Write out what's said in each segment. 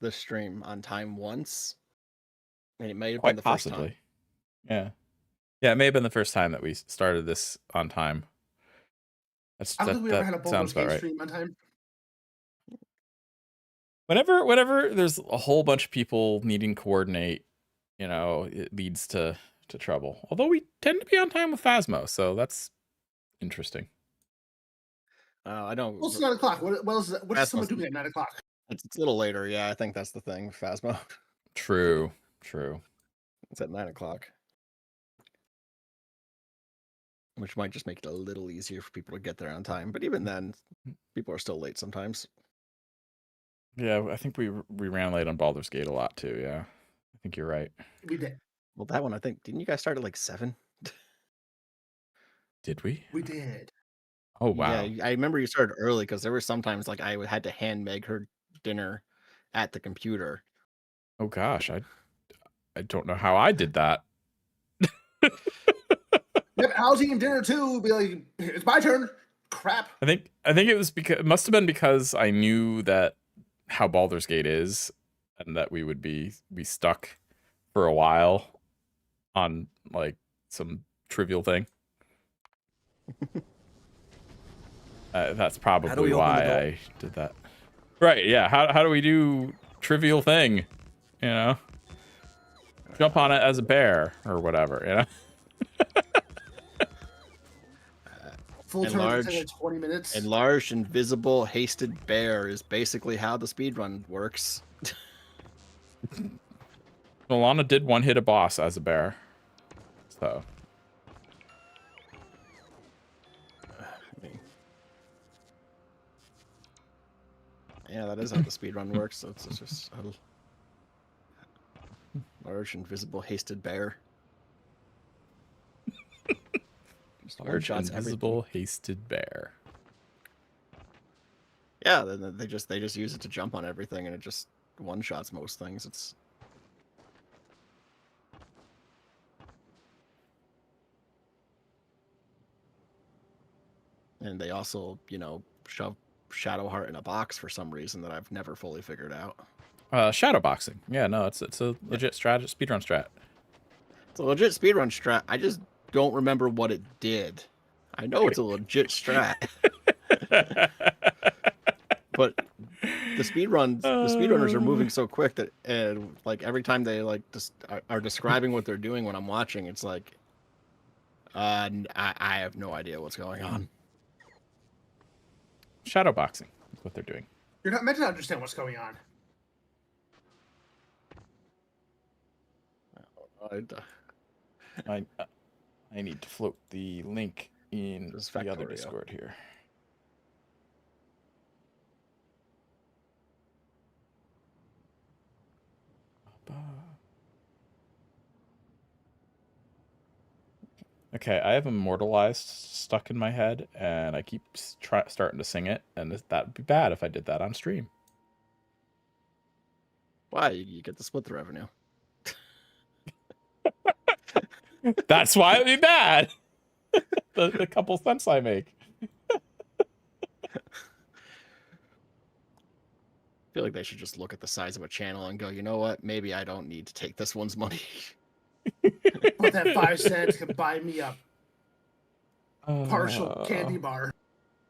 the stream on time once, and it may have been Quite the first time. possibly. Yeah. Yeah, it may have been the first time that we started this on time. I don't think we ever had a sounds Baldur's about Gate right. stream on time. Whenever there's a whole bunch of people needing to coordinate, it leads to trouble. Although we tend to be on time with Phasmo, so that's interesting. I don't. Well, it's 9 o'clock. What is someone doing at 9 o'clock? It's a little later. Yeah, I think that's the thing with Phasmo. True. It's at 9 o'clock. Which might just make it a little easier for people to get there on time. But even then, people are still late sometimes. Yeah, I think we ran late on Baldur's Gate a lot too, yeah. I think you're right. We did. Well, that one, I think, didn't you guys start at like 7? Did we? We did. Oh, wow. Yeah, I remember you started early because there were sometimes like I had to hand Meg her dinner at the computer. Oh, gosh. I don't know how I did that. Yep, I was eating dinner too. Be like, it's my turn. Crap. I think it must have been because I knew that how Baldur's Gate is, and that we would be stuck for a while on like some trivial thing. That's probably why I did that. Right? Yeah. How do we do trivial thing? Jump on it as a bear or whatever. Full turn takes like 20 minutes. Enlarged, invisible, hasted bear is basically how the speedrun works. Milana did one hit a boss as a bear. So. Yeah, that is how the speedrun works. So it's just a large, invisible, hasted bear. Large, invisible, hasted bear. Yeah, they just use it to jump on everything, and it just one-shots most things. It's and they also, shove Shadowheart in a box for some reason that I've never fully figured out. Shadow boxing. Yeah, no, it's a legit speedrun strat. It's a legit speedrun strat. I just don't remember what it did. I know it's a legit strat. But the speedrunners are moving so quick that like every time they like are describing what they're doing when I'm watching, it's like I have no idea what's going on. Shadow boxing is what they're doing. You're not meant to understand what's going on. I need to float the link in the other Discord here. Okay, I have Immortalized stuck in my head, and I keep starting to sing it, and that'd be bad if I did that on stream. Why? You get to split the revenue. That's why it'd be bad. the couple cents I make. I feel like they should just look at the size of a channel and go, you know what? Maybe I don't need to take this one's money. But that 5 cents can buy me a partial candy bar.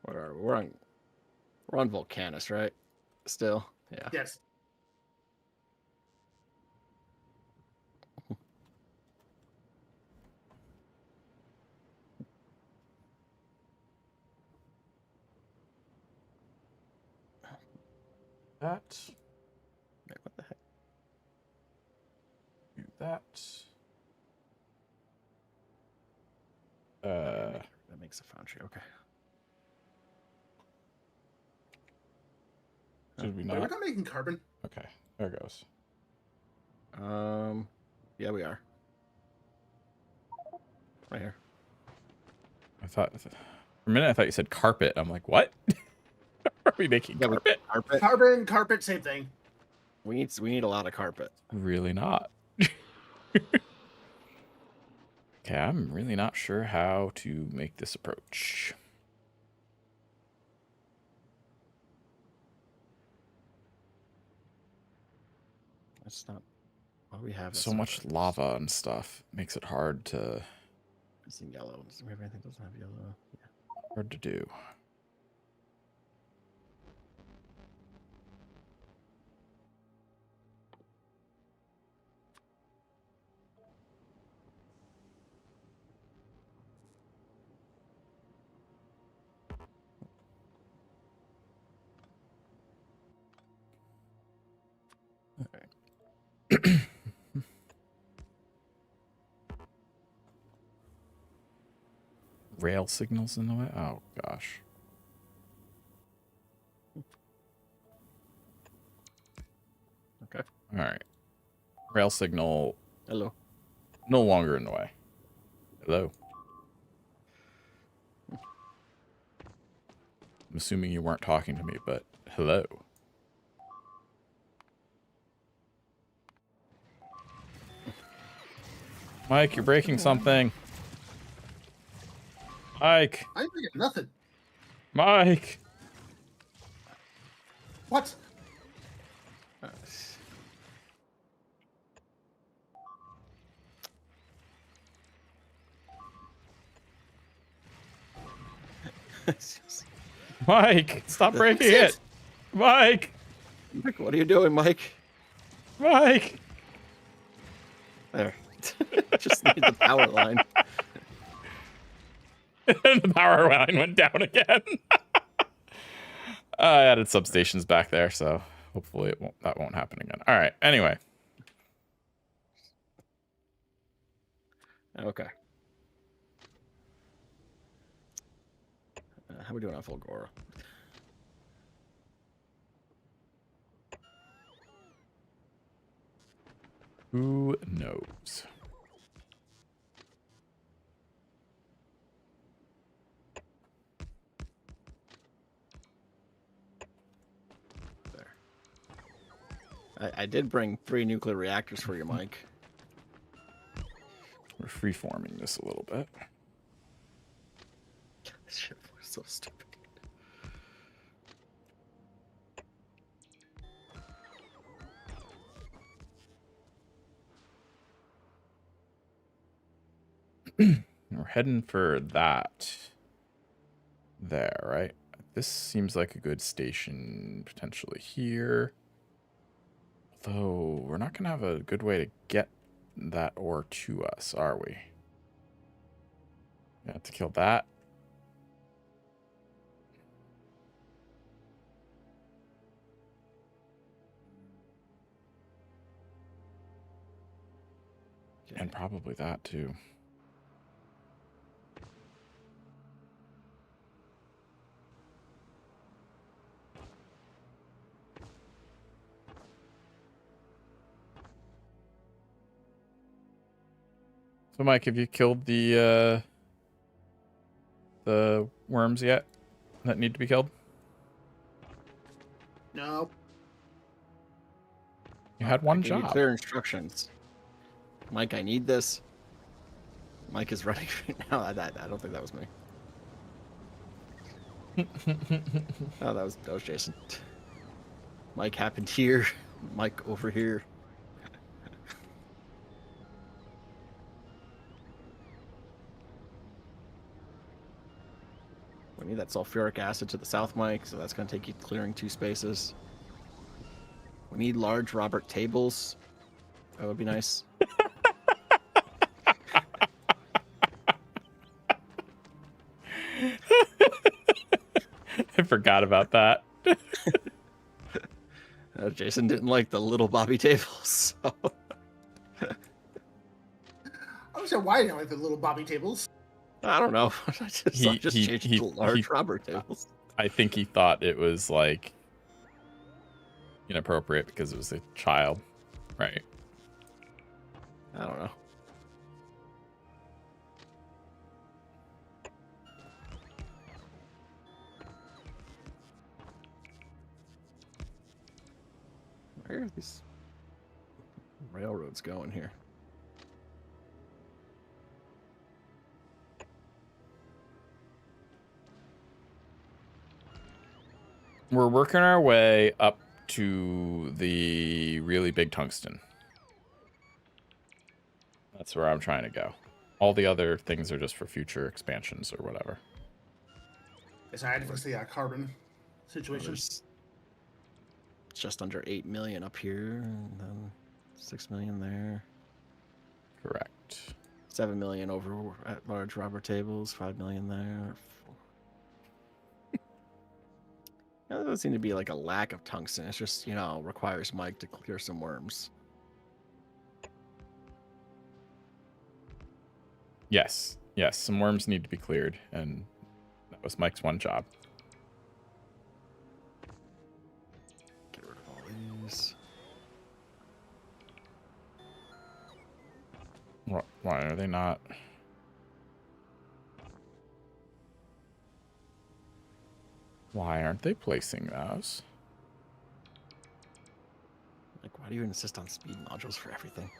What are we? We're on Volcanus, right? Still, yeah. Yes. That. Wait, what the heck? Do that. That makes a foundry. Okay. Should we not? We're not making carbon. Okay, there it goes. Yeah, we are. Right here. I thought for a minute I thought you said carpet. I'm like, what? Are we making carpet? Carbon, carpet, same thing. We need a lot of carpet. Really not. Okay, I'm really not sure how to make this approach. That's not what we have. So much lava and stuff makes it hard to Missing yellow. Everything doesn't have yellow. Yeah. hard to do. Rail signals in the way? Oh, gosh. Okay. All right. Rail signal Hello. no longer in the way. Hello. I'm assuming you weren't talking to me, but hello. Mike, you're breaking something. Mike. I ain't breaking nothing. Mike. What? Mike, stop breaking That's it. Mike. Mike, what are you doing, Mike? Mike. There. Just need the power line. And the power line went down again. I added substations back there, so hopefully that won't happen again. All right. Anyway. Okay. How are we doing on Fulgora? Who knows? There. I did bring 3 nuclear reactors for you, Mike. We're freeforming this a little bit. This shit was so stupid. We're heading for that there, right? This seems like a good station potentially here. Although, we're not going to have a good way to get that ore to us, are we? We have to kill that. And probably that too. So, Mike, have you killed the worms yet that need to be killed? No. You had one I gave you job. clear instructions. Mike, I need this. Mike is running right now. I don't think that was me. Oh, that was Jason. Mike happened here. Mike over here. We need that sulfuric acid to the south, Mike, so that's going to take you clearing 2 spaces. We need large Robert tables. That would be nice. I forgot about that. Jason didn't like the little Bobby tables. So. I was saying, why didn't I like the little Bobby tables? I don't know. I just changed it to large Robert tables. I think he thought it was like inappropriate because it was a child, right? I don't know. Where are these railroads going here? We're working our way up to the really big tungsten. That's where I'm trying to go. All the other things are just for future expansions or whatever. It's hard for the carbon situation. There's just under 8 million up here, and then 6 million there. Correct. 7 million over at large rubber tables, 5 million there. There doesn't seem to be like a lack of tungsten. It's just, requires Mike to clear some worms. Yes. Yes, some worms need to be cleared, and that was Mike's one job. Get rid of all these. Why are they not? Why aren't they placing those? Like, why do you insist on speed modules for everything?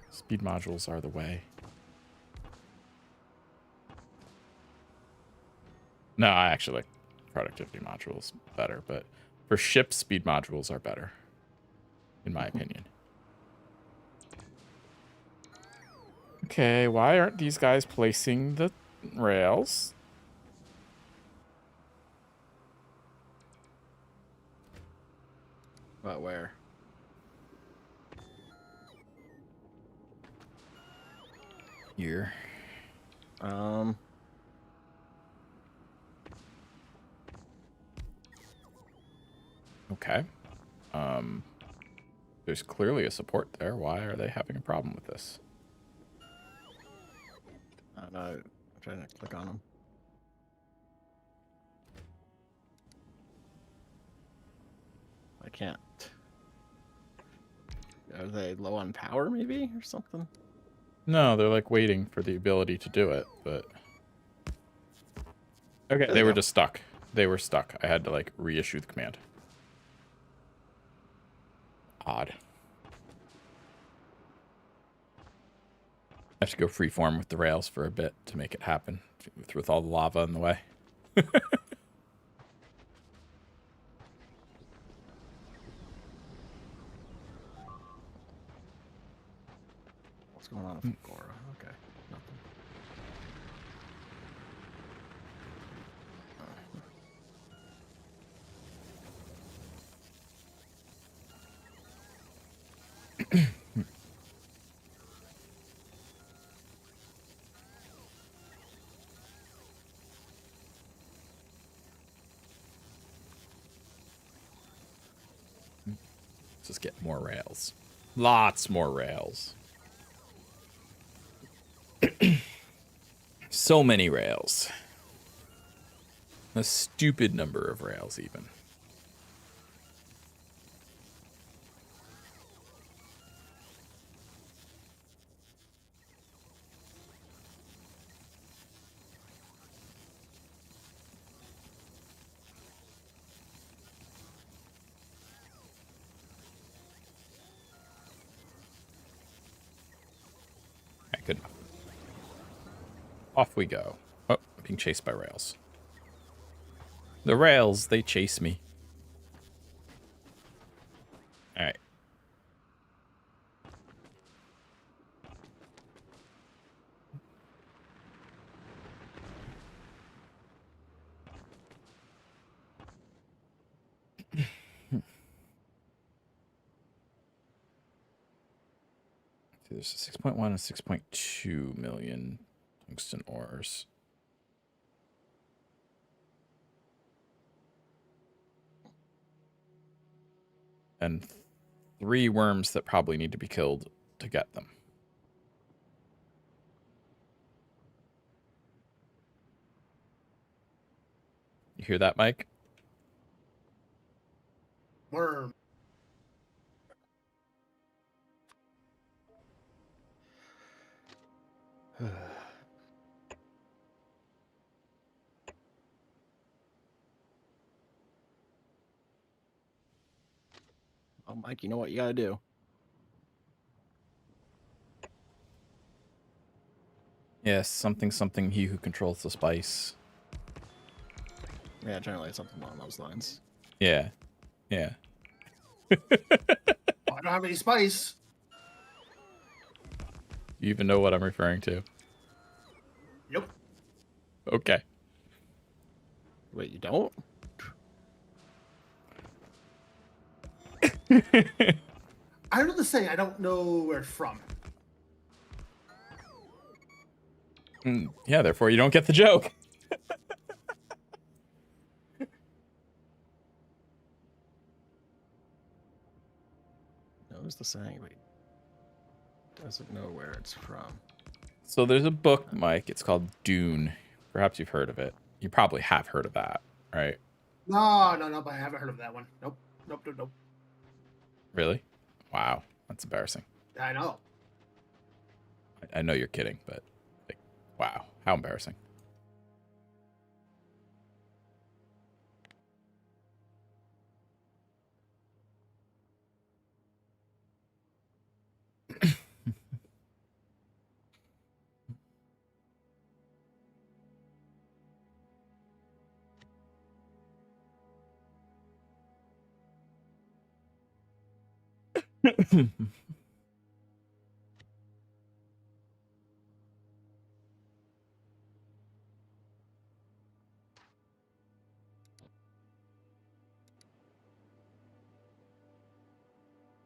Speed modules are the way. No, I actually like productivity modules better, but for ships, speed modules are better, in my opinion. Okay, why aren't these guys placing the rails? But where? Here. Okay. There's clearly a support there. Why are they having a problem with this? I don't know. I'm trying to click on them. I can't. Are they low on power, maybe, or something? No, they're like waiting for the ability to do it, but... Okay, they were just stuck. They were stuck. I had to like reissue the command. Odd. I have to go freeform with the rails for a bit to make it happen with all the lava in the way. What's going on with Gora? Okay, nothing. Just get more rails. Lots more rails. So many rails. A stupid number of rails, even. Good enough. Off we go. Oh, I'm being chased by rails. The rails, they chase me. All right. There's a 6.1 and 6.2 million tungsten ores. And 3 worms that probably need to be killed to get them. You hear that, Mike? Worm. Oh, Mike, you know what you gotta do? Yes, something. He who controls the spice. Yeah, generally it's something along those lines. Yeah, yeah. Oh, I don't have any spice. You even know what I'm referring to? Nope. Okay. Wait, you don't? I know the saying. I don't know where it's from. Yeah, therefore you don't get the joke. Knows the saying, but doesn't know where it's from. So there's a book, Mike. It's called Dune. Perhaps you've heard of it. You probably have heard of that, right? No. But I haven't heard of that one. Nope. Really? Wow, that's embarrassing. I know. I know you're kidding, but like, wow, how embarrassing.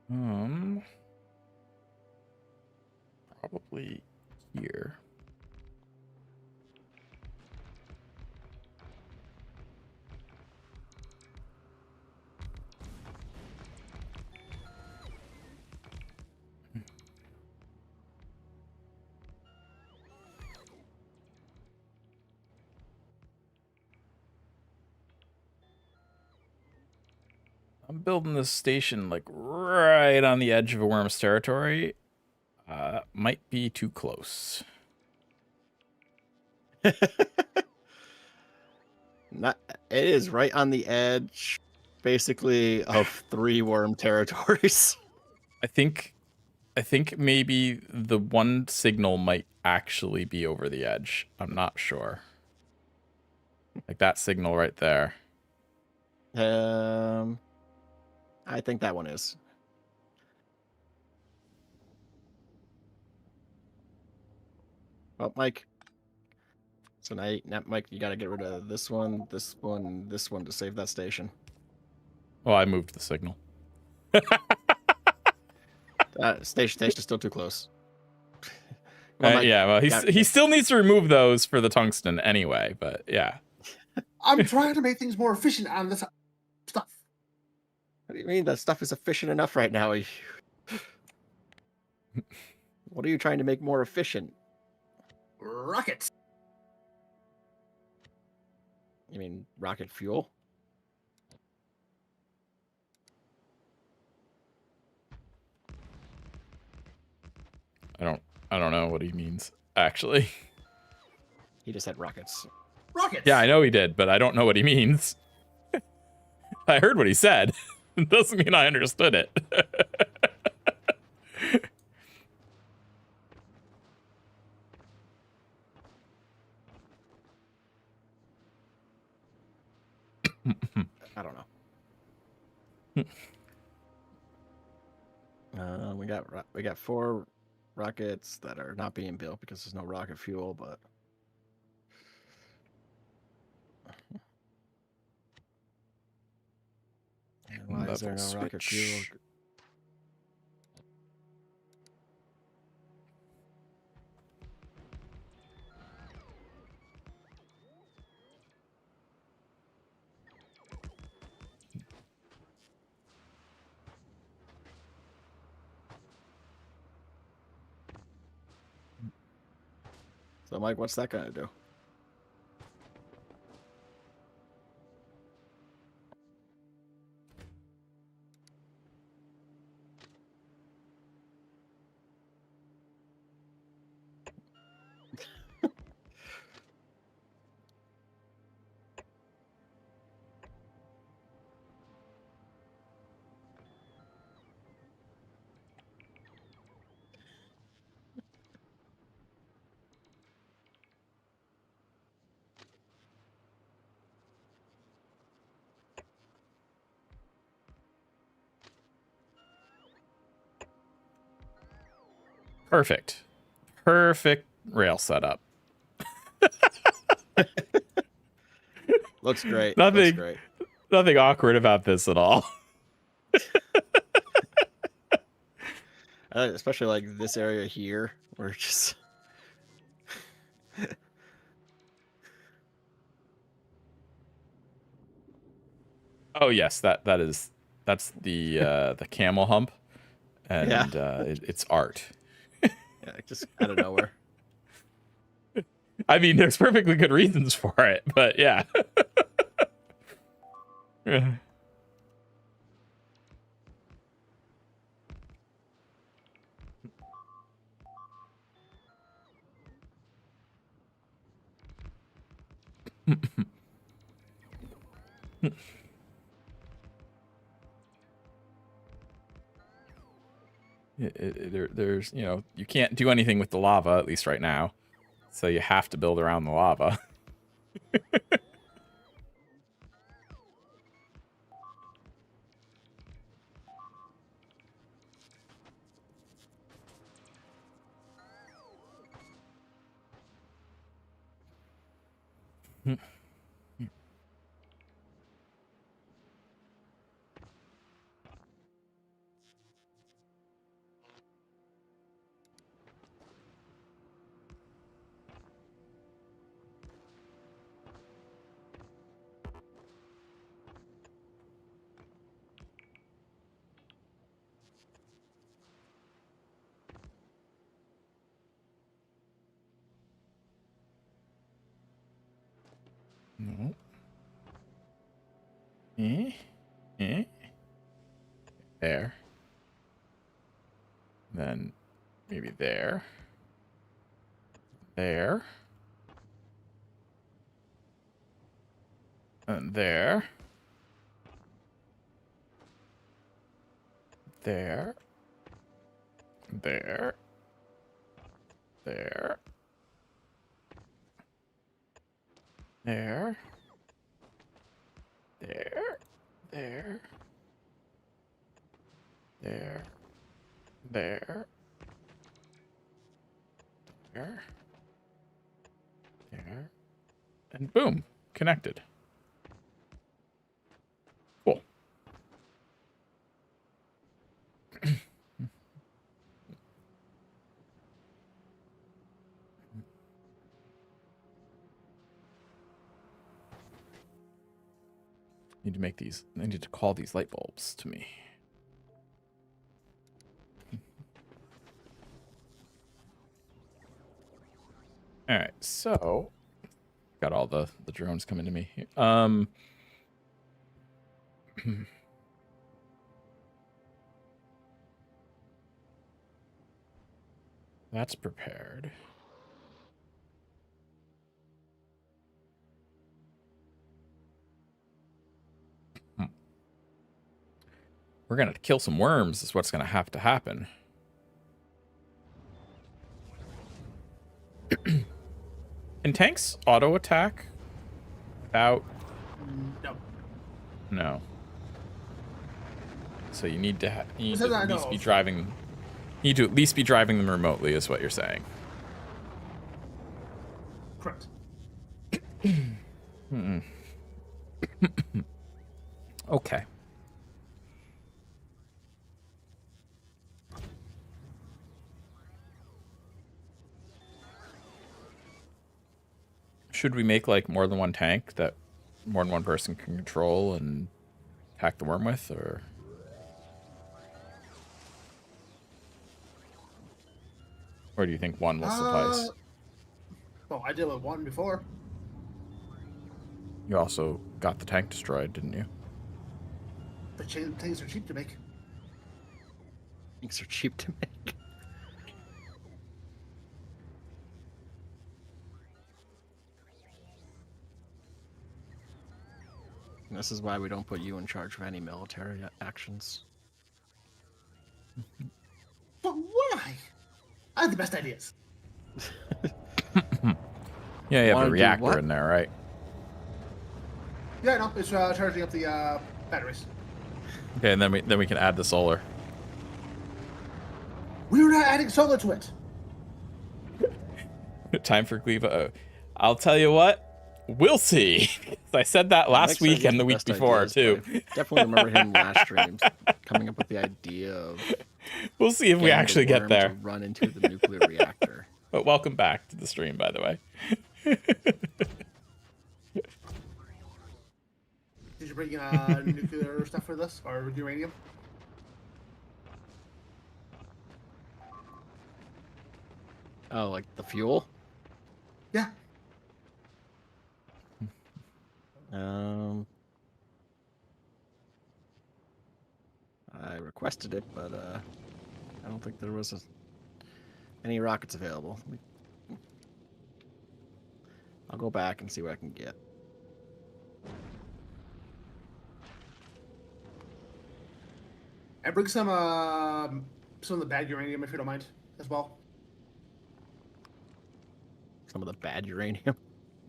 Um, probably here. I'm building this station like right on the edge of a worm's territory. Might be too close. Not. It is right on the edge, basically, of 3 worm territories. I think maybe the one signal might actually be over the edge. I'm not sure. Like that signal right there. I think that one is. Well, Mike. So now, Mike, you got to get rid of this one, this one to save that station. Well, I moved the signal. Station is still too close. Come on, Mike. Yeah, well, he still needs to remove those for the tungsten anyway, but yeah. I'm trying to make things more efficient on this stuff. What do you mean that stuff is efficient enough right now? What are you trying to make more efficient? Rockets. You mean rocket fuel? I don't know what he means, actually. He just said rockets. Rockets. Yeah, I know he did, but I don't know what he means. I heard what he said. It doesn't mean I understood it. I don't know. We got 4 rockets that are not being built because there's no rocket fuel, but and why is there no rocket fuel? So, Mike, what's that gonna do? Perfect. Perfect rail setup. Looks great. Nothing. Looks great. Nothing awkward about this at all. Especially like this area here, where it's just. Oh yes, that's the camel hump, and it's art. Yeah, just out of nowhere. I mean, there's perfectly good reasons for it, but yeah. There's, you can't do anything with the lava, at least right now. So you have to build around the lava. No. There. Then maybe there. There. And there. There. There. There. There. There. There. There. There. There. There. And boom, connected. Cool. Need to make these. I need to call these light bulbs to me. All right, so got all the drones coming to me. That's prepared. We're gonna kill some worms is what's gonna have to happen. Can tanks auto attack without? No. No. So you need to at least be of. driving. You need to at least be driving them remotely, is what you're saying. Correct. Okay. Should we make like more than one tank that more than one person can control and attack the worm with, or do you think one will suffice? Well, I did with one before. You also got the tank destroyed, didn't you? The things are cheap to make. Things are cheap to make. This is why we don't put you in charge of any military actions. But why? I have the best ideas. Yeah, you have Wanna a do reactor what? in there, right? Yeah, I know. It's charging up the batteries. Okay, and then we can add the solar. We're not adding solar to it. Time for Gleba. Oh, I'll tell you what. We'll see. I said that last week and the week before too. I definitely remember him last stream coming up with the idea of. We'll see if we actually get there. To run into the nuclear reactor. But welcome back to the stream, by the way. Did you bring nuclear stuff for this or uranium? Oh, like the fuel? Yeah. I requested it, but I don't think there was any rockets available. I'll go back and see what I can get. And bring some of the bad uranium if you don't mind as well. Some of the bad uranium.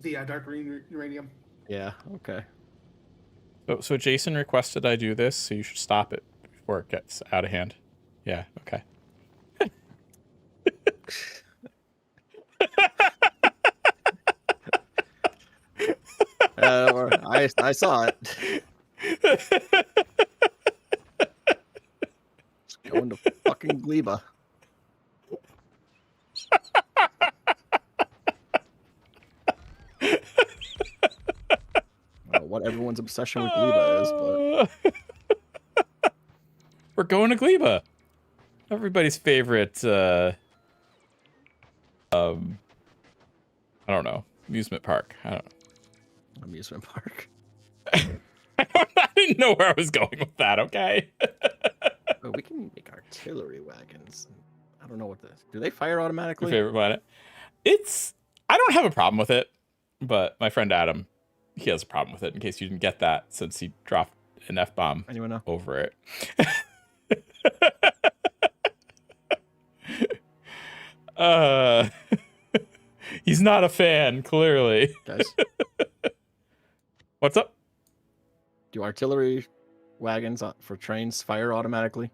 The dark green uranium. Yeah. Okay. So Jason requested I do this, so you should stop it before it gets out of hand. Yeah. Okay. I saw it. It's going to fucking Gleba. I don't know what everyone's obsession with Gleba is, but we're going to Gleba. Everybody's favorite. I don't know, amusement park. I don't know. Amusement park. I didn't know where I was going with that. Okay. Oh, we can make artillery wagons. I don't know what this. Do they fire automatically? Your favorite planet? I don't have a problem with it, but my friend Adam, he has a problem with it. In case you didn't get that, since he dropped an F-bomb Anyone know? over it. He's not a fan, clearly. Guys, What's up? do artillery wagons for trains fire automatically?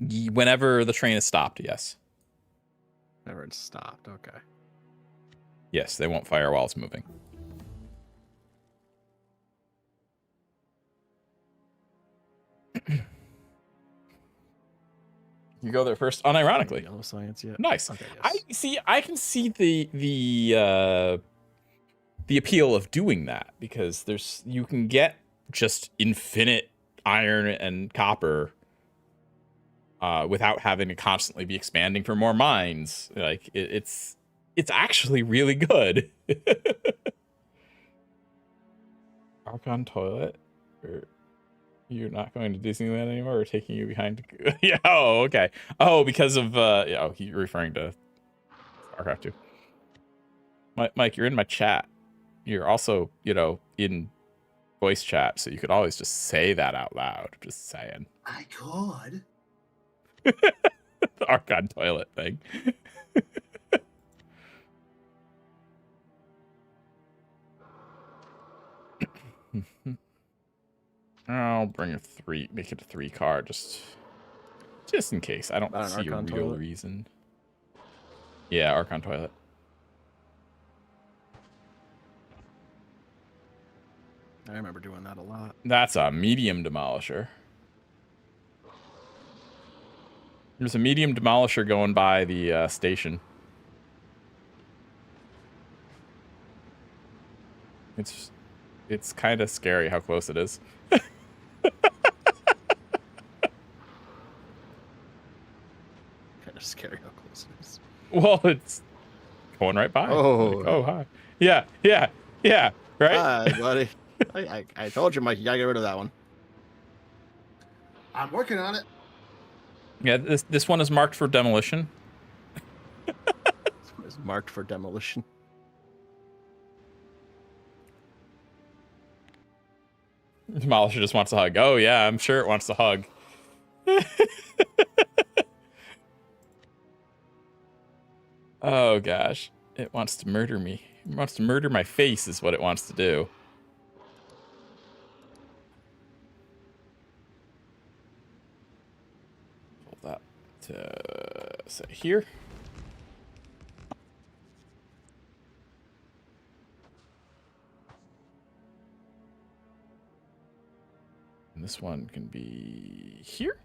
Whenever the train is stopped, yes. Never it's stopped. Okay. Yes, they won't fire while it's moving. You go there first, unironically. Yellow science yet? Nice. Okay, yes. I can see the appeal of doing that, because you can get just infinite iron and copper without having to constantly be expanding for more mines. Like it's actually really good. Archon toilet. You're not going to Disneyland anymore, or taking you behind? Yeah. Oh, okay. Oh, because of yeah. Oh, you're referring to StarCraft 2. Mike, you're in my chat. You're also, in voice chat, so you could always just say that out loud. Just saying. I could. The Archon toilet thing. I'll bring make it a 3 car, just in case. I don't see a real reason. Yeah, Archon toilet. I remember doing that a lot. That's a medium demolisher. There's a medium demolisher going by the station. It's kind of scary how close it is. Kind of scary how close it is. Well, it's going right by. Oh. Like, oh, hi. Yeah, right? Hi, buddy. I told you, Mike, you gotta get rid of that one. I'm working on it. Yeah, this one is marked for demolition. This one is marked for demolition. Demolisher just wants a hug. Oh, yeah, I'm sure it wants a hug. Oh, gosh. It wants to murder me. It wants to murder my face is what it wants to do. Hold that to say here. this one can be here.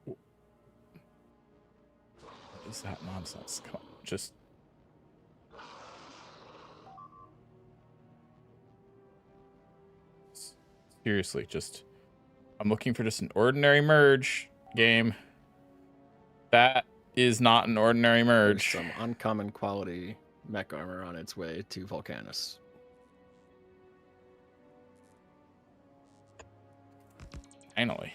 What is that nonsense? Come on, just... Seriously, just... I'm looking for just an ordinary merge game. That is not an ordinary There's merge. some uncommon quality mech armor on its way to Volcanus. Finally.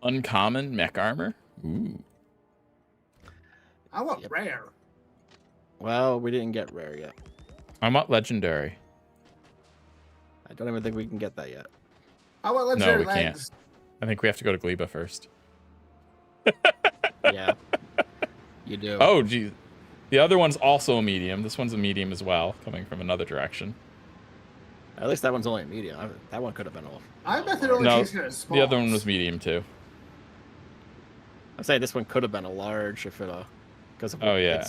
Uncommon mech armor? Ooh. I want Yep. rare. Well, we didn't get rare yet. I want legendary. I don't even think we can get that yet. I want legendary we can't. legs. I think we have to go to Gleba first. Yeah. You do. Oh, geez. The other one's also a medium. This one's a medium as well, coming from another direction. At least that one's only a medium. That one could have been a... I bet they're only No, chasing it as small. the other one was medium too. I'd say this one could have been a large if it... Because Oh, yeah.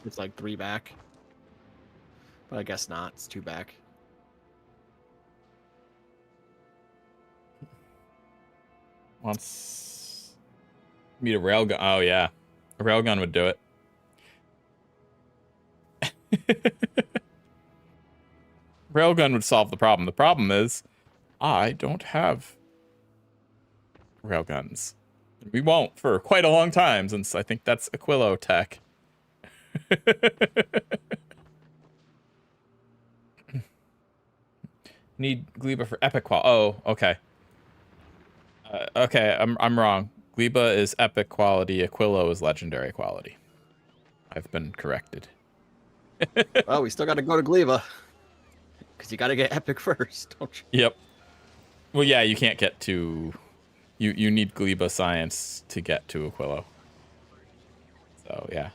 It's like 3 back. But I guess not. It's 2 back. Wants me to railgun. Oh, yeah. A railgun would do it. Railgun would solve the problem. The problem is, I don't have railguns. We won't for quite a long time, since I think that's Aquilo tech. Need Gleba for epic qual. Oh, okay. Okay, I'm wrong. Gleba is epic quality. Aquilo is legendary quality. I've been corrected. Well, we still got to go to Gleba. Because you got to get epic first, don't you? Yep. Well, yeah, you can't get to... You need Gleba science to get to Aquilo. So, yeah.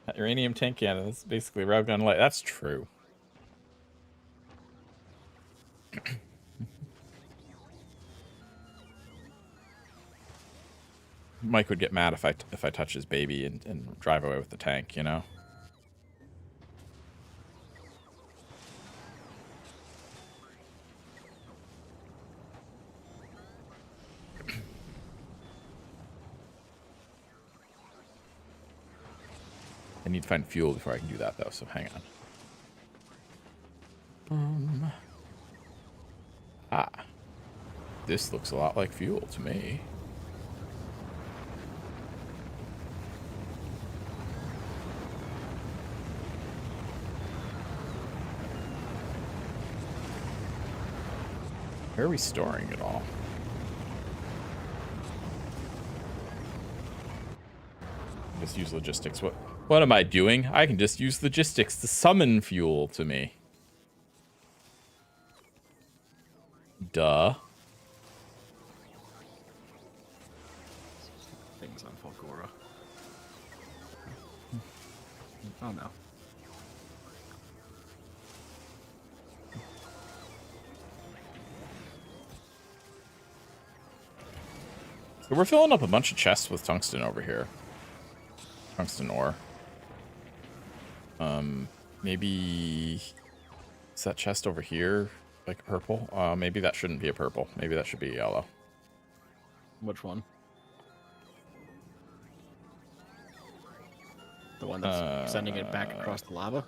That uranium tank cannon, that's basically railgun light. That's true. Mike would get mad if I touch his baby and drive away with the tank, you know? I need to find fuel before I can do that, though, so hang on. Ah. This looks a lot like fuel to me. Where are we storing it all? Just use logistics. What am I doing? I can just use logistics to summon fuel to me. Duh. Things on Falcora. Oh no. So we're filling up a bunch of chests with tungsten over here. Tungsten ore. Maybe... Is that chest over here like purple? Maybe that shouldn't be a purple. Maybe that should be yellow. Which one? The one that's sending it back across the lava?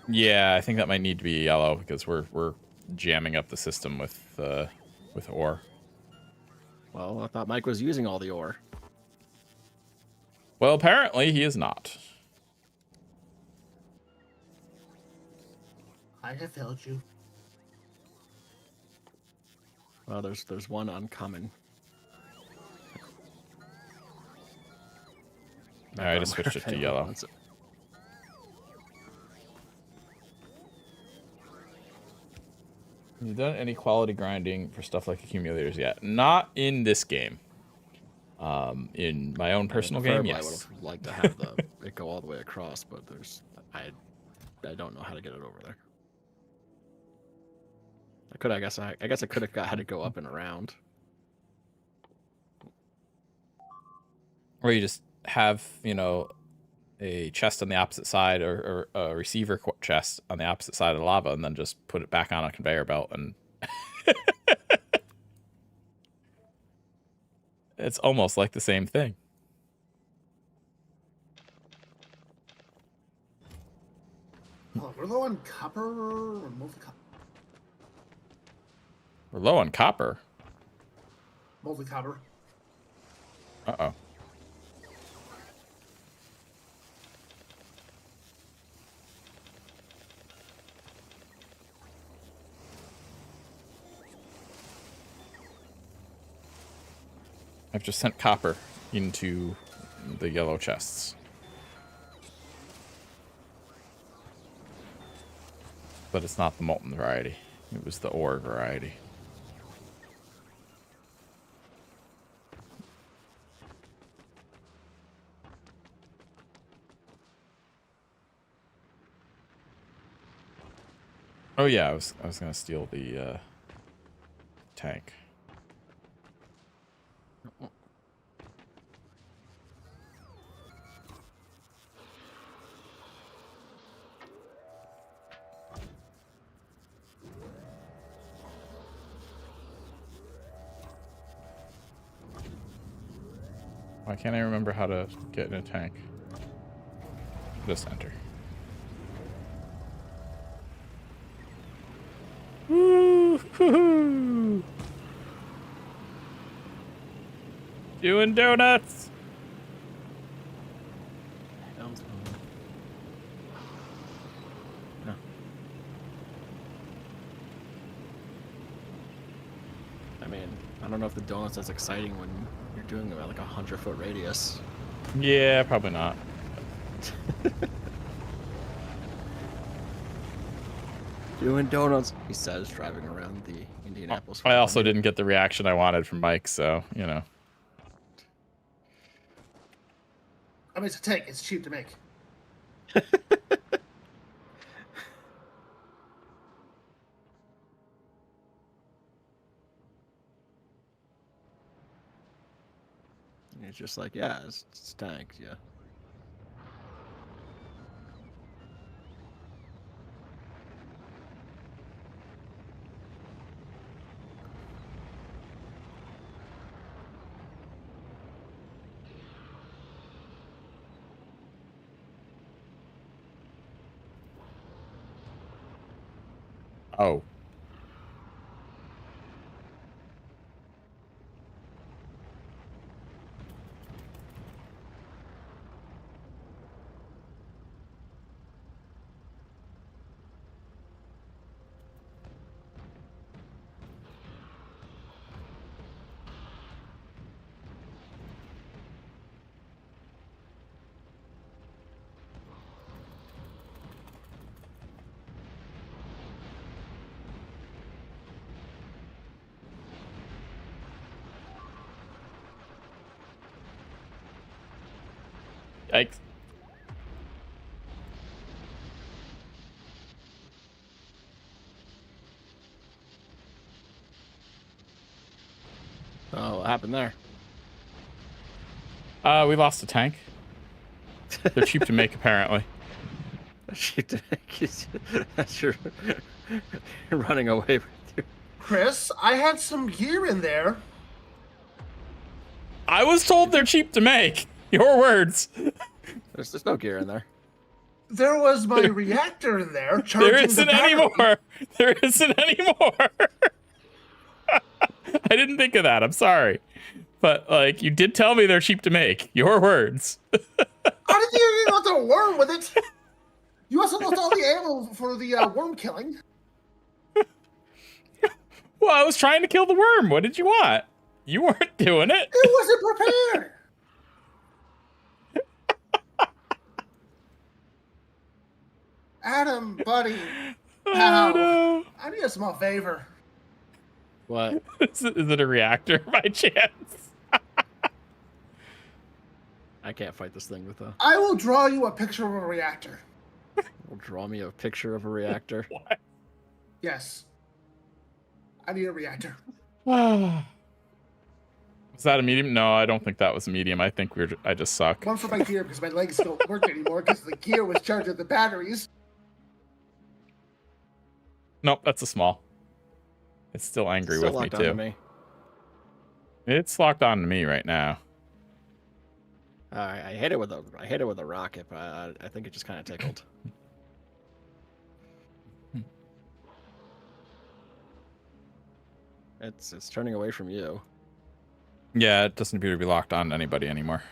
Yeah, I think that might need to be yellow because we're jamming up the system with ore. Well, I thought Mike was using all the ore. Well, apparently he is not. I have failed you. Well, there's one uncommon. All right, I just switched it to yellow. you done any quality grinding for stuff like accumulators yet? Not in this game. In my own personal game, preferably yes. I would have liked to have it go all the way across, but I don't know how to get it over there. I guess I could have had it go up and around. Or you just have, a chest on the opposite side or a receiver chest on the opposite side of the lava and then just put it back on a conveyor belt and it's almost like the same thing. Oh, we're low on copper. Remove the copper. We're low on copper. Moldy copper. Uh-oh. I've just sent copper into the yellow chests. But it's not the molten variety. It was the ore variety. Oh yeah, I was gonna steal the tank. Why can't I remember how to get in a tank? Just enter. Woo-hoo-hoo! Doing donuts! No. I mean, I don't know if the donut's as exciting when you're doing about like 100-foot radius. Yeah, probably not. Doing donuts, he says, driving around the Indianapolis. I also didn't get the reaction I wanted from Mike, so, I mean, it's a tank. It's cheap to make. It's just like, yeah, it's tanks, yeah. Oh. Yikes. Oh, what happened there? We lost a tank. They're cheap to make, apparently. That's your you're running away with you. Chris, I had some gear in there. I was told they're cheap to make. Your words. There's no gear in there. There was my reactor in there. There isn't anymore. There isn't anymore. I didn't think of that. I'm sorry. But, like, you did tell me they're cheap to make. Your words. How did you not the worm with it? You also lost all the ammo for the worm killing. Well, I was trying to kill the worm. What did you want? You weren't doing it. It wasn't prepared. Adam, buddy. Oh, Ow. no. I need a small favor. What? Is it a reactor by chance? I can't fight this thing with a. I will draw you a picture of a reactor. Will draw me a picture of a reactor. What? Yes. I need a reactor. Was that a medium? No, I don't think that was a medium. I think I just suck. One for my gear because my legs don't work anymore because the gear was charged with the batteries. Nope, that's a small. It's still angry Still with me locked onto too. me. It's locked on to me right now. I hit it with a rocket, but I think it just kind of tickled. It's turning away from you. Yeah, it doesn't appear to be locked on to anybody anymore.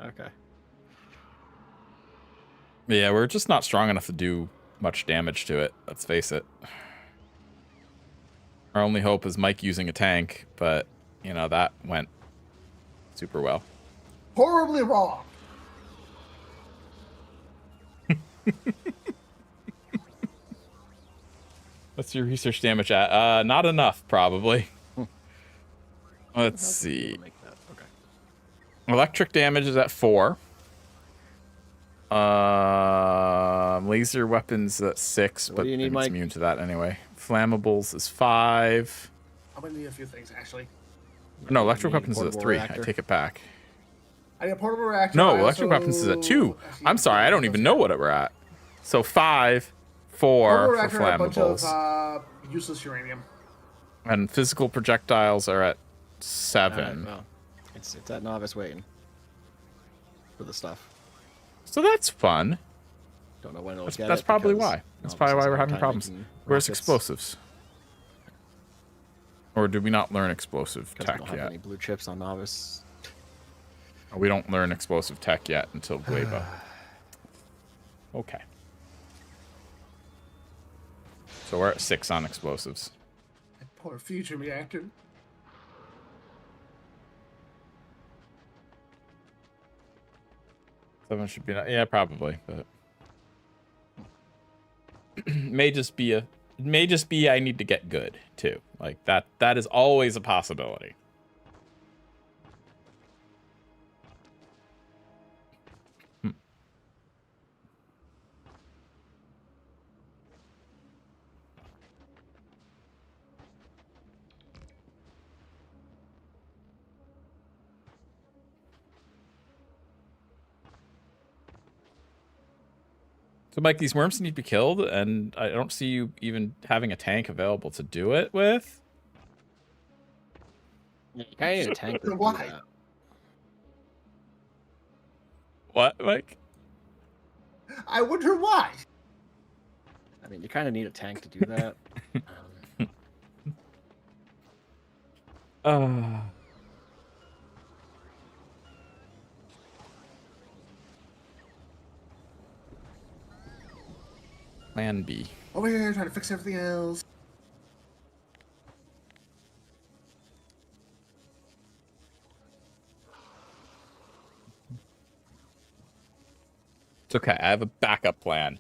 Okay. Yeah, we're just not strong enough to do much damage to it. Let's face it. Our only hope is Mike using a tank, but you know that went super well. Horribly wrong. What's your research damage at? Not enough, probably. Let's How did you see. make that? Okay. Electric damage is at 4. Laser weapons at 6, What but do you need, it's Mike? immune to that anyway. Flammables is 5. I'm gonna need a few things actually. No, You electric need a weapons is at portable 3. reactor? I take it back. I need a portable reactor. No, I electric also- weapons is at 2. actually, I'm sorry, I don't even know what we're at. So 5, 4 Portable for reactor and a bunch flammables. of useless uranium. And physical projectiles are at All 7. right, well, it's at novice waiting for the stuff. So that's fun. Don't know when it'll That's, get that's it probably because why. That's Novice probably has why a we're hard having time problems. making Where's rockets explosives? Or did we not learn explosive 'cause we tech don't have yet? any blue chips on novice. We don't learn explosive tech yet until Gleba. Okay. So we're at 6 on explosives. That poor fusion reactor. Seven should be, yeah, probably, but may just be I need to get good too. Like that is always a possibility. So, Mike, these worms need to be killed, and I don't see you even having a tank available to do it with. You kind of need a tank to do Why? that. What, Mike? I wonder why. I mean, you kind of need a tank to do that. Plan B. Over here trying to fix everything else. It's okay. I have a backup plan.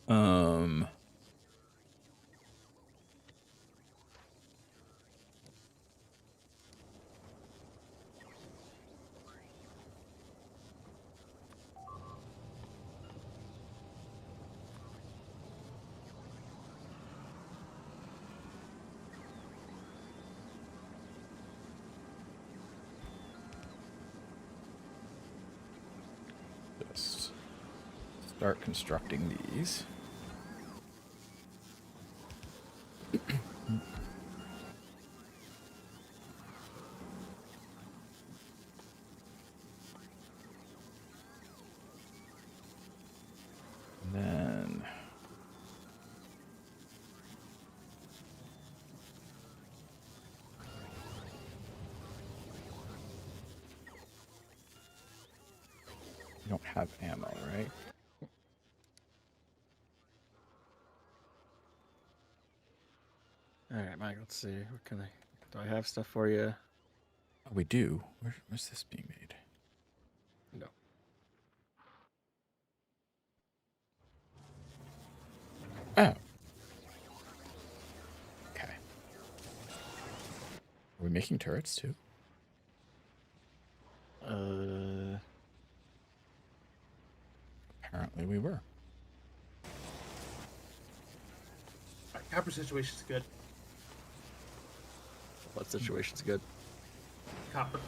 um. Just start constructing these. And then you don't have ammo, right? All right, Mike. Let's see. What can I? Do I have stuff for you? Oh, we do. Where's this being made? No. Oh. Okay. Are we making turrets too? Apparently we were. Alright, copper situation's good. What situation's good? Copper.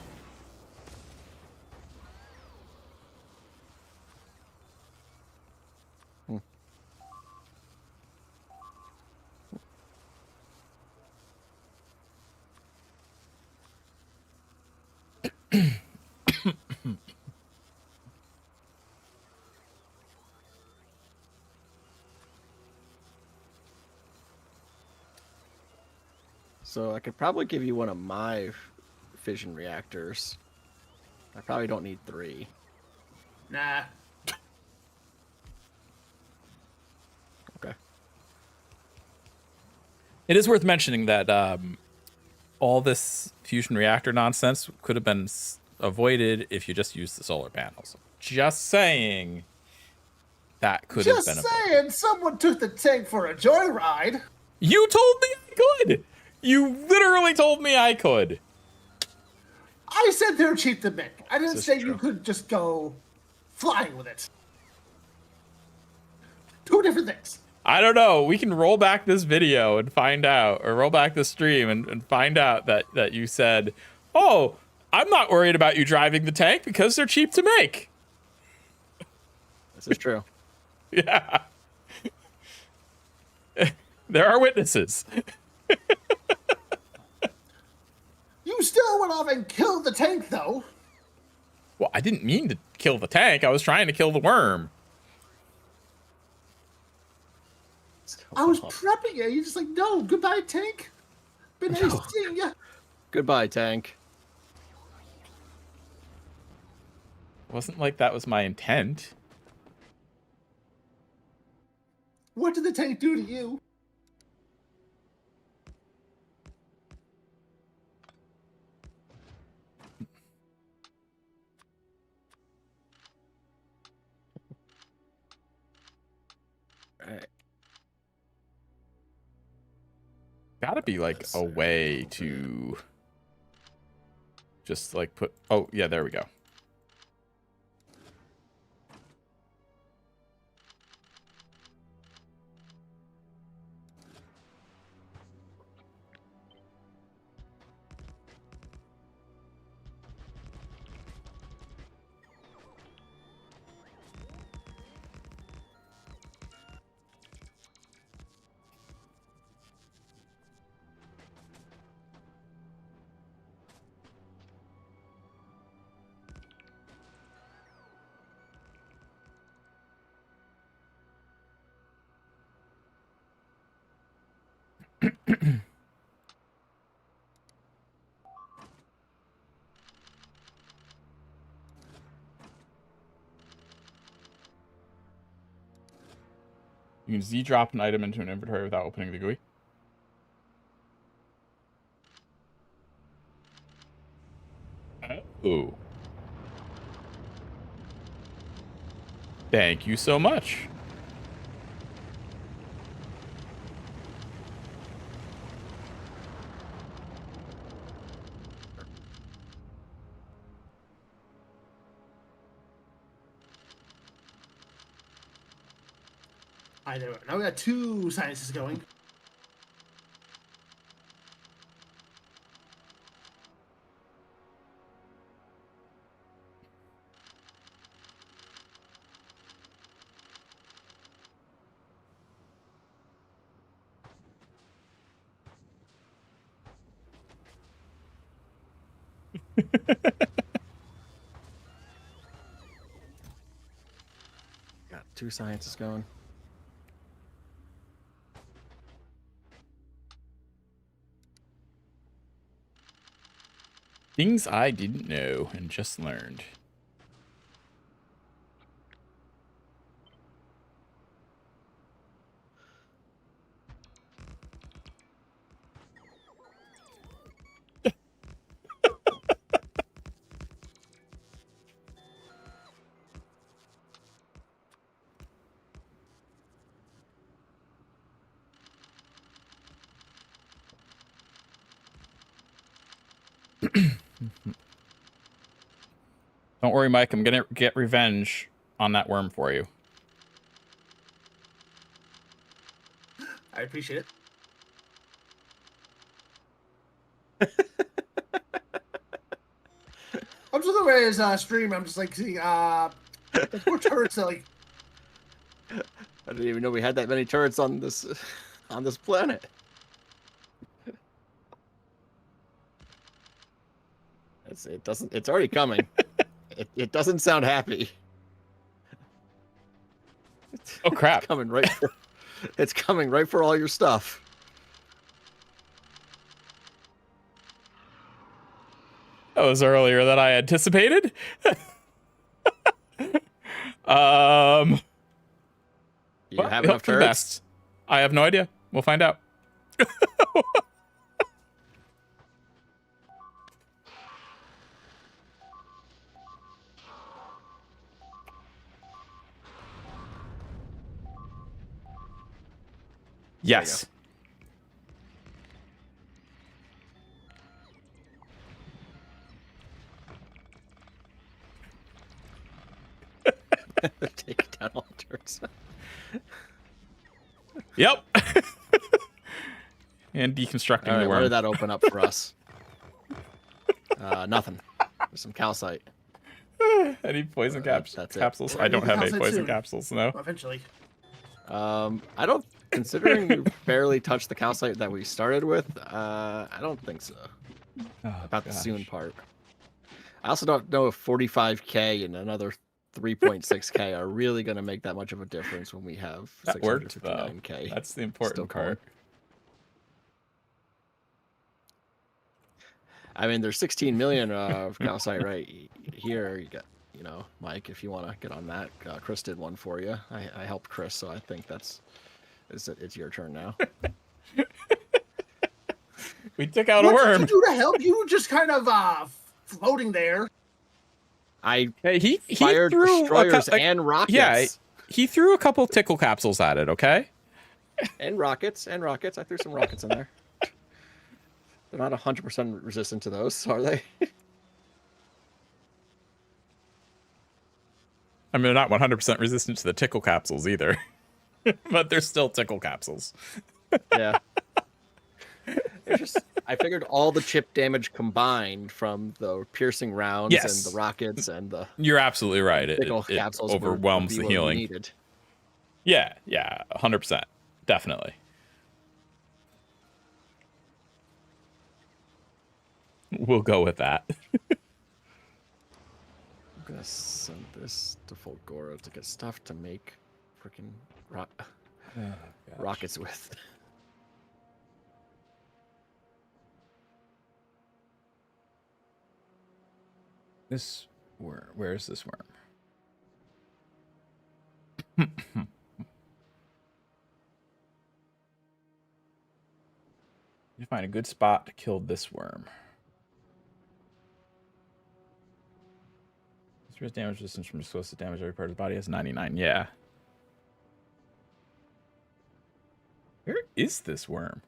So I could probably give you one of my fission reactors. I probably don't need 3. Nah. Okay. It is worth mentioning that all this fusion reactor nonsense could have been avoided if you just used the solar panels. Just saying that could have been Just avoided. saying, someone took the tank for a joyride. You told me I could! You literally told me I could. I said they're cheap to make. I didn't This is say you true. could just go flying with it. 2 different things. I don't know. We can roll back this video and find out, or roll back the stream and find out that you said, oh, I'm not worried about you driving the tank because they're cheap to make. This is true. Yeah. There are witnesses. You still went off and killed the tank, though. Well, I didn't mean to kill the tank. I was trying to kill the worm. I was prepping you. You're just like, no, goodbye, tank. Been nice seeing ya. Goodbye, tank. It wasn't like that was my intent. What did the tank do to you? Alright. Gotta be like a way to just like put, oh yeah, there we go. You can Z drop an item into an inventory without opening the GUI. Oh. Thank you so much. I know. Now we got 2 sciences going. Got 2 sciences going. Things I didn't know and just learned. Don't worry, Mike. I'm gonna get revenge on that worm for you. I appreciate it. I'm just looking at his stream. I'm just like seeing more turrets like. I didn't even know we had that many turrets on this planet. It's already coming. it doesn't sound happy. Oh crap! It's coming right for all your stuff. That was earlier than I anticipated. You have we enough hope for the turrets? best. I have no idea. We'll find out. Yes. Take down all turrets. Yep. And deconstructing All right, the what worm. did that open up for us? Nothing. There's some calcite. Any poison that's it. capsules? Yeah, I don't have any calcite poison soon. capsules, no. Eventually. I don't. Considering we barely touched the calcite that we started with, I don't think so. Oh, About the soon part. I also don't know if 45k and another 3.6k are really going to make that much of a difference when we have That worked, though. 659k. That's the important part. I mean, there's 16 million of calcite right here. You got, Mike, if you want to get on that. Chris did one for you. I helped Chris, so I think it's your turn now. We took out a What worm. did you do to help? You were just kind of floating there. He fired threw destroyers and rockets. Yeah, he threw a couple tickle capsules at it, okay? And rockets. I threw some rockets in there. They're not 100% resistant to those, are they? I mean, they're not 100% resistant to the tickle capsules either. But they're still tickle capsules. Yeah. I figured all the chip damage combined from the piercing rounds and the rockets and the You're absolutely right. It capsules overwhelms would be the what we healing. needed. Yeah, 100%. Definitely. We'll go with that. I'm gonna send this to Fulgora to get stuff to make freaking rockets with. This worm. Where is this worm? You find a good spot to kill this worm. Serious damage resistance from explosive damage. Every part of the body has 99. Yeah. Where is this worm?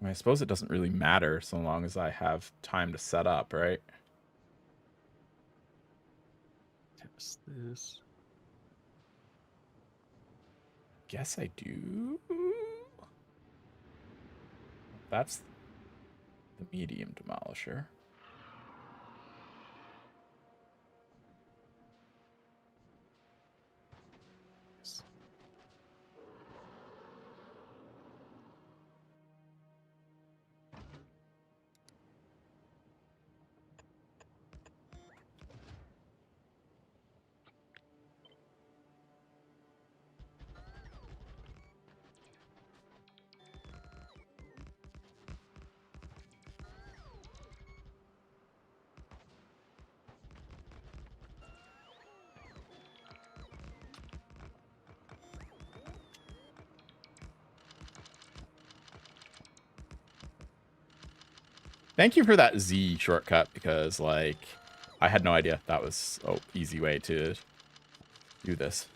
I mean, I suppose it doesn't really matter so long as I have time to set up, right? Test this. Guess I do. That's the medium demolisher. Thank you for that Z shortcut, because, like, I had no idea that was an easy way to do this.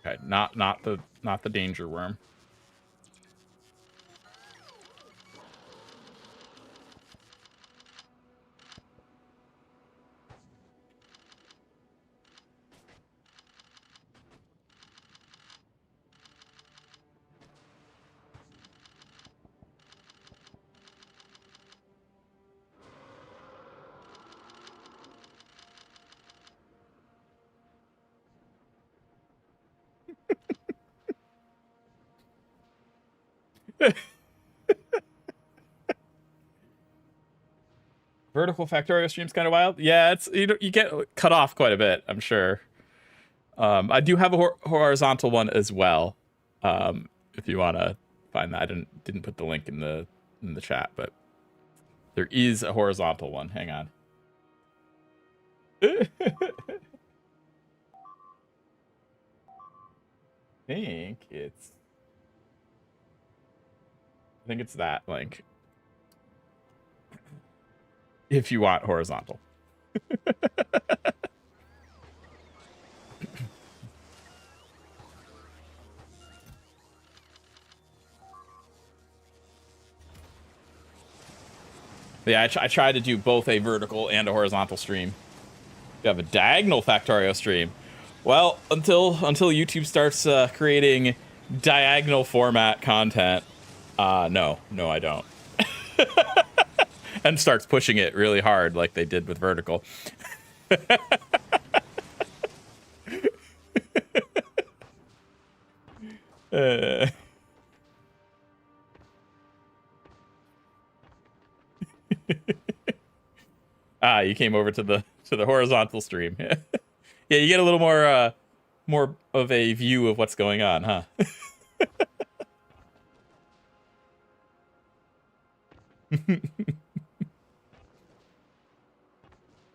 Okay, not the danger worm. Vertical Factorio stream's kind of wild. Yeah, it's you get cut off quite a bit, I'm sure. I do have a horizontal one as well. If you want to find that, I didn't put the link in the chat, but there is a horizontal one. Hang on. I think it's that link. If you want horizontal. Yeah, I tried to do both a vertical and a horizontal stream. You have a diagonal Factorio stream. Well, until YouTube starts creating diagonal format content, no, I don't. And starts pushing it really hard like they did with vertical. You came over to the horizontal stream. Yeah, you get a little more of a view of what's going on, huh?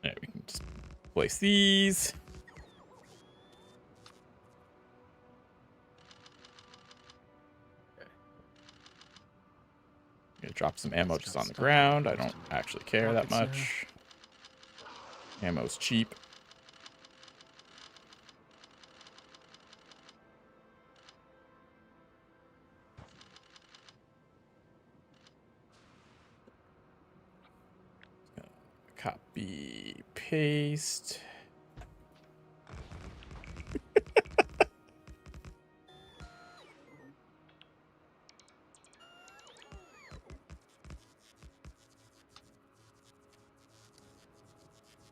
Yeah, we can just place these. Gonna drop some ammo just on the ground. I don't actually care that much. Ammo's cheap. Copy, paste.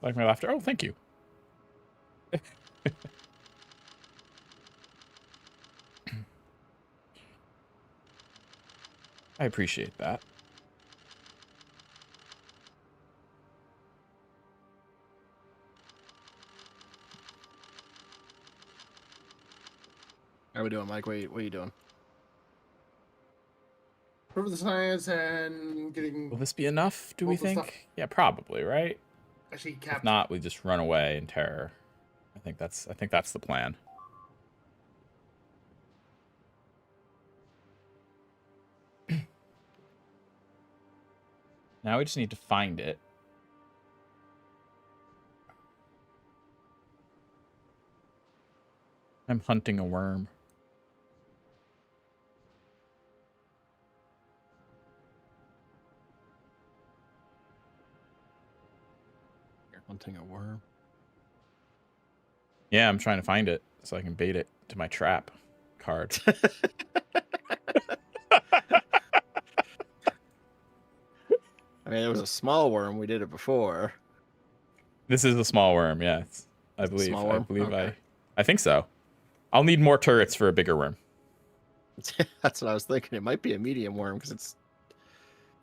Like my laughter. Oh, thank you. I appreciate that. How are we doing, Mike? What are you doing? Prove the science and getting. Will this be enough, do we Both the think? stuff. Yeah, probably, right? Actually, If capture. not, we just run away in terror. I think that's the plan. Now we just need to find it. I'm hunting a worm. You're hunting a worm. Yeah, I'm trying to find it so I can bait it to my trap card. I mean, it was a small worm. We did it before. This is a small worm, yeah. I believe. Small worm? Okay. I think so. I'll need more turrets for a bigger worm. That's what I was thinking. It might be a medium worm because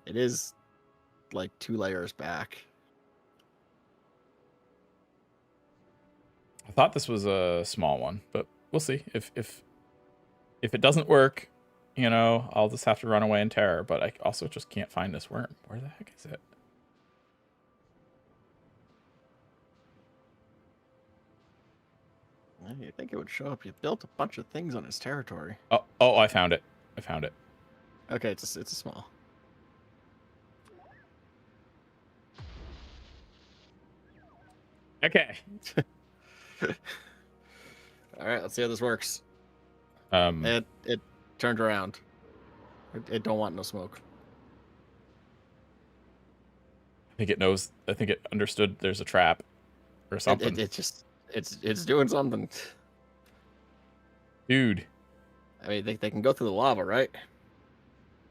it is like 2 layers back. I thought this was a small one, but we'll see. If it doesn't work, you know, I'll just have to run away in terror. But I also just can't find this worm. Where the heck is it? You think it would show up? You built a bunch of things on his territory. Oh, I found it. I found it. Okay, it's a small. Okay. All right, let's see how this works. It turned around. It don't want no smoke. I think it knows. I think it understood there's a trap or something. It's doing something. Dude. I mean, they can go through the lava, right?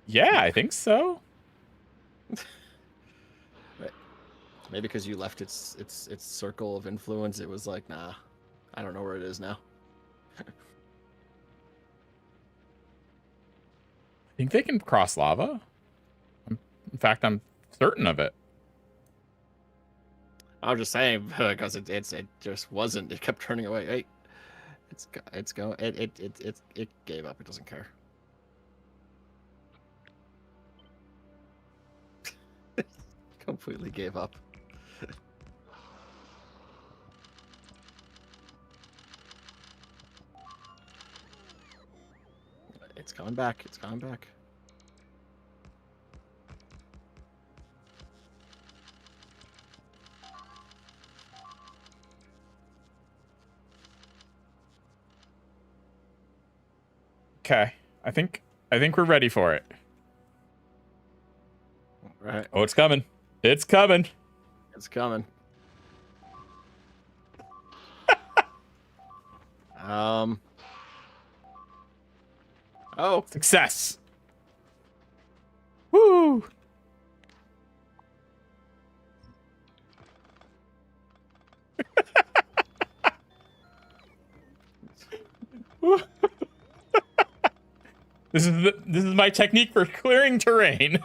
Yeah, I think so. Maybe because you left its circle of influence, it was like, nah, I don't know where it is now. I think they can cross lava. In fact, I'm certain of it. I was just saying because it just wasn't. It kept turning away. Hey, it's going. It gave up. It doesn't care. Completely gave up. It's coming back. It's coming back. Okay. I think we're ready for it. Right. Oh, it's coming. It's coming. It's coming. Oh. Success. Woo. This is my technique for clearing terrain.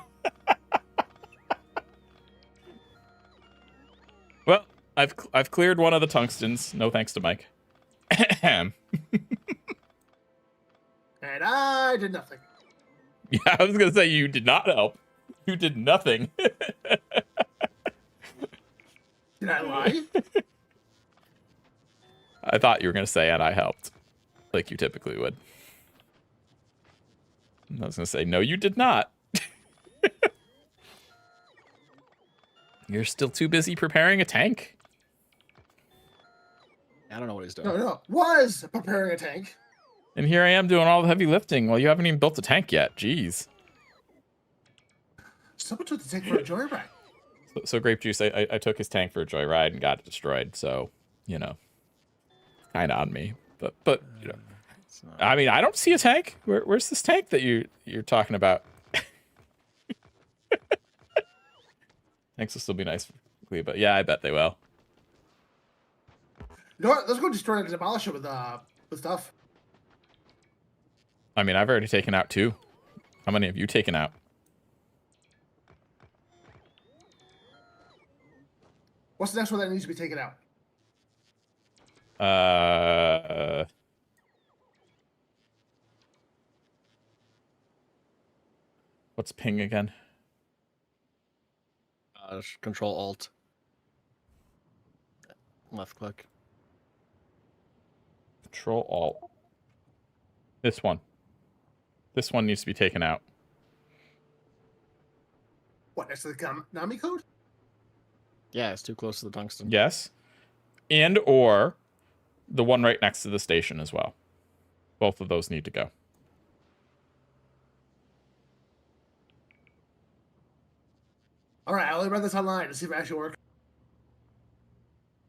Well, I've cleared one of the tungstens. No thanks to Mike. And I did nothing. Yeah, I was gonna say you did not help. You did nothing. Did I lie? I thought you were gonna say, and I helped, like you typically would. I was gonna say, no, you did not. You're still too busy preparing a tank. I don't know what he's doing. No. Was preparing a tank. And here I am doing all the heavy lifting while you haven't even built a tank yet. Jeez. Someone took the tank for a joyride. So Grape Juice, I took his tank for a joyride and got it destroyed. So, you know, kind of on me. But you know, I mean, I don't see a tank. Where's this tank that you're talking about? Tanks will still be nice for Gleba. Yeah, I bet they will. You know what? Let's go destroy it and demolish it with stuff. I mean, I've already taken out 2. How many have you taken out? What's the next one that needs to be taken out? What's ping again? Control Alt. Left click. Control Alt. This one. This one needs to be taken out. What, next to the Nami code? Yeah, it's too close to the tungsten. Yes. And or the one right next to the station as well. Both of those need to go. All right, I only read this online to see if it actually works.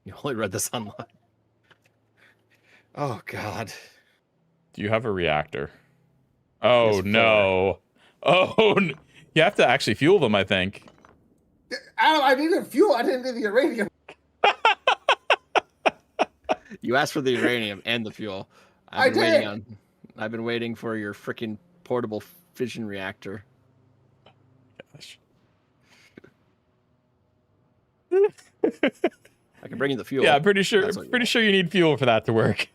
You only read this online. Oh, God. Do you have a reactor? Oh, Yes, no. Oh, you have to actually fuel them, I think. I needed fuel. I didn't need the uranium. You asked for the uranium and the fuel. I've been waiting for your freaking portable fission reactor. Gosh. I can bring you the fuel. Yeah, I'm pretty sure. That's what Pretty sure you need fuel for that to work.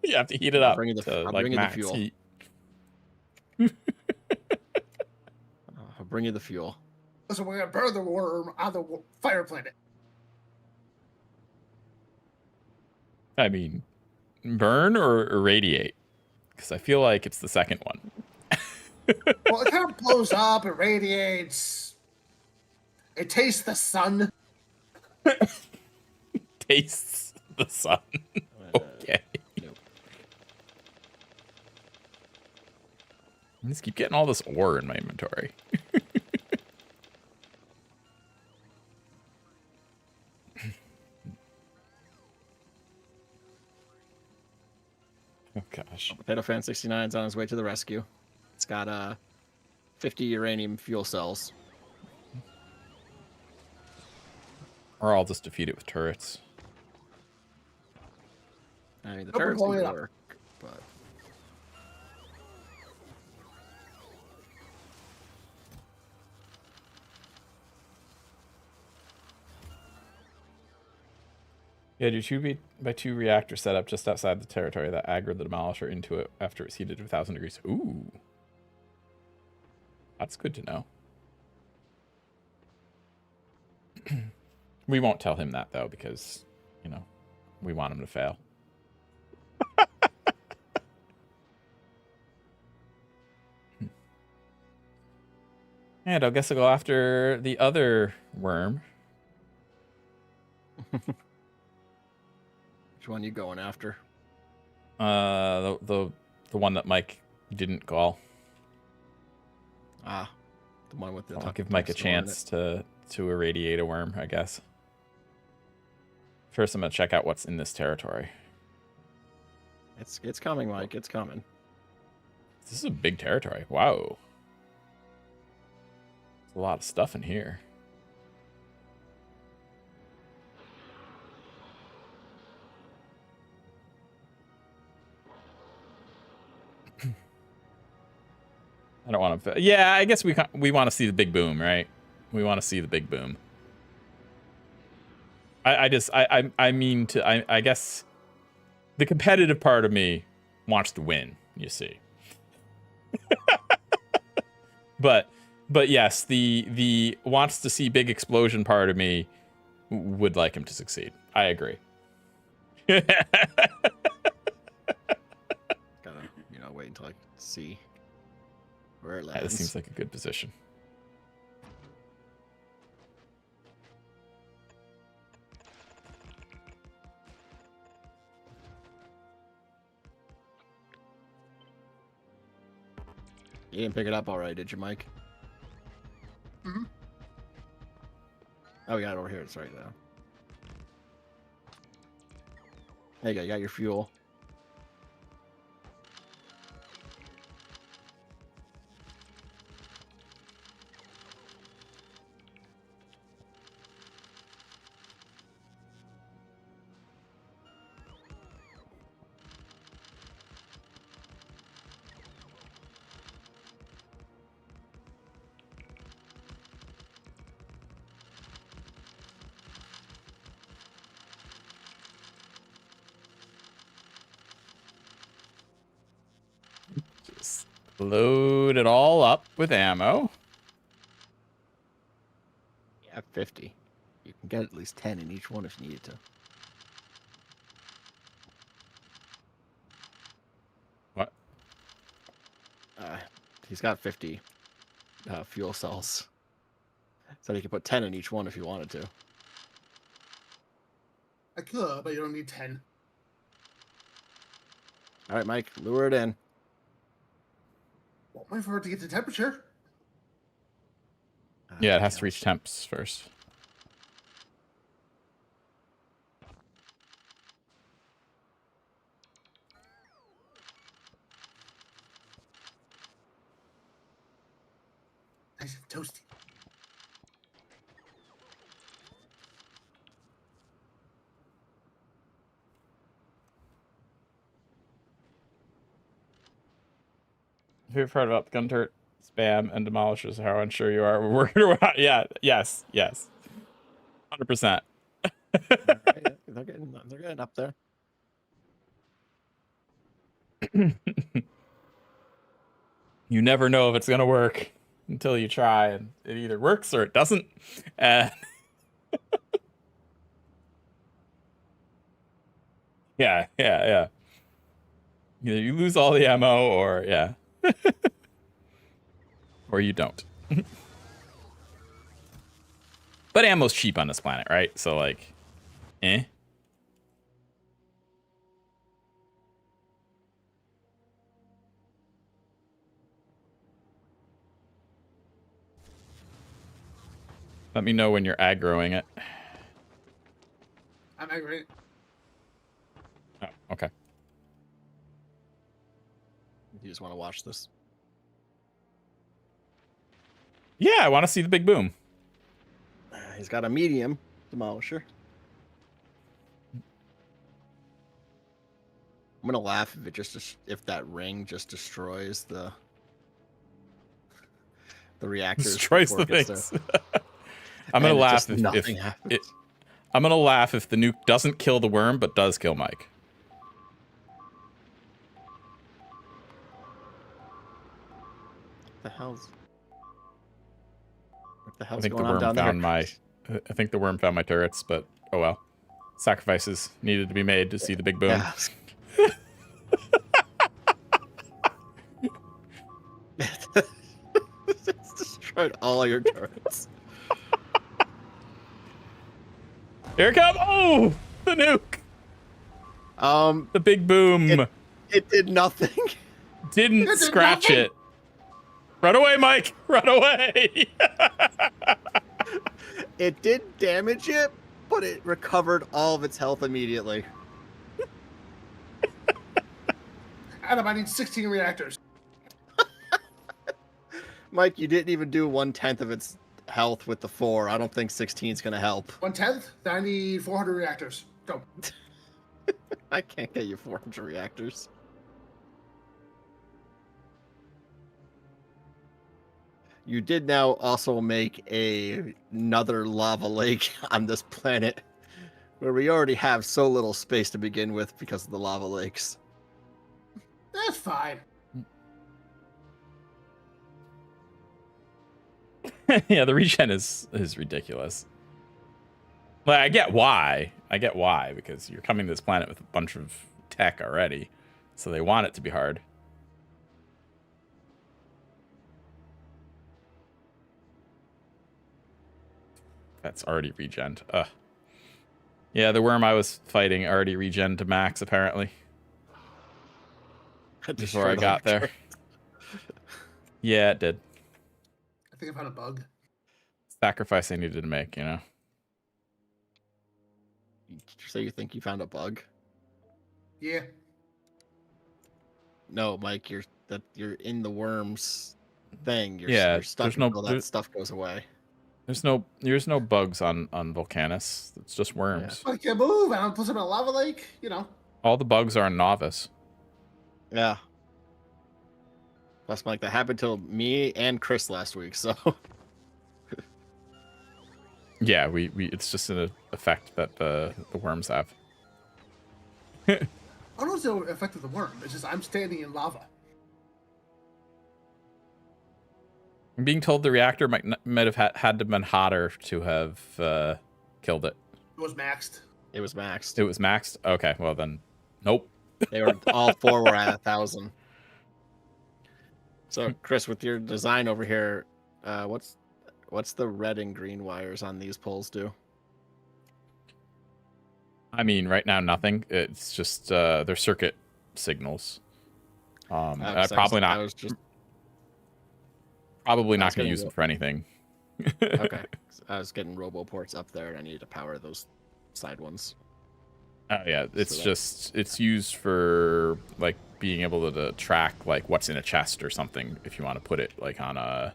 You have to heat it up bring you the- to I'll like bring you the max fuel. heat. I'll bring you the fuel. So we're gonna burn the worm on the fire planet. I mean, burn or irradiate? Because I feel like it's the second one. Well, it kind of blows up. It radiates. It tastes the sun. Tastes the sun. Okay. Nope. I just keep getting all this ore in my inventory. Oh gosh. Potato Fan 69 is on his way to the rescue. It's got 50 uranium fuel cells. Or I'll just defeat it with turrets. I mean, the Nope, we're turrets blowing can it up. work, but Yeah, do 2x2 reactor setup just outside the territory that aggroed the demolisher into it after it's heated to 1,000 degrees. Ooh. That's good to know. We won't tell him that, though, because, you know, we want him to fail. And I guess I'll go after the other worm. which one you going after? The one that Mike didn't call. Ah, the one with the. I'll give Mike a chance to irradiate a worm, I guess. First, I'm gonna check out what's in this territory. It's coming, Mike. It's coming. This is a big territory. Wow. There's a lot of stuff in here. I don't want to. Yeah, I guess we want to see the big boom, right? We want to see the big boom. I guess the competitive part of me wants to win. You see. but yes, the wants to see big explosion part of me would like him to succeed. I agree. Gotta wait until I see where it lands. Yeah, this seems like a good position. You didn't pick it up all right, did you, Mike? Mm-hmm. Oh, we got it over here. It's right there. There you go. You got your fuel. Just load it all up with ammo. Yeah, 50. You can get at least 10 in each one if you needed to. What? He's got 50 fuel cells. So you could put 10 in each one if you wanted to. I could, but you don't need 10. All right, Mike, lure it in. Well, wait for it to get to temperature. Yeah, it has to reach temps first. Nice and toasty. Favorite part about the gun turret spam and demolishers how unsure you are. We're working around. Yeah, yes. 100%. Right, they're getting up there. You never know if it's gonna work until you try, and it either works or it doesn't. Yeah. Either you lose all the ammo, or yeah, or you don't. But ammo's cheap on this planet, right? So like, eh. Let me know when you're aggroing it. I'm angry. Oh, okay. You just want to watch this? Yeah, I want to see the big boom. He's got a medium demolisher. I'm gonna laugh if it if that ring just destroys the reactors. Destroys before the it gets things. I'm gonna and laugh just if nothing happens. I'm gonna laugh if the nuke doesn't kill the worm but does kill Mike. What the hell's I think the going on worm down there? found my. I think the worm found my turrets, but oh well. Sacrifices needed to be made to see the big boom. Yeah. It's destroyed all your turrets. Here it comes! Oh, the nuke! The big boom It did nothing. didn't did scratch nothing. it. Run away, Mike! Run away! It did damage it, but it recovered all of its health immediately. Adam, I need 16 reactors. Mike, you didn't even do 1/10 of its health with the 4. I don't think 16 is gonna help. 1/10? Then I need 400 reactors. Go. I can't get you 400 reactors. You did now also make another lava lake on this planet, where we already have so little space to begin with because of the lava lakes. That's fine. Yeah, the regen is ridiculous. Like, I get why. Because you're coming to this planet with a bunch of tech already. So they want it to be hard. That's already regen. Ugh. Yeah, the worm I was fighting already regen to max, apparently. Before I got there. Yeah, it did. I think I found a bug. Sacrifice I needed to make, you know? Did you say you think you found a bug? Yeah. No, Mike, you're in the worms thing. Yeah, you're stuck there's no- until that stuff goes away. There's no bugs on Volcanus. It's just worms. I can't move. I don't put them in a lava lake. You know. All the bugs are in Novice. Yeah. Plus, Mike, that happened to me and Chris last week, so. Yeah, we it's just an effect that the worms have. I don't know if it's the effect of the worm. It's just I'm standing in lava. I'm being told the reactor might have had to have been hotter to have killed it. It was maxed. It was maxed. It was maxed? Okay, well then, nope. They were all 4 were at 1,000. So, Chris, with your design over here, what's the red and green wires on these poles do? I mean, right now nothing. It's just they're circuit signals. Probably not. Probably not going to use them for anything. Okay, I was getting roboports up there, and I needed to power those side ones. Oh yeah, it's used for like being able to track like what's in a chest or something if you want to put it like on a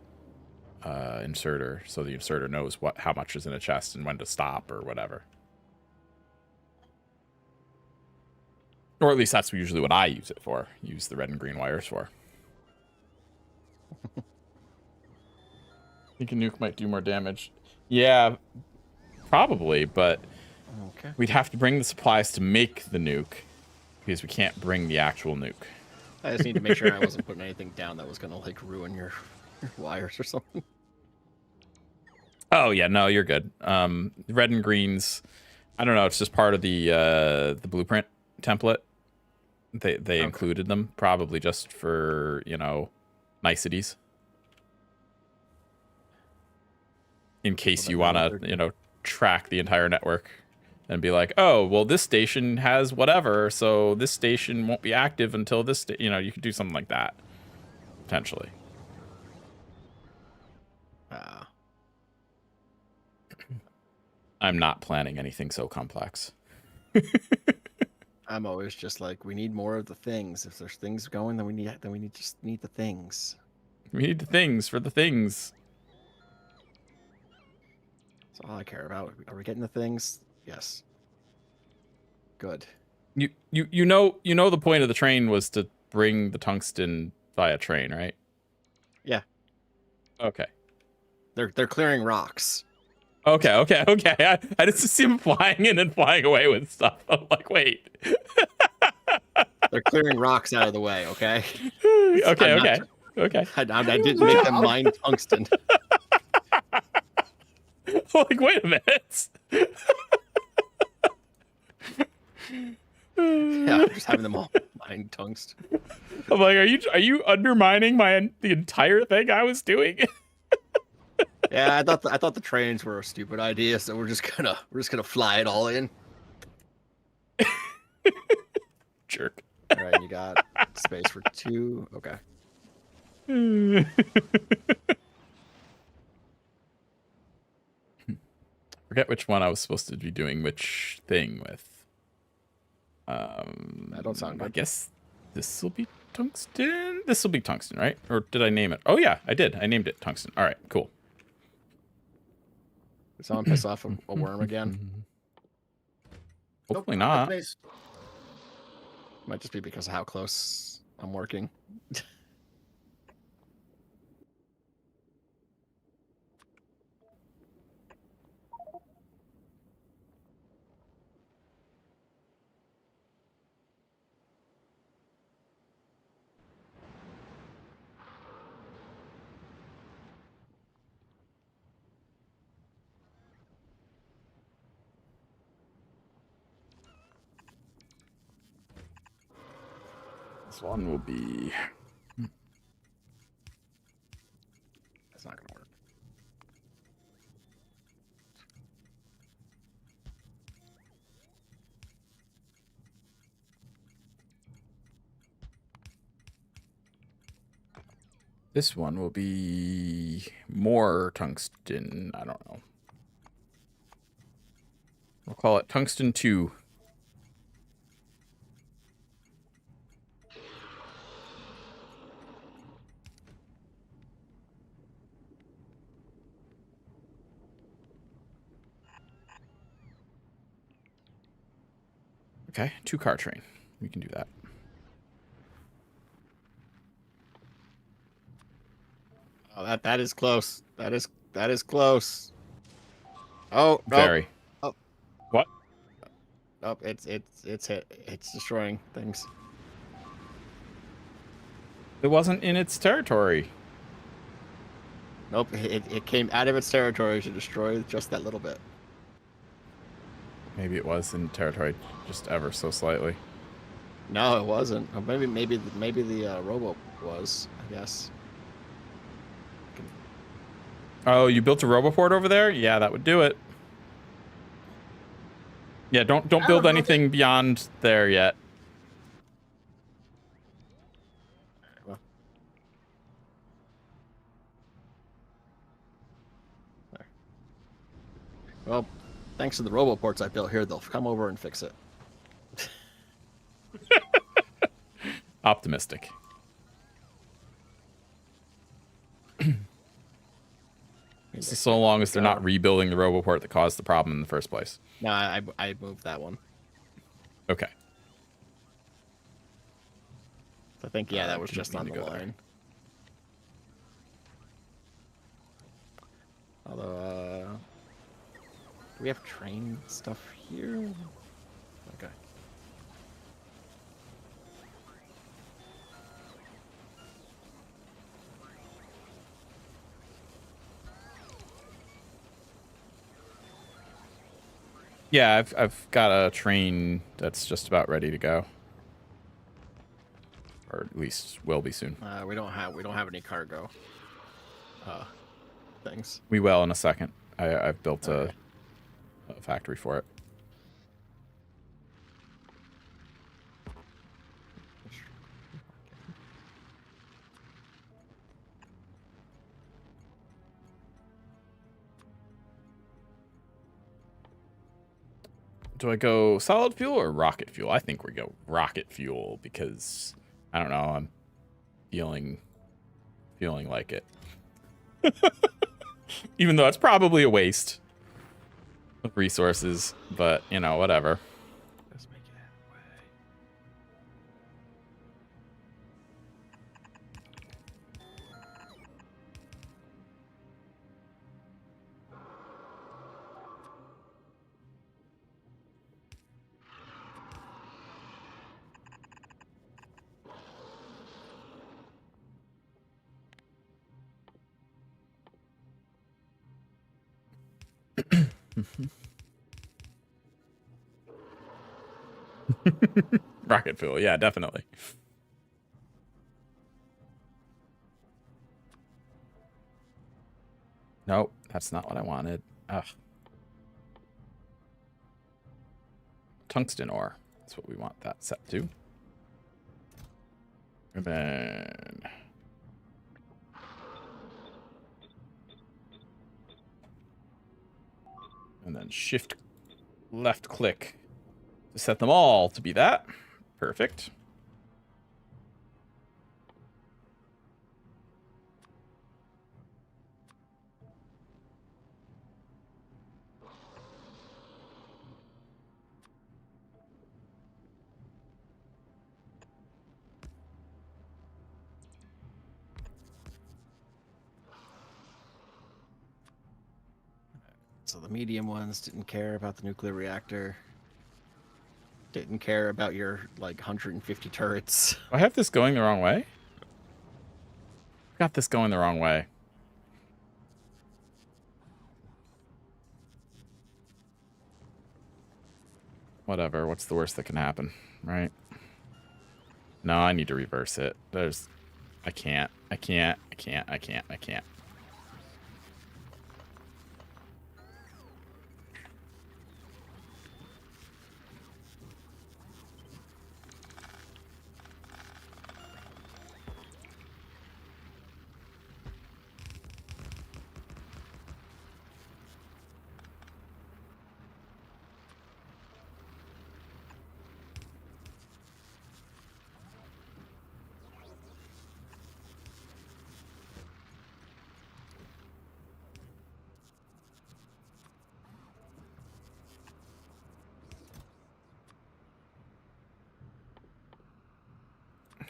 inserter, so the inserter knows how much is in a chest and when to stop or whatever. Or at least that's usually what I use it for. Use the red and green wires for. I think a nuke might do more damage. Yeah, probably, but okay. We'd have to bring the supplies to make the nuke because we can't bring the actual nuke. I just need to make sure I wasn't putting anything down that was going to like ruin your wires or something. Oh yeah, no, you're good. Red and greens, I don't know. It's just part of the blueprint template. They included them probably just for niceties. In case you want to, track the entire network and be like, oh, well, this station has whatever, so this station won't be active until this, you could do something like that, potentially. I'm not planning anything so complex. I'm always just like, we need more of the things. If there's things going, then we just need the things. We need the things for the things. That's all I care about. Are we getting the things? Yes. Good. You know the point of the train was to bring the tungsten via train, right? Yeah. Okay. They're clearing rocks. Okay. I just see him flying in and flying away with stuff. I'm like, wait. They're clearing rocks out of the way. Okay. Okay. I didn't make them mine tungsten. Like, wait a minute. Yeah, I'm just having them all mine tungsten. I'm like, are you undermining the entire thing I was doing? Yeah, I thought the trains were a stupid idea, so we're just gonna fly it all in. Jerk. All right, you got space for 2. Okay. Forget which one I was supposed to be doing which thing with. That don't sound good. I guess this will be tungsten. This will be tungsten, right? Or did I name it? Oh yeah, I did. I named it tungsten. All right, cool. Did someone piss off a worm again? Hopefully Nope, not. nice. Might just be because of how close I'm working. This one will be. That's not gonna work. This one will be more tungsten. I don't know. We'll call it tungsten 2. Okay, 2-car train. We can do that. Oh, that is close. That is close. Oh, no. Very. Oh. What? Oh, it's hit. It's destroying things. It wasn't in its territory. Nope, it came out of its territory to destroy just that little bit. Maybe it was in territory, just ever so slightly. No, it wasn't. Or maybe the robo was. I guess. Oh, you built a roboport over there? Yeah, that would do it. Yeah, don't build anything beyond there yet. Well, there. Well, thanks to the roboports I built here, they'll come over and fix it. Optimistic. So long as they're not rebuilding the roboport that caused the problem in the first place. No, I moved that one. Okay. I think that was just on the go there. line. Although, do we have train stuff here? Okay. Yeah, I've got a train that's just about ready to go, or at least will be soon. We don't have any cargo things. We will in a second. I've built a factory for it. Do I go solid fuel or rocket fuel? I think we go rocket fuel because I don't know. I'm feeling like it, even though it's probably a waste of resources. But you know, whatever. Let's make it way. Rocket fuel, yeah, definitely. Nope, that's not what I wanted. Ugh. Tungsten ore. That's what we want that set to. And then... And then shift left click to set them all to be that. Perfect. So the medium ones didn't care about the nuclear reactor. Didn't care about your like 150 turrets. Do I have this going the wrong way? Got this going the wrong way. Whatever. What's the worst that can happen, right? No, I need to reverse it. There's... I can't.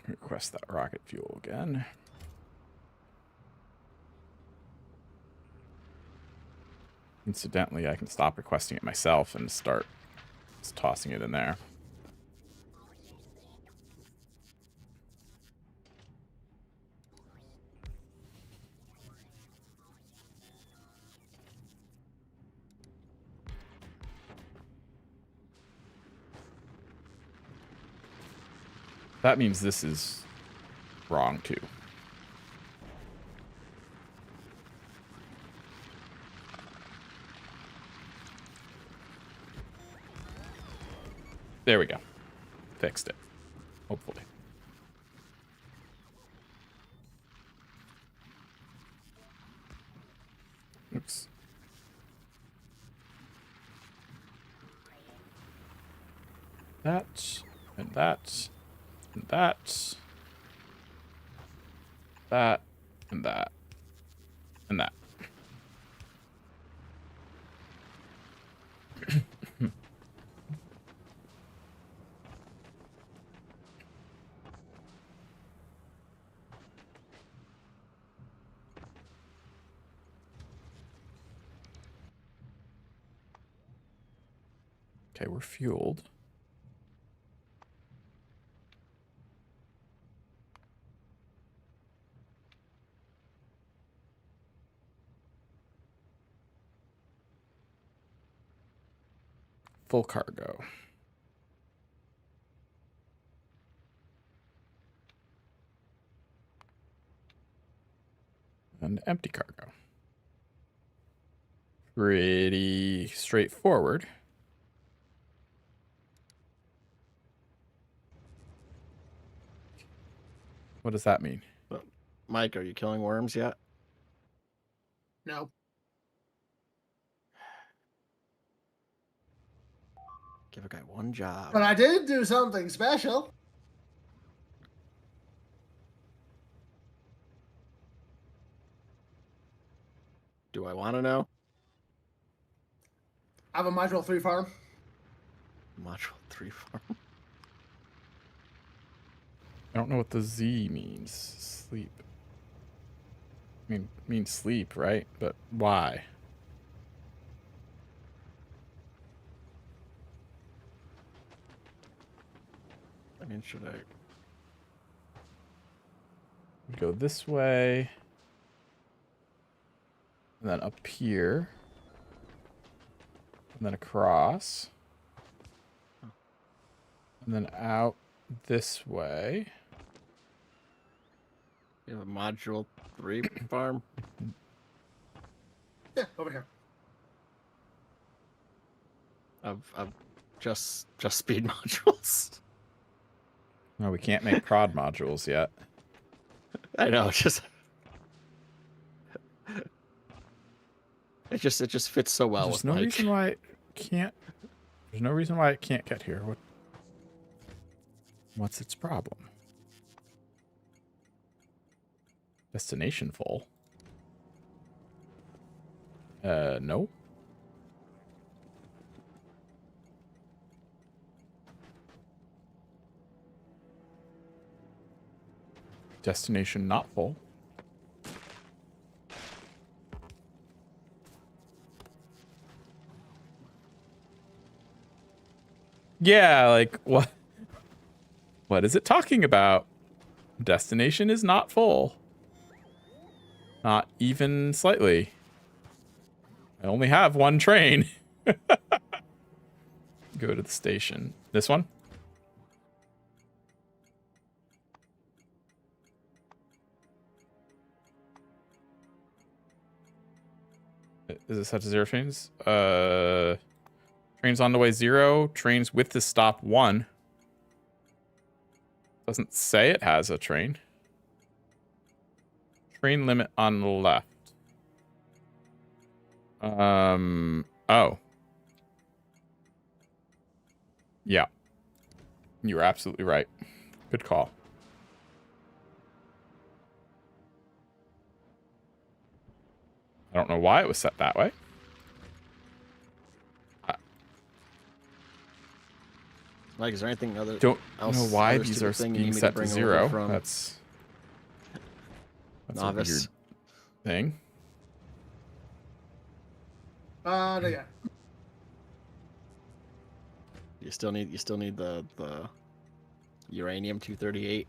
Request that rocket fuel again. Incidentally, I can stop requesting it myself and start just tossing it in there. That means this is wrong too. There we go. Fixed it. Hopefully. Oops. That, and that, and that, that, and that, and that. Okay, we're fueled. Full cargo. And empty cargo. Pretty straightforward. What does that mean? Mike, are you killing worms yet? No. Give a guy one job. But I did do something special. Do I want to know? I have a Module 3 farm. Module 3 farm. I don't know what the Z means. Sleep. Means sleep, right? But why? I mean, should I? We go this way. And then up here. And then across. And then out this way. You have a Module 3 farm? Yeah, over here. Of just speed modules. No, we can't make prod modules yet. I know, it just fits so well There's with no Mike. reason why it can't. There's no reason why it can't get here. What's its problem? Destination full. No. Destination not full. Yeah, like what? What is it talking about? Destination is not full. Not even slightly. I only have one train. Go to the station. This one? Is it set to 0 trains? Trains on the way 0. Trains with the stop 1. Doesn't say it has a train. Train limit on the left. Oh. Yeah. You were absolutely right. Good call. I don't know why it was set that way. Mike, is there anything other? Don't else, know why other these stupid are thing you being need me set to bring over 0. from That's a Novice? weird thing. No, yeah. You still need the uranium 238.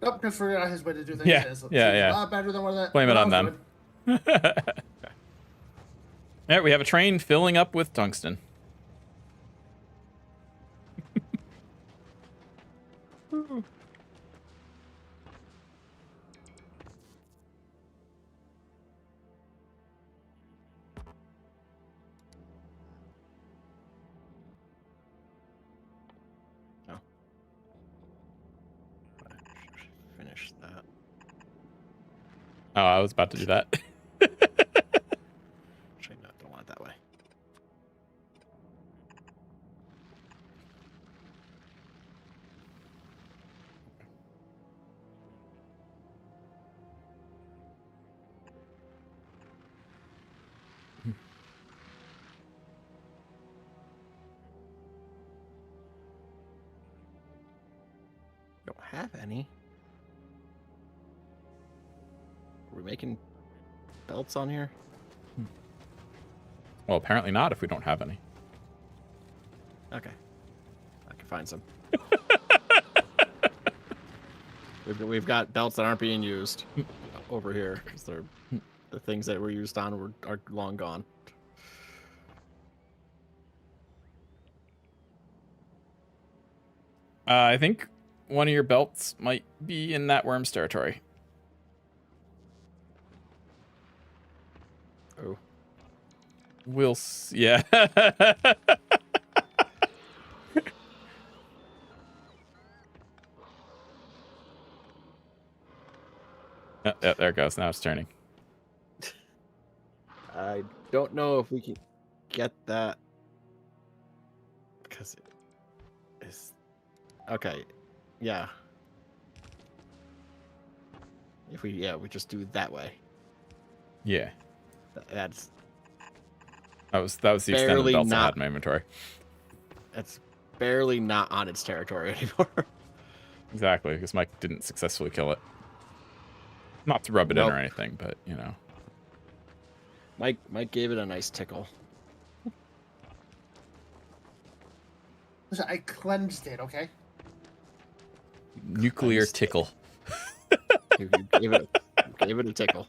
Nope, just figured out his way to do things. Yeah, It's yeah. a lot better than what that. Blame it what on I was them. doing. Yeah, we have a train filling up with tungsten. Finish that. Oh, I was about to do that. Actually, no, don't want it that way. Don't have any. Are we making belts on here? Well, apparently not if we don't have any. Okay. I can find some. we've got belts that aren't being used over here. 'Cause they're the things that were used on are long gone. I think one of your belts might be in that worm's territory. Oh. We'll see. Yeah. Yeah, there it goes. Now it's turning. I don't know if we can get that. Because it's okay. Yeah. If we just do it that way. Yeah. That's That was the extent of the barely belts I not- had in my inventory. that's barely not on its territory anymore. Exactly, because Mike didn't successfully kill it. Not to rub it in Nope. or anything, but you know. Mike gave it a nice tickle. Listen, I cleansed it, okay? Nuclear Cleansed it. tickle. You gave it a tickle.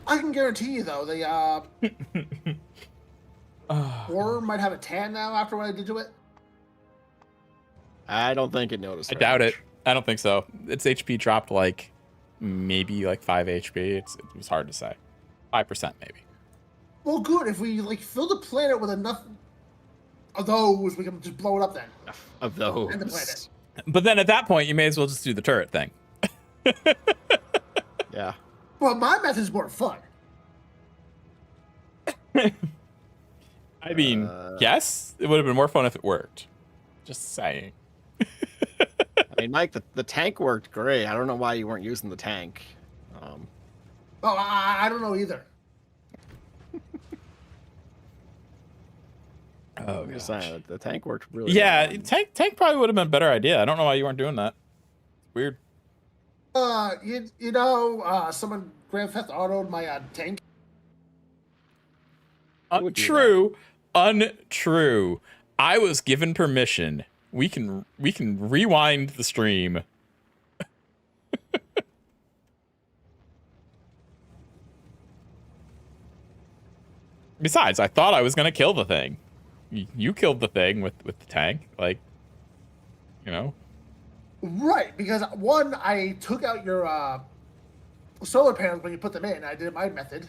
I can guarantee you, though, the worm might have a tan now after what I did to it. I don't think it noticed. I very doubt much. it. I don't think so. Its HP dropped like maybe like 5 HP. It was hard to say. 5% maybe. Well, good. If we like fill the planet with enough of those, we can just blow it up then. Of those. And the planet. But then at that point, you may as well just do the turret thing. Yeah. Well, my method's more fun. I mean, yes, it would have been more fun if it worked. Just saying. I mean, Mike, the tank worked great. I don't know why you weren't using the tank. Oh, I don't know either. Oh, I'm just gosh. saying, the tank worked really Yeah, well. tank probably would have been a better idea. I don't know why you weren't doing that. Weird. You know, someone Grand Theft Auto'd my tank. would do Untrue. Untrue. I was given permission. We can rewind the stream. Besides, I thought I was gonna kill the thing. You killed the thing with the tank, like, you know. Right, because one, I took out your solar panels when you put them in. I did my method.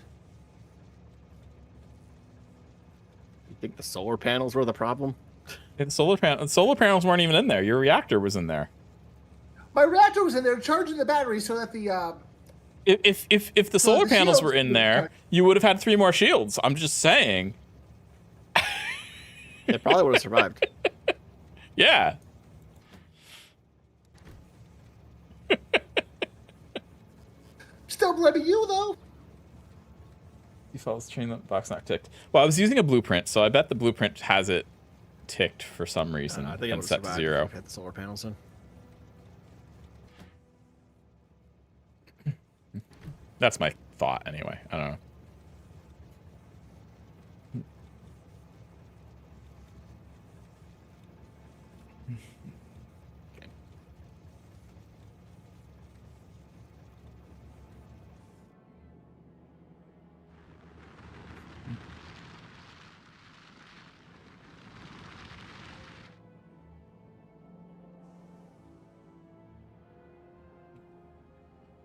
You think the solar panels were the problem? And solar panels weren't even in there. Your reactor was in there. My reactor was in there charging the battery so that the If the solar the panels shields were in would there, protect- you would have had 3 more shields. I'm just saying. It probably would have survived. Yeah. still blaming you though. You fell train the box not ticked. Well, I was using a blueprint, so I bet the blueprint has it ticked for some reason I think it and would set to survive 0. if we had the solar panels in. That's my thought, anyway. I don't know.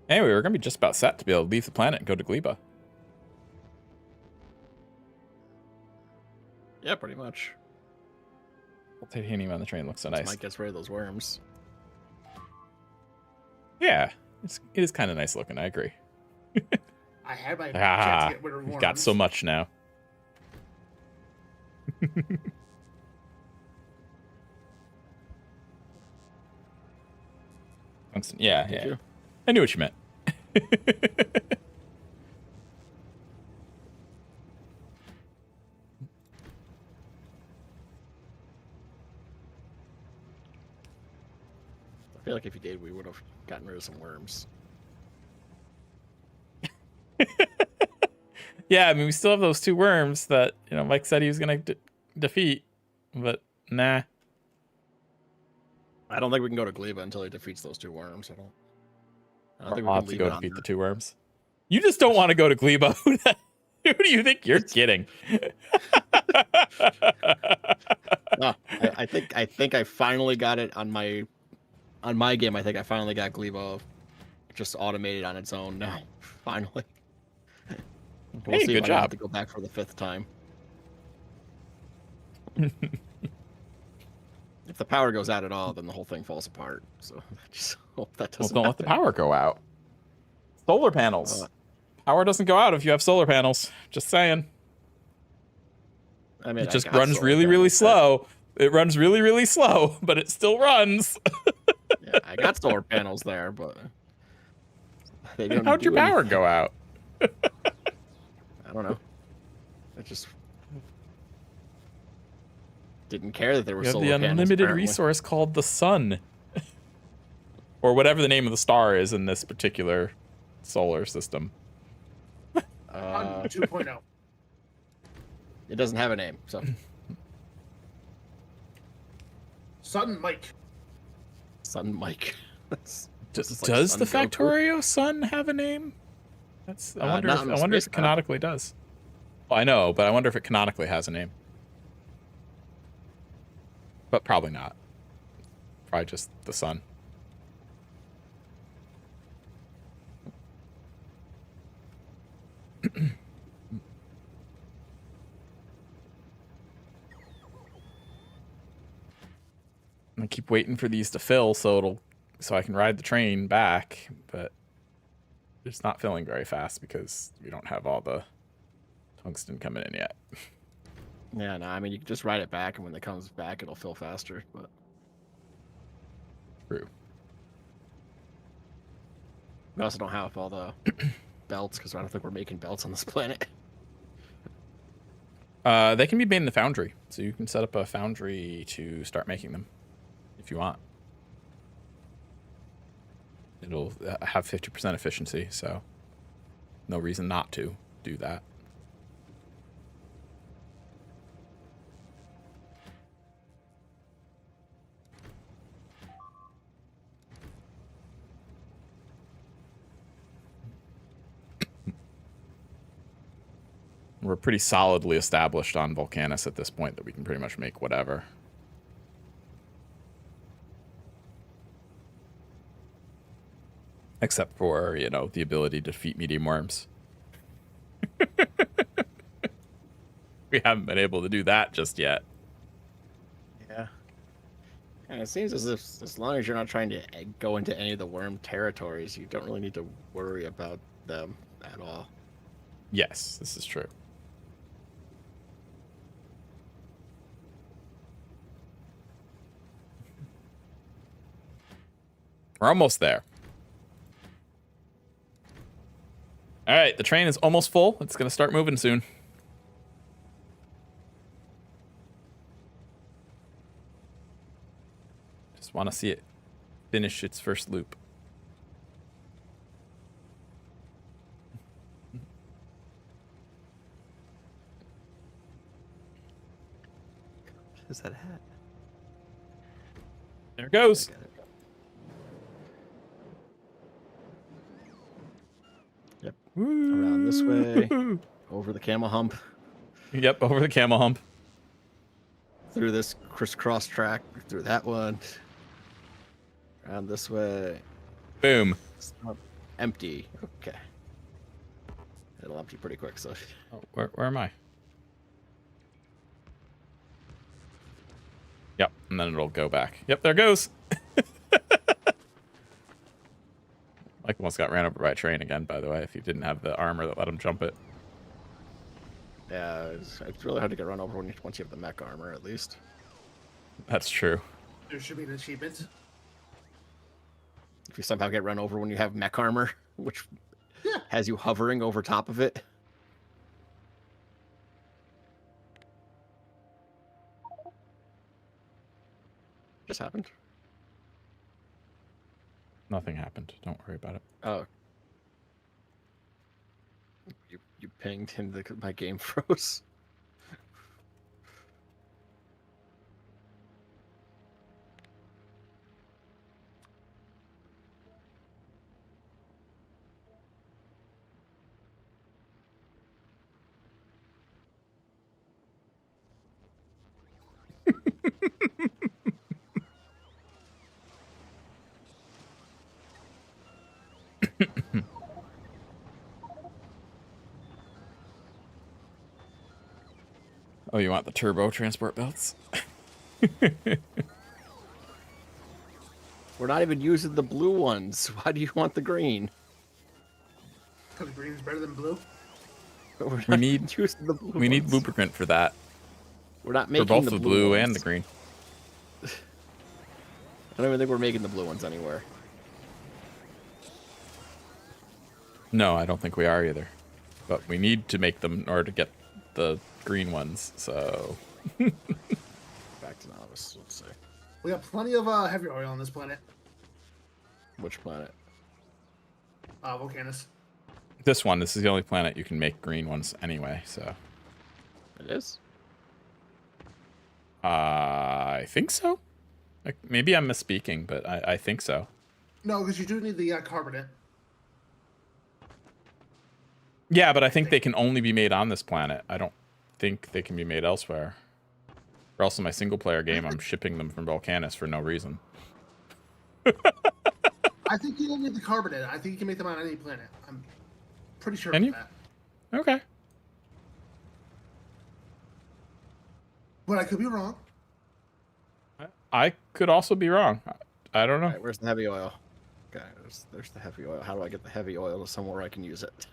Anyway, we're gonna be just about set to be able to leave the planet and go to Gleba. Yeah, pretty much. Titanium on the train looks so nice. Mike gets rid of those worms. Yeah, it is kind of nice looking. I agree. I had my chance Ah, to get rid of we've got worms. so much now. Yeah, Did yeah. you? I knew what you meant. I feel like if you did, we would have gotten rid of some worms. Yeah, I mean, we still have those 2 worms that, you know, Mike said he was going to defeat, but nah. I don't think we can go to Gleba until he defeats those 2 worms. I don't think we I'll can have to leave go it on defeat there. the 2 worms. You just don't want to go to Gleba. Who do you think you're kidding? No, I think I finally got it on my game. I think I finally got Gleba just automated on its own now. Finally. We'll Hey, see good if I have job. to go back for the 5th time. If the power goes out at all, then the whole thing falls apart. So I just hope that Well, doesn't don't let the happen. power go out. Solar panels. Power doesn't go out if you have solar panels. Just saying. I mean, It I just got runs solar really, really panels, slow. It runs really, really slow, but it still runs. Yeah, I got solar panels there, but they don't How'd your do power anything. go out? I don't know. I just didn't care that there were You have solar the panels. unlimited Apparently. resource called the sun. Or whatever the name of the star is in this particular solar system. On 2.0. It doesn't have a name, so Sun Mike. Sun Mike. This is like Does Sun the Goku. Factorio sun have a name? That's I wonder. not If, on I the wonder if space it map. canonically does. Well, I know, but I wonder if it canonically has a name. But probably not. Probably just the sun. I keep waiting for these to fill so I can ride the train back, but it's not filling very fast because we don't have all the tungsten coming in yet. Yeah, no, I mean you can just ride it back, and when it comes back, it'll fill faster. But True. we also don't have all the belts because I don't think we're making belts on this planet. They can be made in the foundry, so you can set up a foundry to start making them if you want. It'll have 50% efficiency, so no reason not to do that. We're pretty solidly established on Volcanus at this point that we can pretty much make whatever. Except for, you know, the ability to defeat medium worms. We haven't been able to do that just yet. Yeah. And it seems as if as long as you're not trying to go into any of the worm territories, you don't really need to worry about them at all. Yes, this is true. We're almost there. All right, the train is almost full. It's going to start moving soon. Just want to see it finish its first loop. What is that hat? There it goes. Yep. Around this way, over the camel hump, Yep, over the camel hump. through this crisscross track, through that one, around this way. Boom. It's not empty. Okay. It'll empty pretty quick, so. Oh, where am I? Yep, and then it'll go back. Yep, there it goes. Mike almost got ran over by a train again, by the way, if he didn't have the armor that let him jump it. Yeah, it's really hard to get run over once you have the mech armor, at least. That's true. There should be an achievement. If you somehow get run over when you have mech armor, which has you hovering over top of it. Just happened. Nothing happened. Don't worry about it. Oh. You pinged and my game froze. Oh, you want the turbo transport belts? We're not even using the blue ones. Why do you want the green? Because green's better than blue. We're We not need using the blue we need ones. lubricant for that. We're not For making both the the blue and ones. the green. I don't even think we're making the blue ones anywhere. No, I don't think we are either. But we need to make them in order to get the green ones, so... Back to novice, let's see. We got plenty of heavy oil on this planet. Which planet? Volcanus. This is the only planet you can make green ones anyway, so... It is? I think so? Like, maybe I'm misspeaking, but I think so. No, because you do need the carbonate. Yeah, but I think they can only be made on this planet. I don't think they can be made elsewhere. Or else in my single-player game, I'm shipping them from Volcanus for no reason. I think you don't need the carbonate. I think you can make them on any planet. I'm pretty sure Can of you? that. Okay. But I could be wrong. I could also be wrong. I don't know. All right, where's the heavy oil? Okay, there's the heavy oil. How do I get the heavy oil to somewhere I can use it?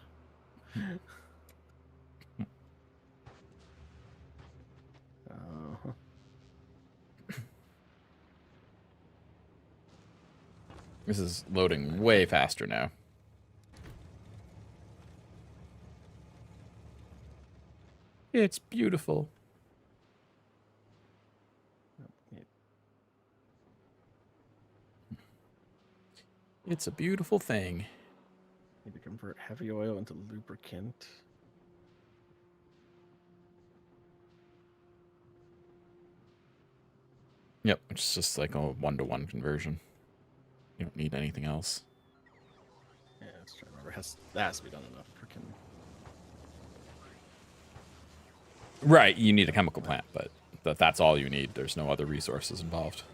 This is loading way faster now. It's beautiful. It's a beautiful thing. Need to convert heavy oil into lubricant. Yep, which is just like a 1-to-1 conversion. You don't need anything else. Yeah, let's try to remember. That has to be done enough. Freaking. Right, you need a chemical plant, but that's all you need. There's no other resources involved.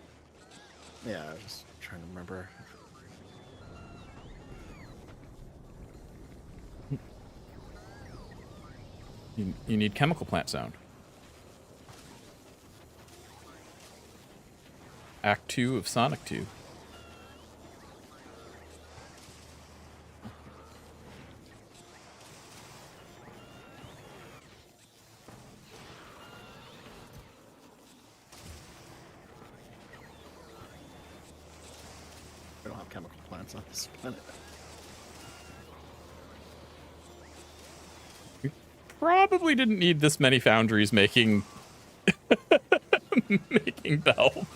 Yeah, I was just trying to remember. You need chemical plant zone. Act 2 of Sonic 2. We don't have chemical plants on this planet. Probably didn't need this many foundries making making bells.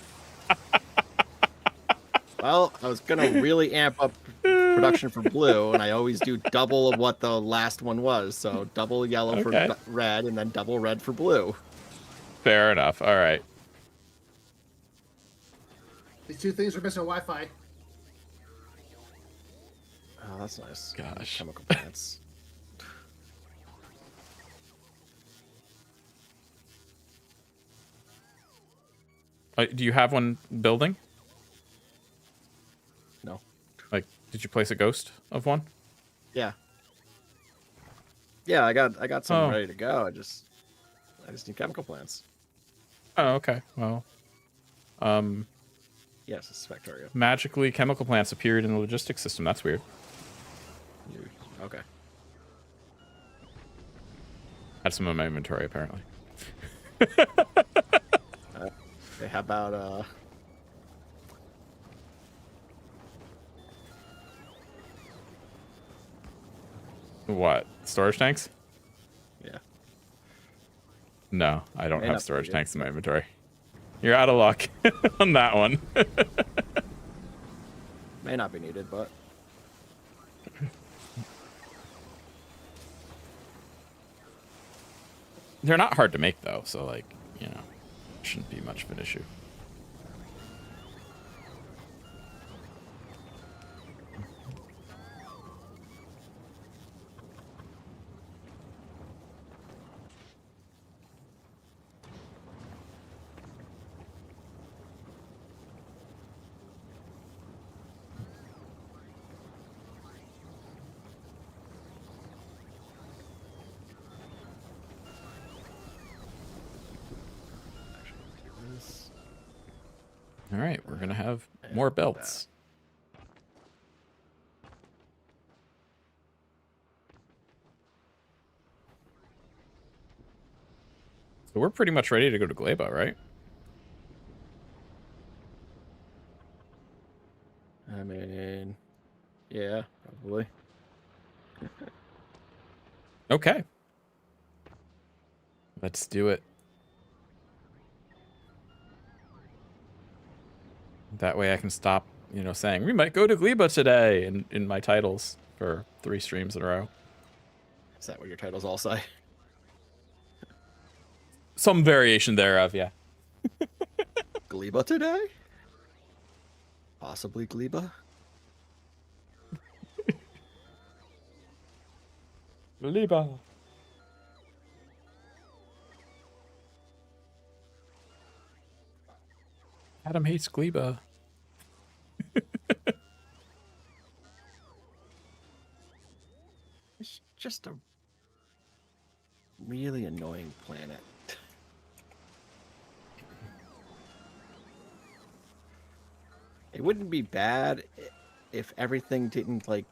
Well, I was gonna really amp up production for blue, and I always do double of what the last one was. So double yellow Okay. for red, and then double red for blue. Fair enough. All right. These two things are missing Wi-Fi. Oh, that's nice. Gosh. Chemical plants. Do you have one building? No. Like, did you place a ghost of one? Yeah. Yeah, I got some Oh. ready to go. I just need chemical plants. Oh, okay. Well, Yes, it's Factorio. magically chemical plants appeared in the logistics system. That's weird. Okay. Had some in my inventory, apparently. Okay, how about What? Storage tanks? yeah. No, I don't May have not be storage needed. tanks in my inventory. You're out of luck on that one. May not be needed, but They're not hard to make, though, so, like, you know, shouldn't be much of an issue. this. All right, we're going to have more belts. So So we're pretty much ready to go to Gleba, right? I mean, yeah, probably. Okay. Let's do it. That way I can stop, saying, we might go to Gleba today in my titles for 3 streams in a row. Is that what your titles all say? Some variation thereof, yeah. Gleba today? Possibly Gleba? Gleba. Adam hates Gleba. It's just a really annoying planet. It wouldn't be bad if everything didn't like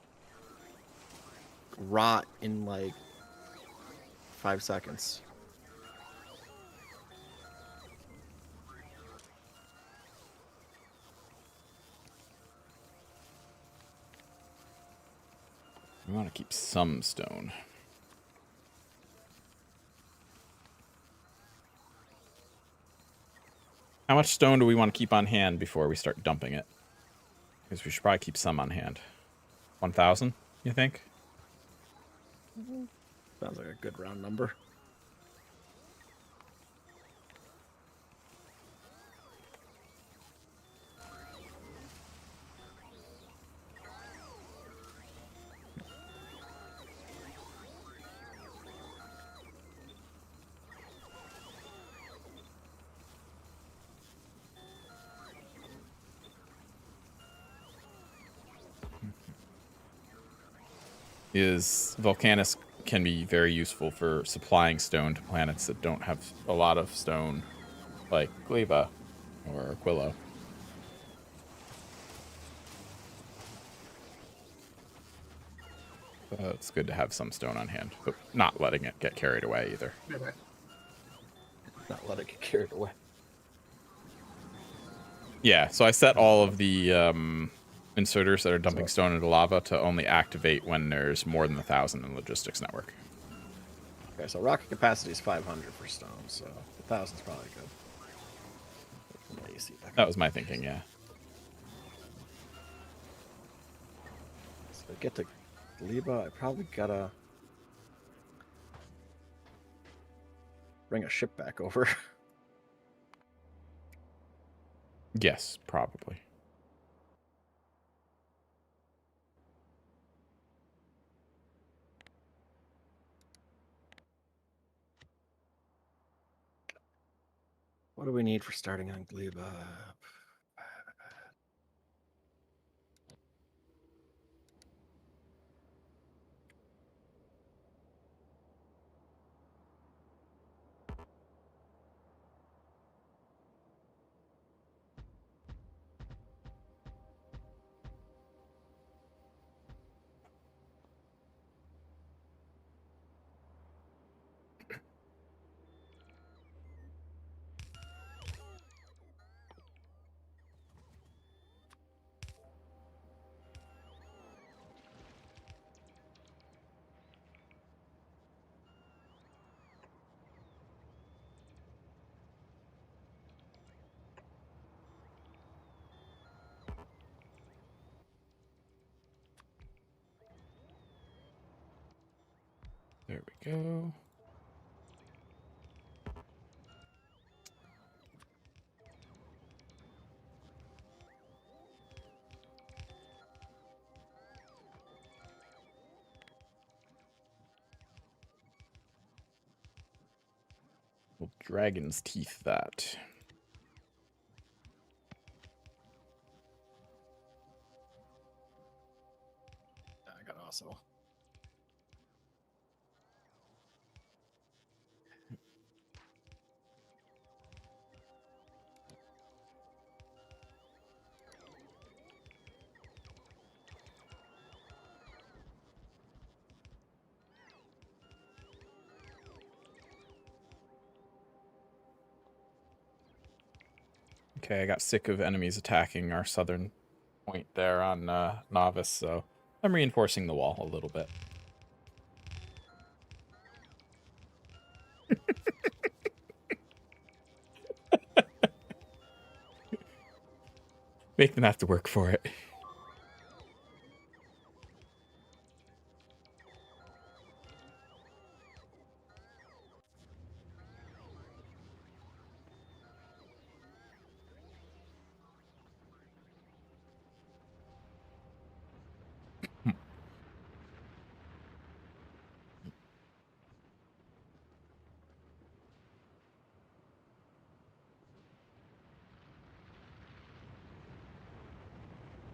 rot in like 5 seconds. We want to keep some stone. How much stone do we want to keep on hand before we start dumping it? Because we should probably keep some on hand. 1,000, you think? Sounds like a good round number. Volcanus can be very useful for supplying stone to planets that don't have a lot of stone, like Gleba or Aquilo. It's good to have some stone on hand, but not letting it get carried away either. Okay. Not let it get carried away. Yeah, so I set all of the inserters that are dumping stone into lava to only activate when there's more than 1,000 in logistics network. Okay, so rocket capacity is 500 for stone, so 1,000 is probably good. Let me see if I can- That was my thinking, yeah. So to get to Gleba, I probably gotta bring a ship back over. Yes, probably. What do we need for starting on Gleba? There we go. We'll dragon's teeth that. I got also. Okay, I got sick of enemies attacking our southern point there on Novice, so I'm reinforcing the wall a little bit. Make them have to work for it.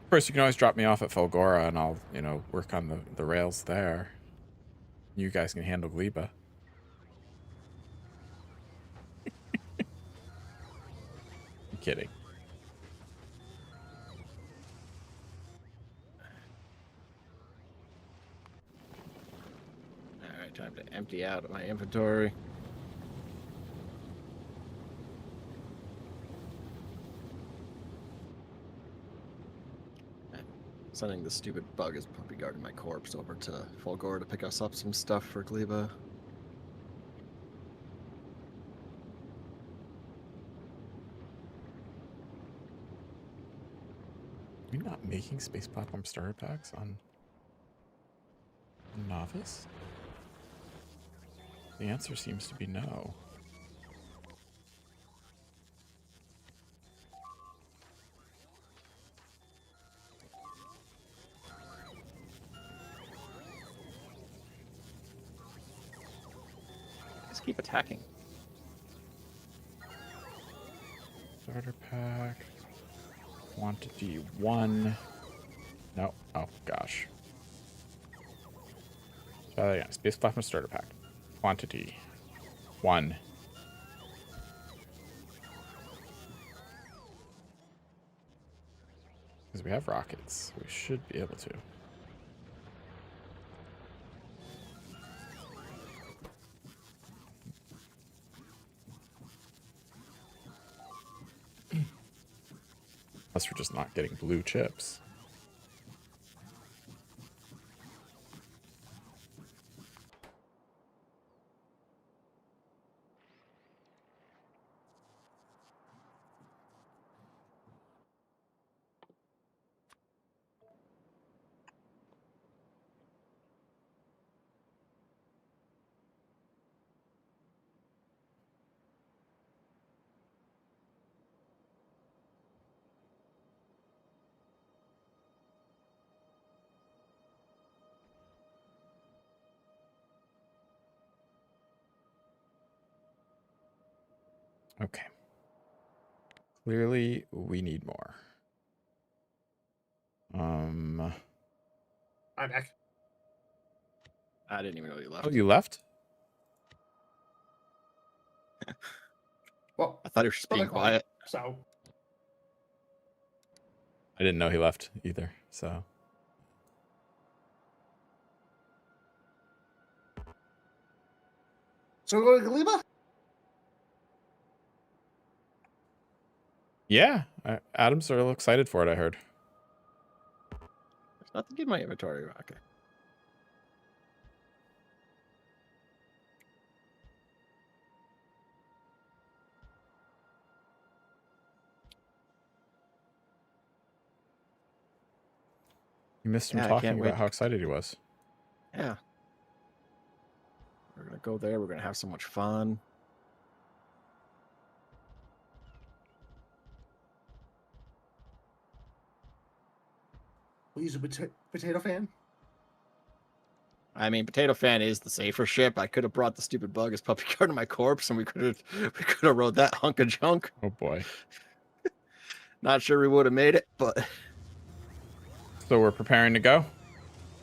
Of course, you can always drop me off at Folgora and I'll, work on the rails there. You guys can handle Gleba. I'm kidding. All right, time to empty out my inventory. Sending the stupid bug is puppy guarding my corpse over to Fulgore to pick us up some stuff for Gleba. Are you not making space platform starter packs on Novice? The answer seems to be no. Just keep attacking. Starter pack. Quantity 1. No. Oh, gosh. Try that again. Space platform starter pack. Quantity 1. Because we have rockets. We should be able to. Unless we're just not getting blue chips. Okay. Clearly, we need more. I'm back. I didn't even know you left. Oh, you left? Well, I thought you were just being quiet. So, I didn't know he left either, so. so we're going to Gleba? Yeah, Adam's a little excited for it, I heard. There's nothing in my inventory. Okay. You missed him Yeah, I talking can't about wait. how excited he was. Yeah. We're gonna go there. We're gonna have so much fun. We'll use a potato fan. I mean, Potato Fan is the safer ship. I could have brought the stupid bug as puppy guard to my corpse, and we could have rode that hunk of junk. Oh boy. Not sure we would have made it, but So we're preparing to go?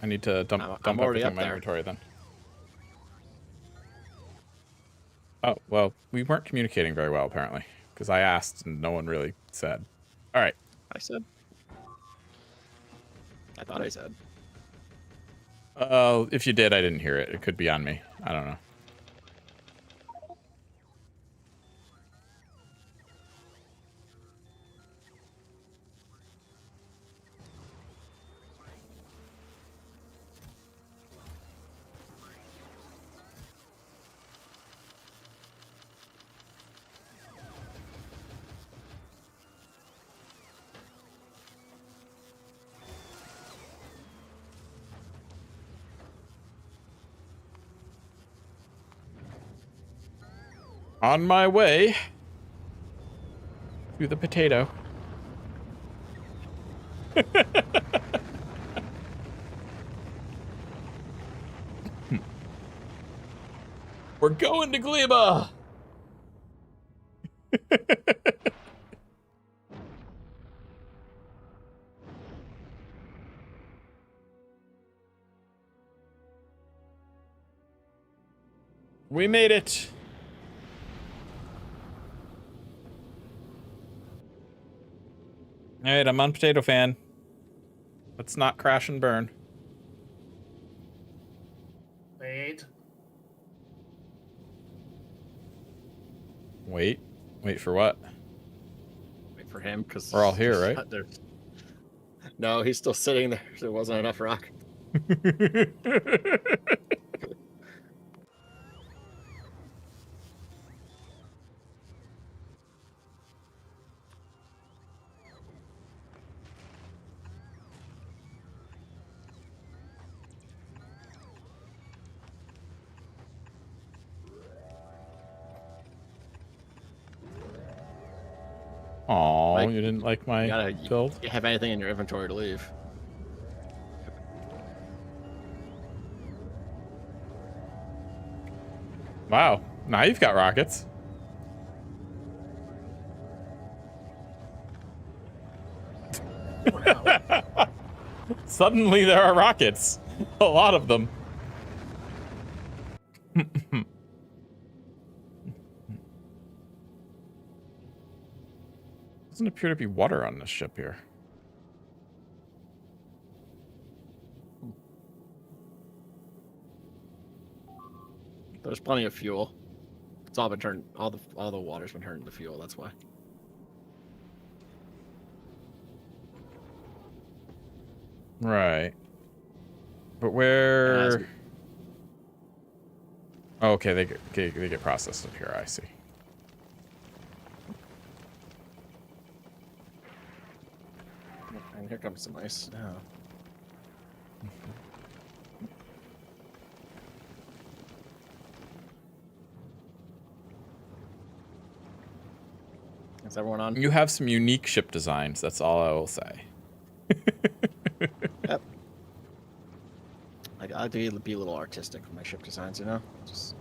I need to dump I'm already everything up in my there. inventory then. Oh, well, we weren't communicating very well, apparently. Because I asked and no one really said. All right. I said. I thought I said. If you did, I didn't hear it. It could be on me. I don't know. On my way to the potato. We're going to Gleba. We made it. All right, I'm on Potato Fan. Let's not crash and burn. Wait. Wait for what? Wait for him, because We're all here, right? No, he's still sitting there. There wasn't enough rock. Aw, Mike, you didn't like my build? You have anything in your inventory to leave? Wow, now you've got rockets. Suddenly there are rockets. A lot of them. Doesn't appear to be water on this ship here. There's plenty of fuel. It's all been turned. All the water's been turned into fuel. That's why. Right. But where? Oh, okay, they get processed up here. I see. And here comes some ice now. Is everyone on? You have some unique ship designs. That's all I will say. Yep. I do be a little artistic with my ship designs, you know. Just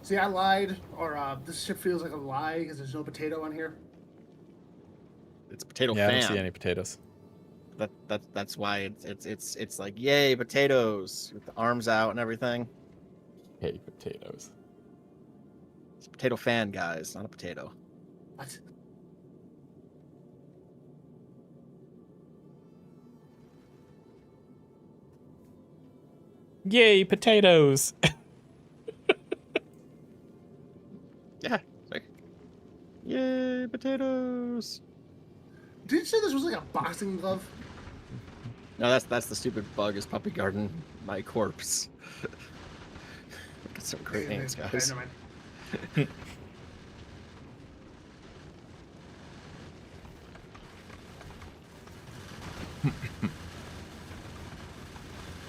See, I lied, or this ship feels like a lie because there's no potato on here. it's a potato Yeah, I fan. don't see any potatoes. That's why it's like yay potatoes with the arms out and everything. Hey, potatoes. It's a potato fan, guys, not a potato. What? Yay, potatoes! Yeah, it's like yay potatoes. Did you say this was like a boxing glove? No, that's the stupid bug is puppy garden my corpse. Got some great names, Okay, guys. never mind.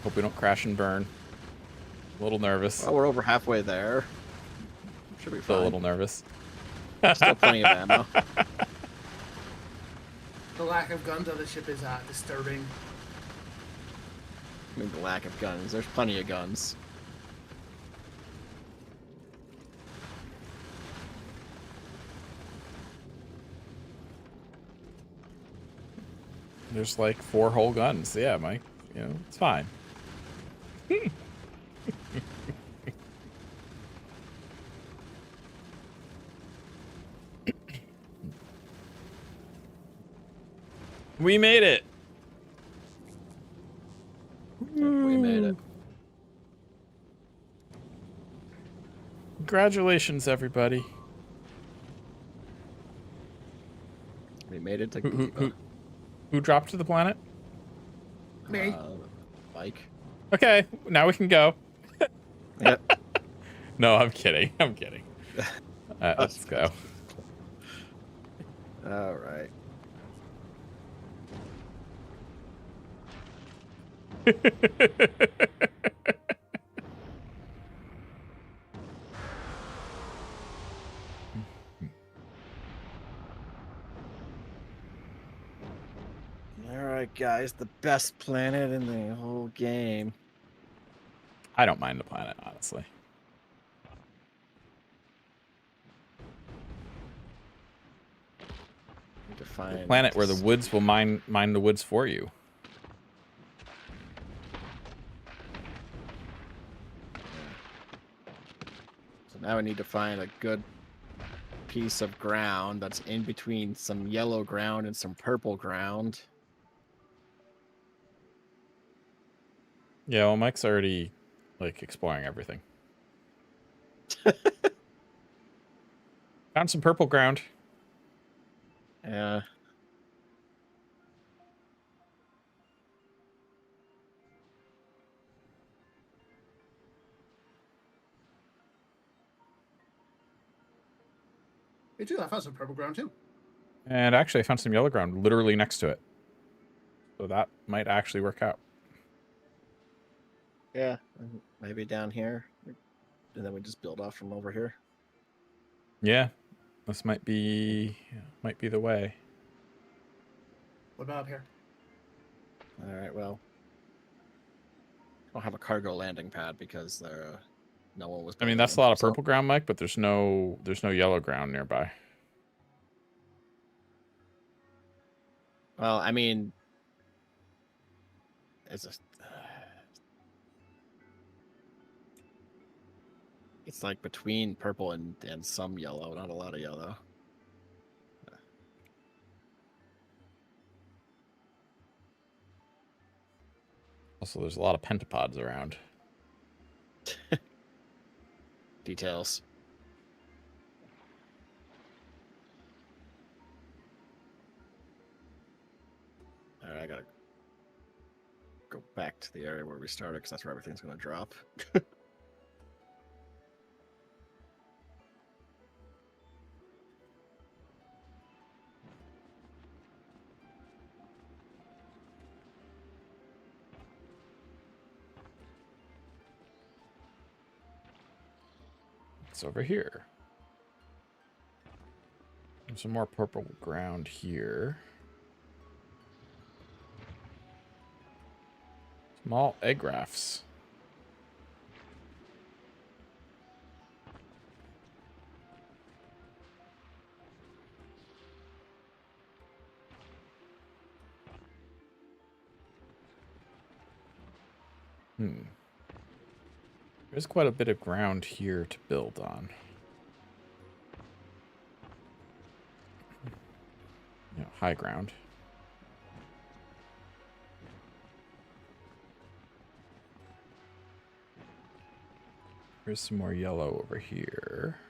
Hope we don't crash and burn. A little nervous. Well, we're over halfway there. Should be Still fine. a little nervous. Still plenty of ammo. The lack of guns on the ship is disturbing. I mean, the lack of guns. There's plenty of guns. There's like 4 whole guns. Yeah, Mike. You know, it's fine. We made it. We made it. Congratulations, everybody. We made it to Who dropped to the planet? Me. Mike. Okay, now we can go. Yep. No, I'm kidding. I'm kidding. Let's go. All right. right, guys, the best planet in the whole game. I don't mind the planet, honestly. Need to The find planet where the woods will mine the woods for you. So now I need to find a good piece of ground that's in between some yellow ground and some purple ground. Yeah, well, Mike's already like exploring everything. Found some purple ground. Yeah. Me too. I found some purple ground too. And actually, I found some yellow ground literally next to it. So that might actually work out. Yeah. And maybe down here. And then we just build off from over here. Yeah, this might be the way. What about up here? All right, well. I don't have a cargo landing pad because there no one was I mean, building that's a them. lot of So- purple ground, Mike, but there's no yellow ground nearby. Well, I mean, it's just it's like between purple and some yellow, not a lot of yellow. Also, there's a lot of pentapods around. Details. All right, I gotta go back to the area where we started because that's where everything's gonna drop. It's over here. There's some more purple ground here. Small egg rafts. There's quite a bit of ground here to build on. You know, high ground. There's some more yellow over here.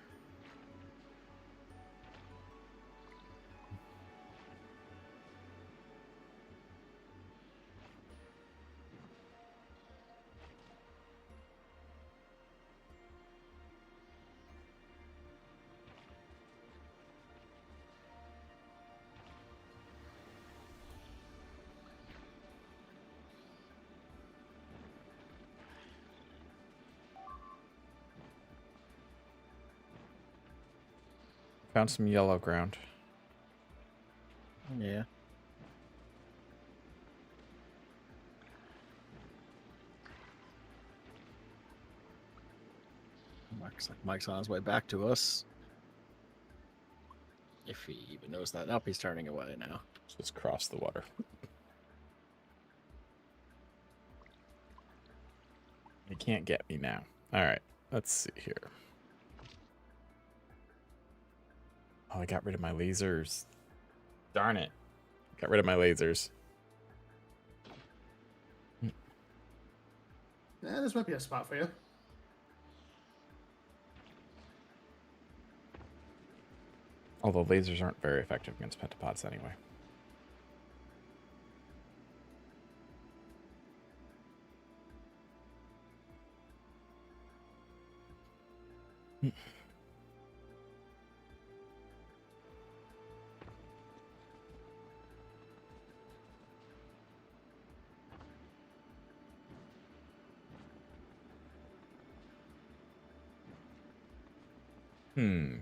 Found some yellow ground. Yeah. Looks like Mike's on his way back to us. If he even knows that. Nope, he's turning away now. Just cross the water. You can't get me now. All right, let's see here. Oh, I got rid of my lasers. Darn it. Got rid of my lasers. Yeah, this might be a spot for you. Although lasers aren't very effective against pentapods anyway. Hmm.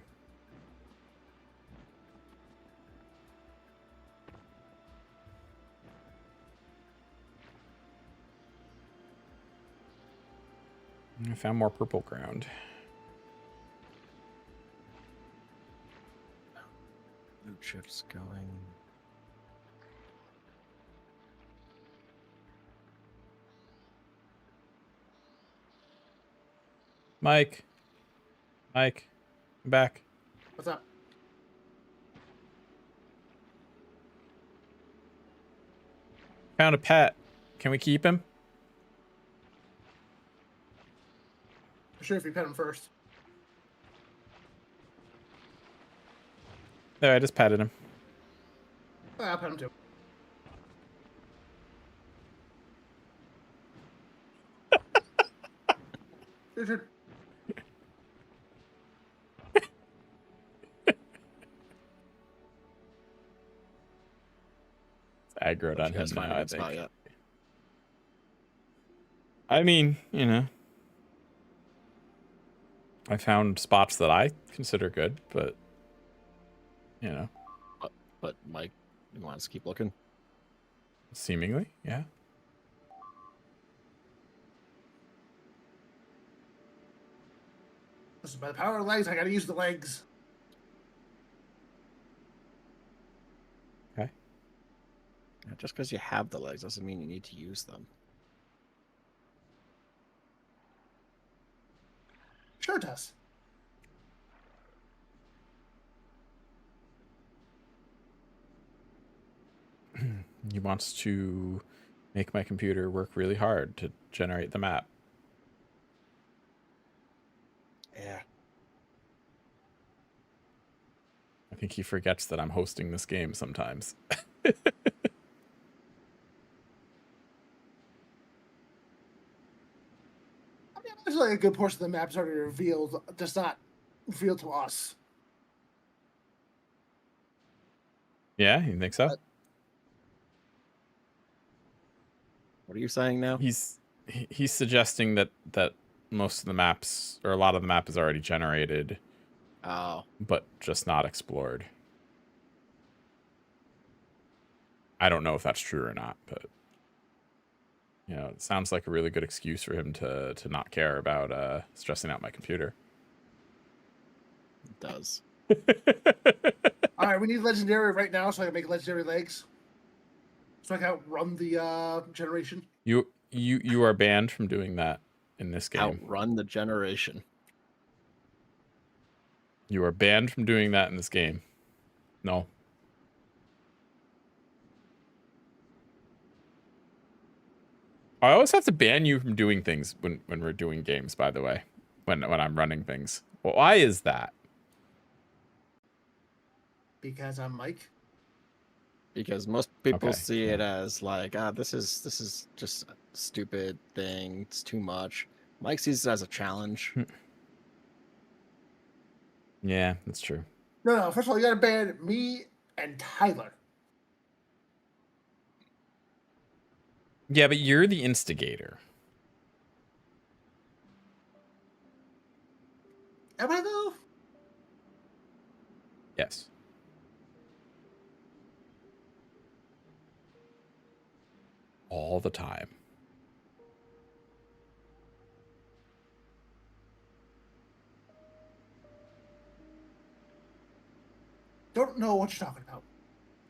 I found more purple ground. Blue chips going. Mike, I'm back. What's up? Found a pet. Can we keep him? For sure, if you pet him first. There, I just petted him. I'll pet him too. Sure. It's aggroed on You him guys find now, a I good spot think. yet? I mean, you know, I found spots that I consider good, but you know, But Mike, you want us to keep looking? seemingly, yeah. Listen, by the power of legs, I gotta use the legs. Okay. Just because you have the legs doesn't mean you need to use them. Sure it does. He wants to make my computer work really hard to generate the map. Yeah. I think he forgets that I'm hosting this game sometimes. I mean, there's like a good portion of the map's already revealed, just not revealed to us. Yeah, you think so? What are you saying now? He's suggesting that most of the maps or a lot of the map is already generated, Oh, but just not explored. I don't know if that's true or not, but you know, it sounds like a really good excuse for him to not care about stressing out my computer. it does. All right, we need legendary right now, so I can make legendary legs, so I can outrun the generation. You are banned from doing that in this game. Outrun the generation. You are banned from doing that in this game. No. I always have to ban you from doing things when we're doing games, by the way. When I'm running things. Well, why is that? Because I'm Mike. Because most people Okay, see yeah. it as like, this is just a stupid thing. It's too much. Mike sees it as a challenge. Yeah, that's true. No. First of all, you gotta ban me and Tyler. Yeah, but you're the instigator. Am I though? Yes. All the time. Don't know what you're talking about.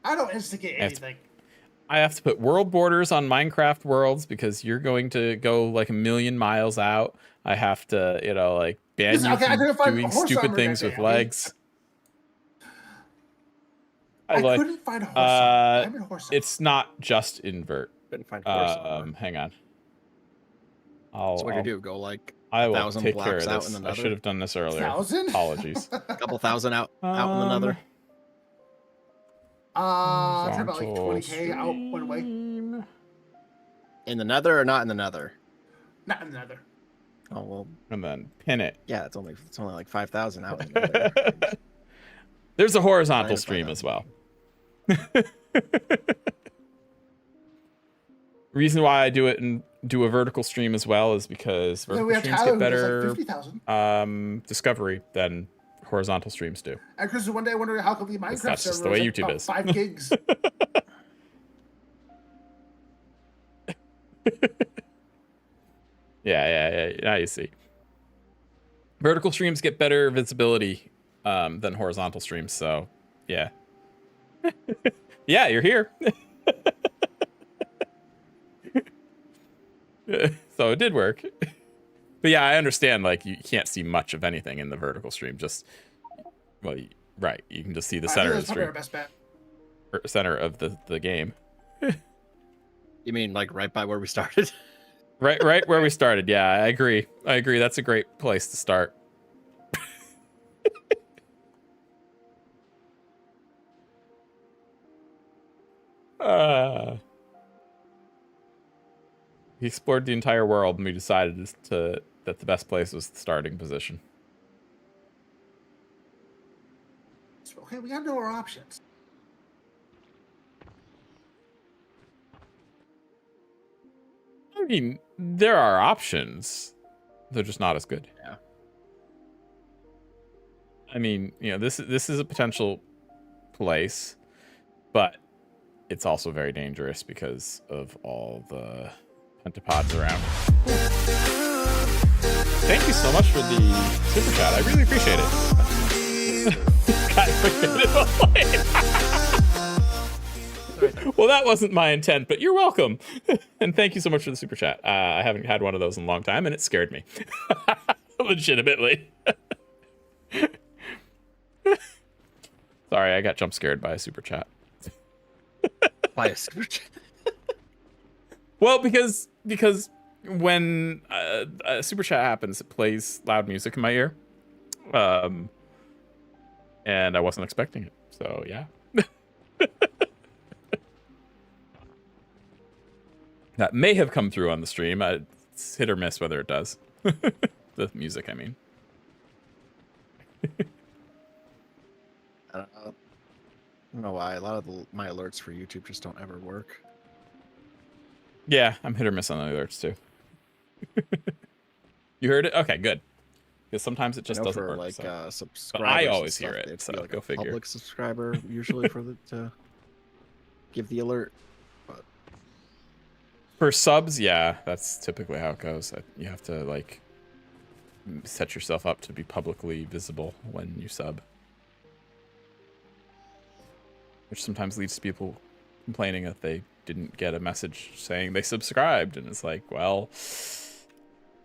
I don't instigate anything. I have to put world borders on Minecraft worlds because you're going to go like a million miles out. I have to, you know, like ban Listen, you okay, I couldn't from find doing horse stupid armor things that with day, okay? legs. I couldn't find horse armor. I'm in horse armor. It's not just invert. Couldn't find horse armor. Hang on. So what do you do? Go like I will 1,000 take care blocks of out this. in the I nether? should have done this earlier. 1,000? Apologies. A couple thousand out in the nether? Try about like 20K out one way. In the nether or not in the nether? Not in the nether. Oh well, And then pin it. yeah, it's only like 5,000 out in the nether. There's a horizontal Fine, stream fine. as well. Reason why I do it and do a vertical stream as well is because Yeah, vertical we have streams Tyler get who does better like 50,000. discovery than horizontal streams do. And Chris, one day I wondered how come the Minecraft that's just server the way was like YouTube about is. 5 gigs. Yeah. Now you see. Vertical streams get better visibility than horizontal streams, so yeah. Yeah, you're here. So it did work. But yeah, I understand, like, you can't see much of anything in the vertical stream. Just, well, right, you can just see the center of the That's probably our stream. best bet. Center of the game. You mean like right by where we started? Right where we started. Yeah, I agree. That's a great place to start. We explored the entire world, and we decided that the best place was the starting position. Okay, we gotta know our options. I mean, there are options. They're just not as good. Yeah. I mean, you know, this is a potential place, but it's also very dangerous because of all the pentapods around. Thank you so much for the super chat. I really appreciate it. Well, that wasn't my intent, but you're welcome. And thank you so much for the super chat. I haven't had one of those in a long time, and it scared me. Legitimately. Sorry, I got jump scared by a super chat. By a super chat? Well, because when a super chat happens, it plays loud music in my ear. And I wasn't expecting it. So, yeah. That may have come through on the stream. It's hit or miss whether it does. The music, I mean. I don't know why. A lot of my alerts for YouTube just don't ever work. Yeah, I'm hit or miss on the alerts too. You heard it? Okay, good. Because sometimes it just doesn't for work. Like so. subscribers. But I and always stuff, hear it, it'd so be like go a figure. Public subscriber usually for the to give the alert. But for subs, yeah, that's typically how it goes. You have to like set yourself up to be publicly visible when you sub, which sometimes leads to people complaining that they didn't get a message saying they subscribed, and it's like, well,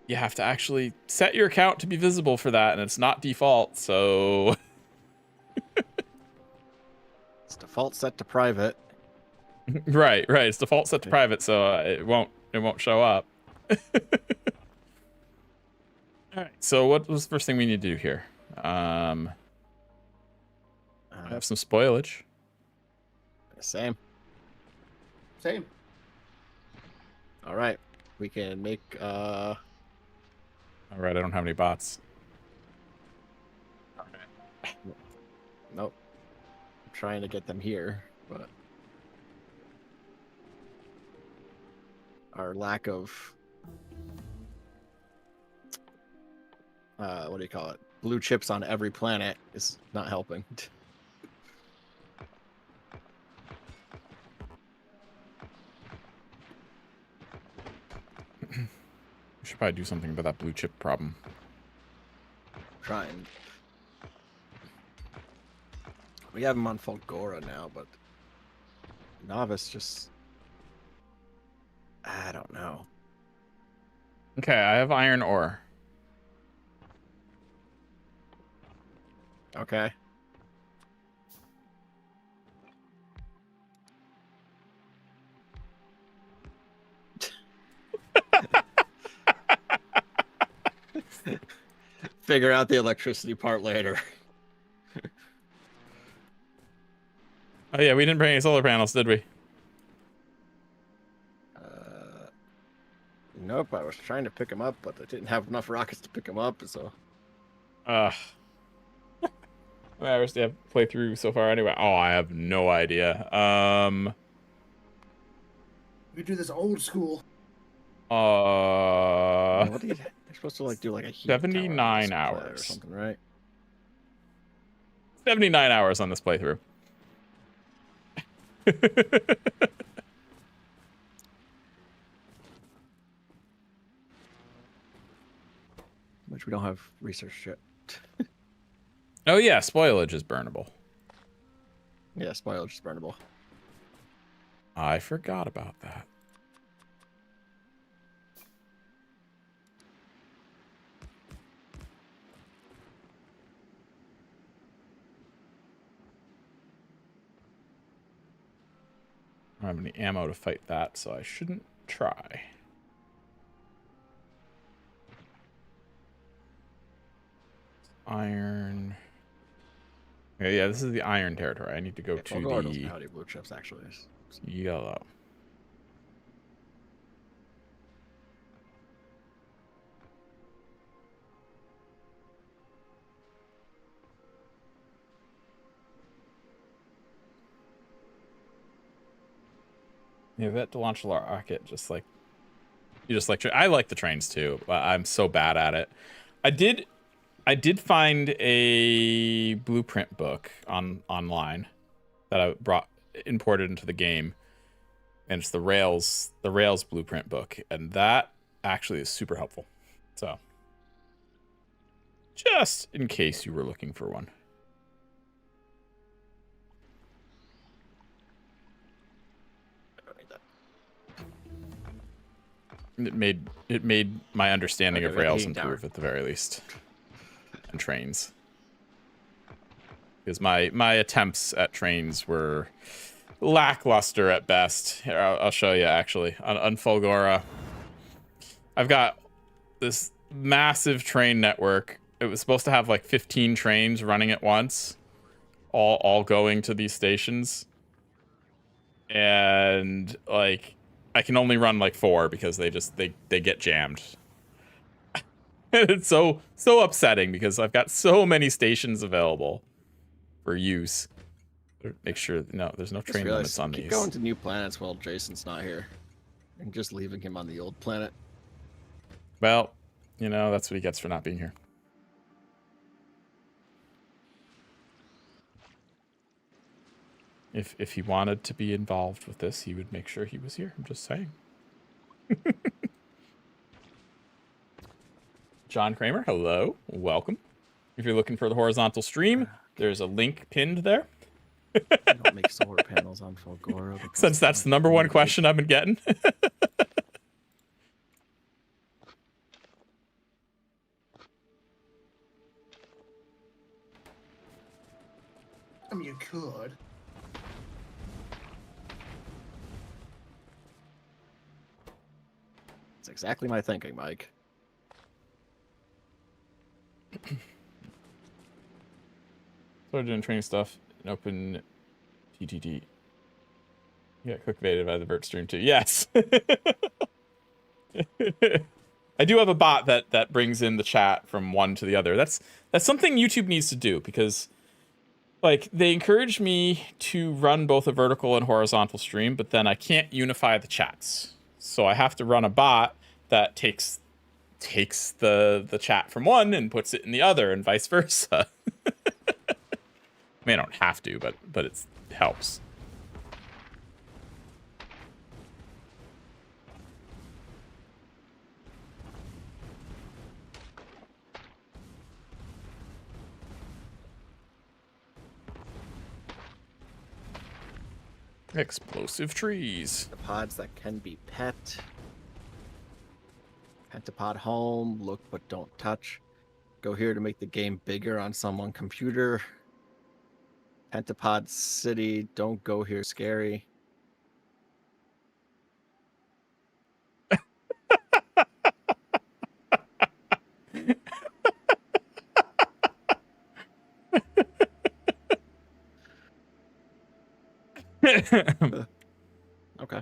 you have to actually set your account to be visible for that, and it's not default, so it's default set to private. right, it's default set to private, so it won't show up. All right, so what was the first thing we need to do here? I have some spoilage. Same. All right, we can make. All right, I don't have any bots. Nope. I'm trying to get them here, but our lack of what do you call it? Blue chips on every planet is not helping. We should probably do something about that blue chip problem. Trying. We have him on Fulgora now, but Novice just... I don't know. Okay, I have iron ore. Okay. Figure out the electricity part later. Oh yeah, we didn't bring any solar panels, did we? Nope, I was trying to pick him up, but I didn't have enough rockets to pick him up, so... How many hours do you have playthrough so far anyway? Oh, I have no idea. We do this old school. What do you... They're supposed to like do like a heat 79 tower hours or something, right? 79 hours on this playthrough. We don't have research shit. Oh yeah, spoilage is burnable. Yeah, spoilage is burnable. I forgot about that. I don't have any ammo to fight that, so I shouldn't try. Iron. Okay, yeah, this is the iron territory. I need to go to Fulgora the doesn't have any blue chips, actually. yellow. Yeah, that to launch a rocket, just like you just like. I like the trains too, but I'm so bad at it. I did find a blueprint book online that I imported into the game, and it's the Rails blueprint book, and that actually is super helpful. So, just in case you were looking for one. It made my understanding of Rails improve at the very least, and trains. Because my attempts at trains were lackluster at best. Here, I'll show you actually on Fulgora. I've got this massive train network. It was supposed to have like 15 trains running at once, all going to these stations, and like I can only run like 4 because they get jammed. It's so upsetting because I've got so many stations available for use. Make sure there's no train limits on these. Keep going to new planets while Jason's not here, and just leaving him on the old planet. Well, that's what he gets for not being here. If he wanted to be involved with this, he would make sure he was here. I'm just saying. John Kramer, hello, welcome. If you're looking for the horizontal stream, there's a link pinned there. I don't make solar panels on Fulgora. Since that's the number one question I've been getting. I mean, you could. That's exactly my thinking, Mike. Started doing training stuff in open TTT. Yeah, clickbaited by the Vert stream too. Yes. I do have a bot that brings in the chat from one to the other. That's something YouTube needs to do because like they encourage me to run both a vertical and horizontal stream, but then I can't unify the chats. So I have to run a bot that takes the chat from one and puts it in the other and vice versa. I mean, I don't have to, but it helps. Explosive trees. The pods that can be pet. Pentapod home, look but don't touch. Go here to make the game bigger on someone computer. Pentapod city, don't go here, scary. Okay.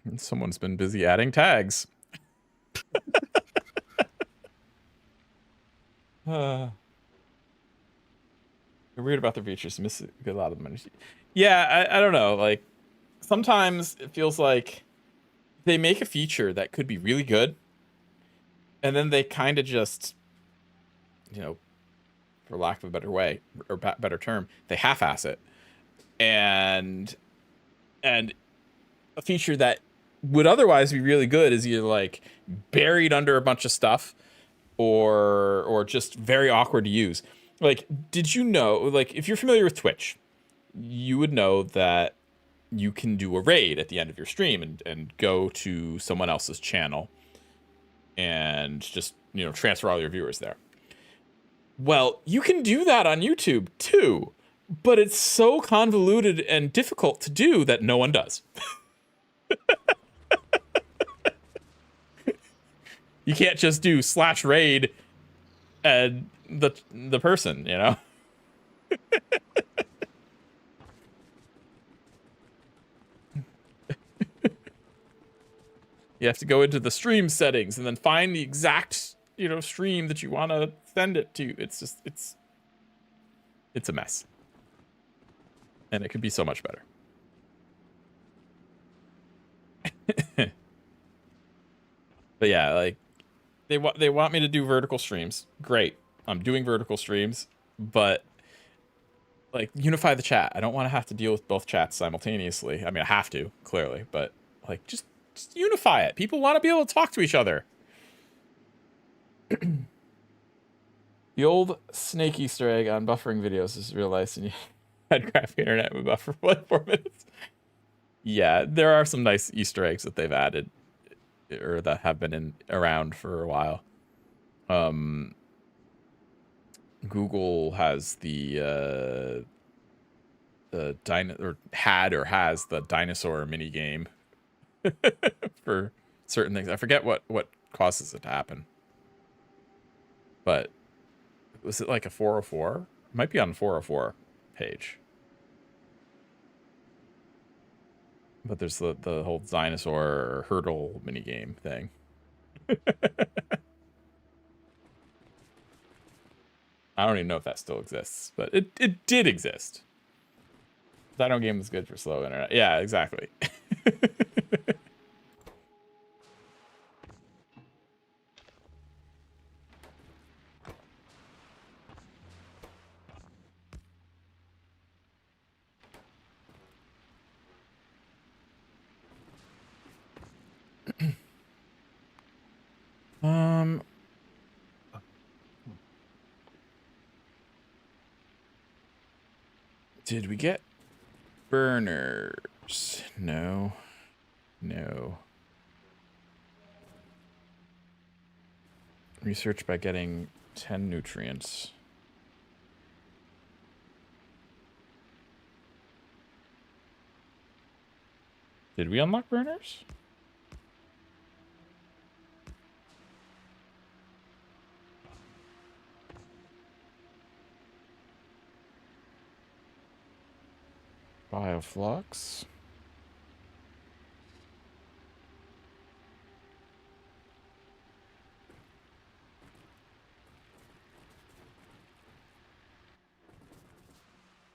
And someone's been busy adding tags. You're weird about the features. Miss a lot of money. Yeah, I don't know. Like sometimes it feels like they make a feature that could be really good, and then they kind of just, for lack of a better way or better term, they half-ass it, and a feature that would otherwise be really good is either like buried under a bunch of stuff or just very awkward to use. Like, did you know, like, if you're familiar with Twitch, you would know that you can do a raid at the end of your stream and go to someone else's channel and just, transfer all your viewers there. Well, you can do that on YouTube too, but it's so convoluted and difficult to do that no one does. You can't just do /raid and the person, You have to go into the stream settings and then find the exact, stream that you want to send it to. It's just, it's a mess. And it could be so much better. But yeah, like, they want me to do vertical streams. Great. I'm doing vertical streams, but like, unify the chat. I don't want to have to deal with both chats simultaneously. I mean, I have to, clearly, but like, just unify it. People want to be able to talk to each other. The old snake Easter egg on buffering videos is realized, and you had crappy internet would buffer for like 4 minutes. Yeah, there are some nice Easter eggs that they've added, or that have been around for a while. Google has the has the dinosaur mini game for certain things. I forget what causes it to happen, but was it like a 404? It might be on 404 page. But there's the whole dinosaur hurdle mini game thing. I don't even know if that still exists, but it did exist. Dino game was good for slow internet. Yeah, exactly. Did we get burners? No. Research by getting 10 nutrients. Did we unlock burners? Bioflux.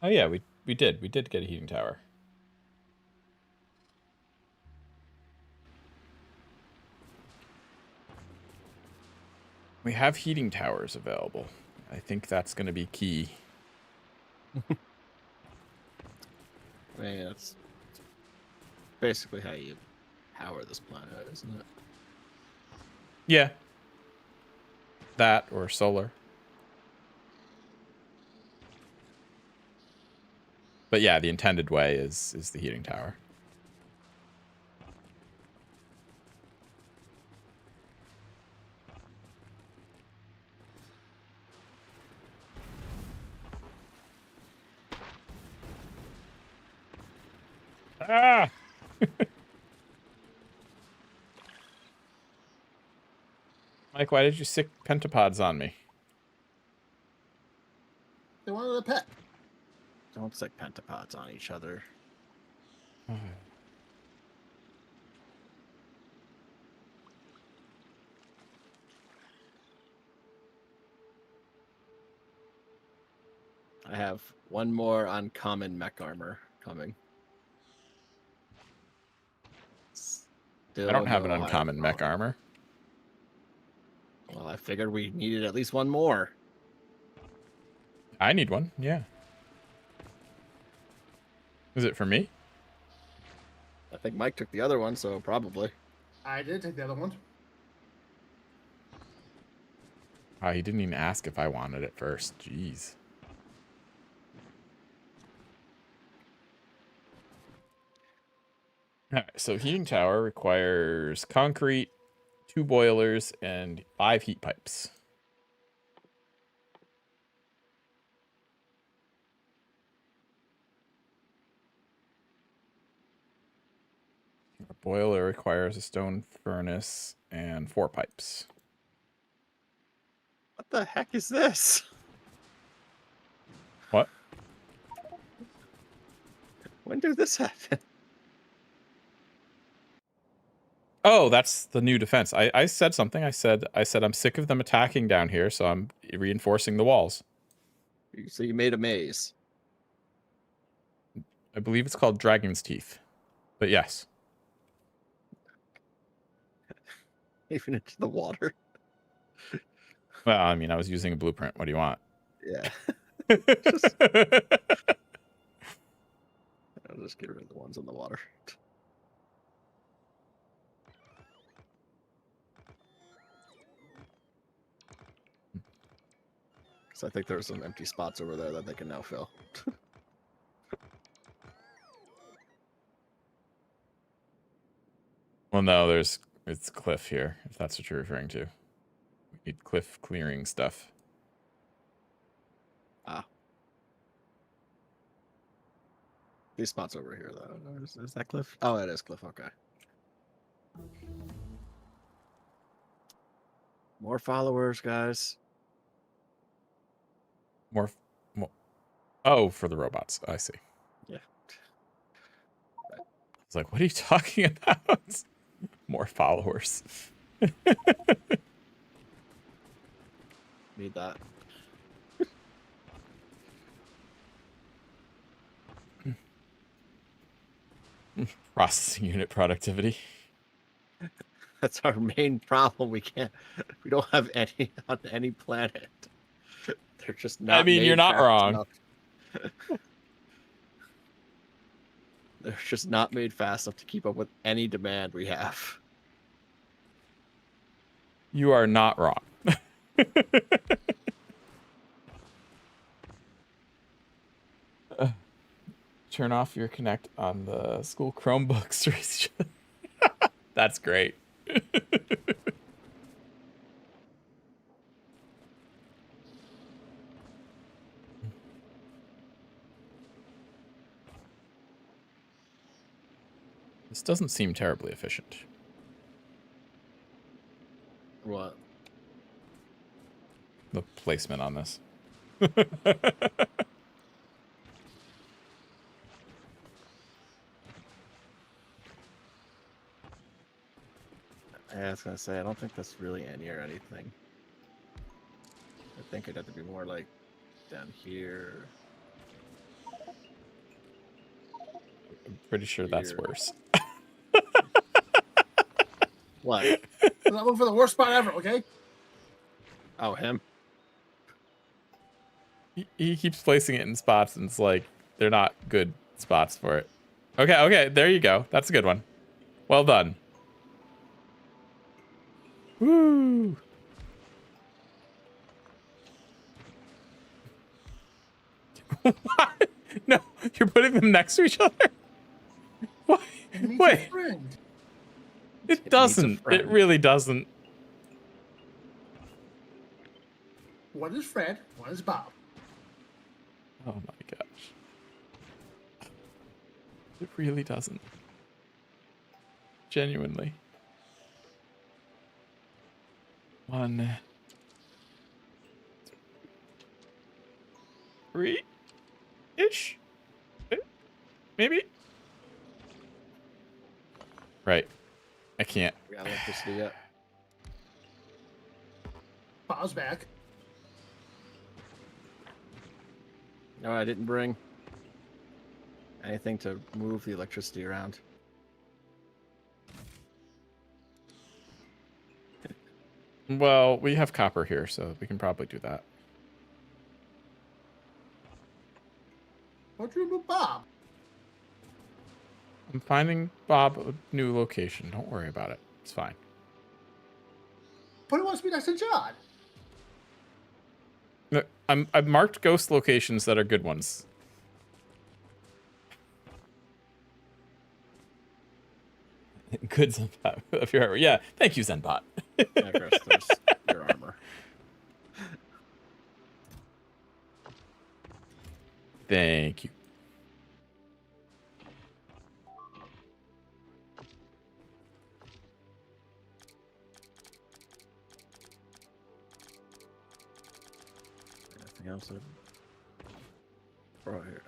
Oh yeah, we did get a heating tower. We have heating towers available. I think that's going to be key. I mean, that's basically how you power this planet, isn't it? Yeah. That or solar. But yeah, the intended way is the heating tower. Ah! Mike, why did you sick pentapods on me? They wanted a pet. Don't stick pentapods on each other. I have one more uncommon mech armor coming. Still I don't have an no uncommon iron mech armor. Well, I figured we needed at least one more. I need one, yeah. Is it for me? I think Mike took the other one, so probably. I did take the other one. He didn't even ask if I wanted it first. Jeez. All right, so heating tower requires concrete, 2 boilers, and 5 heat pipes. A boiler requires a stone furnace and 4 pipes. What the heck is this? What? When did this happen? Oh, that's the new defense. I said something. I said I'm sick of them attacking down here, so I'm reinforcing the walls. So you made a maze. I believe it's called Dragon's Teeth. But yes. Even into the water. Well, I mean, I was using a blueprint. What do you want? Yeah. I'll just get rid of the ones in the water. Because I think there's some empty spots over there that they can now fill. Well, no, it's cliff here, if that's what you're referring to. We need cliff clearing stuff. Ah. These spots over here, though. Is that cliff? Oh, it is cliff. Okay. More followers, guys. More. Oh, for the robots. I see. Yeah. I was like, what are you talking about? More followers. Need that. Processing unit productivity. That's our main problem. We don't have any on any planet. They're just not. I mean, you're not wrong. They're just not made fast enough to keep up with any demand we have. You are not wrong. Turn off your Connect on the school Chromebooks. That's great. This doesn't seem terribly efficient. What? The placement on this. Yeah, I was gonna say, I don't think that's really near anything. I think it'd have to be more like down here. I'm pretty sure that's Here. worse. What? I'm looking for the worst spot ever, okay? Oh, him. He keeps placing it in spots, and it's like, they're not good spots for it. Okay, there you go. That's a good one. Well done. Woo! What? No, you're putting them next to each other? What? It needs a Wait, friend. it needs a doesn't. It friend. really doesn't. One is Fred, one is Bob. Oh my gosh. It really doesn't. Genuinely. 1, 3-ish? Maybe? Right. I can't. We got electricity yet. Bob's back. No, I didn't bring anything to move the electricity around. Well, we have copper here, so we can probably do that. What'd you do, Bob? I'm finding Bob a new location. Don't worry about it. It's fine. But he wants to be next to John. Look, I've marked ghost locations that are good ones. Good Zenbot. If you're, yeah, thank you, Zenbot. Yeah, Chris, there's your armor. Thank you. Anything else? Oh, here.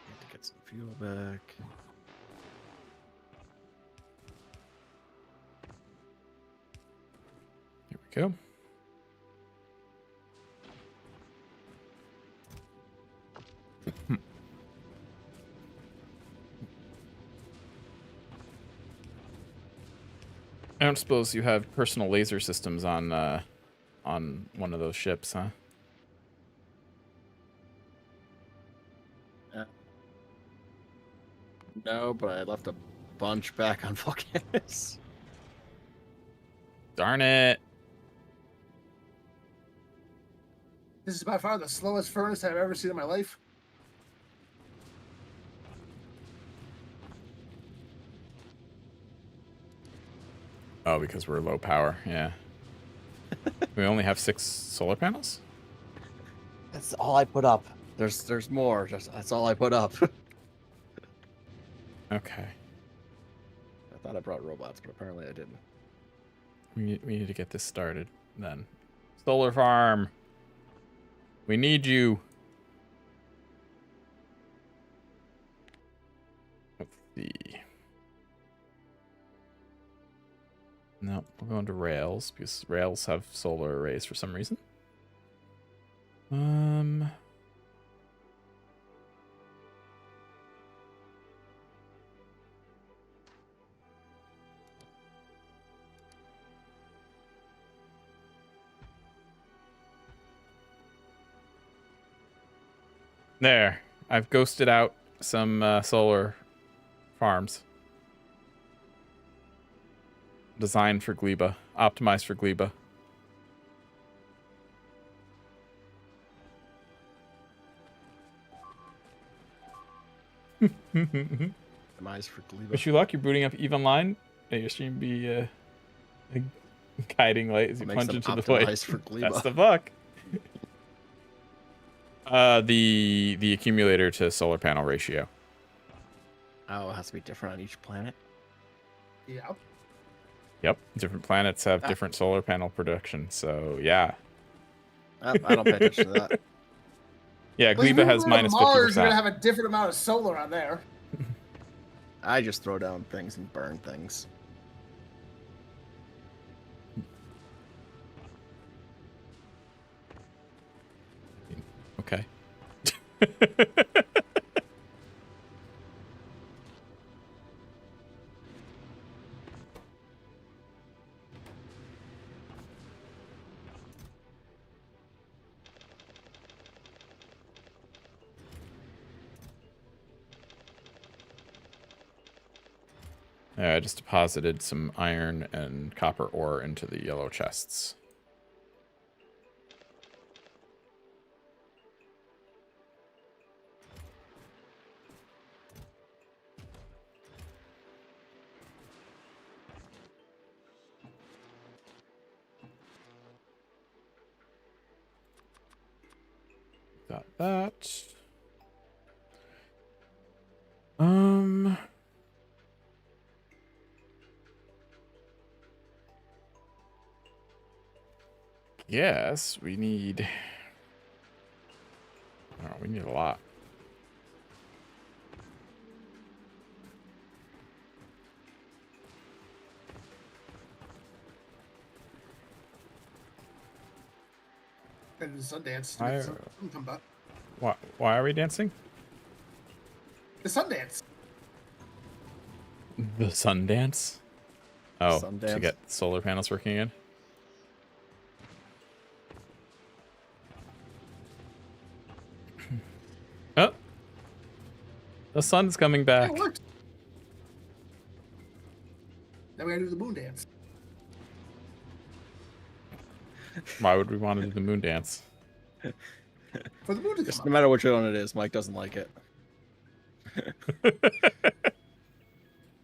Need to get some fuel back. Here we go. I don't suppose you have personal laser systems on one of those ships, huh? No, but I left a bunch back on Vulcanus. Darn it. This is by far the slowest furnace I've ever seen in my life. Oh, because we're low power, yeah. We only have 6 solar panels? That's all I put up. There's more. That's all I put up. Okay. I thought I brought robots, but apparently I didn't. We need to get this started then. Solar farm. We need you. Let's see. No, we're going to rails because rails have solar arrays for some reason. There. I've ghosted out some solar farms. Designed for Gleba. Optimized for Gleba. Optimized for Gleba. Wish you luck. You're booting up EVE Online. May your stream be a guiding light as you What plunge makes them into the void. optimized for Gleba? That's the fuck. The accumulator to solar panel ratio. Oh, it has to be different on each planet. Yeah. Yep. Different planets have different solar panel production. So yeah. Oh, I don't pay attention to that. Yeah, Well, if Gleba you has go to minus Mars, you're 50%. gonna have a different amount of solar on there. I just throw down things and burn things. Okay. I just deposited some iron and copper ore into the yellow chests. Got that. Yes, we need... Oh, we need a lot. And the Sundance. I- Come back. Why are we dancing? The Sundance. The Sundance? Oh, to Sundance. get solar panels working again? The sun's coming Yeah, back. it worked. Now we gotta do the moon dance. Why would we want to do the moon dance? For the moon to Just come no up. matter which one it is, Mike doesn't like it.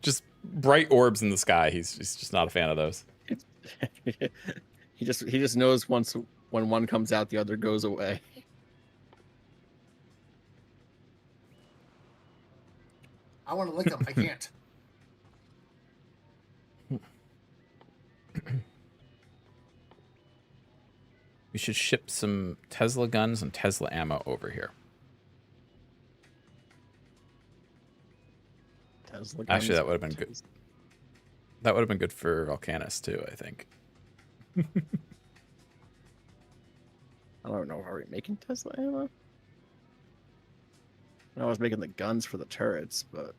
Just bright orbs in the sky. He's just not a fan of those. he just knows when one comes out, the other goes away. I want to lick them. I can't. We should ship some Tesla guns and Tesla ammo over here. Tesla Actually, guns. that would have been good. That would have been good for Volcanus too, I think. I don't know. Are we making Tesla ammo? I was making the guns for the turrets, but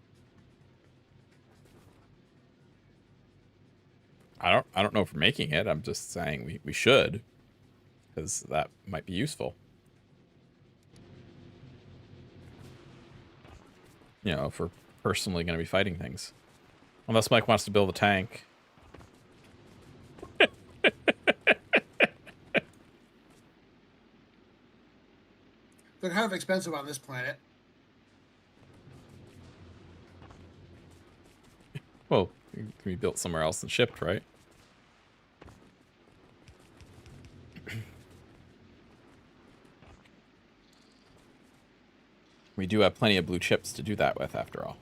I don't know if we're making it. I'm just saying we should, because that might be useful. You know, if we're personally going to be fighting things. Unless Mike wants to build a tank. They're kind of expensive on this planet. Well, we built somewhere else and shipped, right? We do have plenty of blue chips to do that with, after all.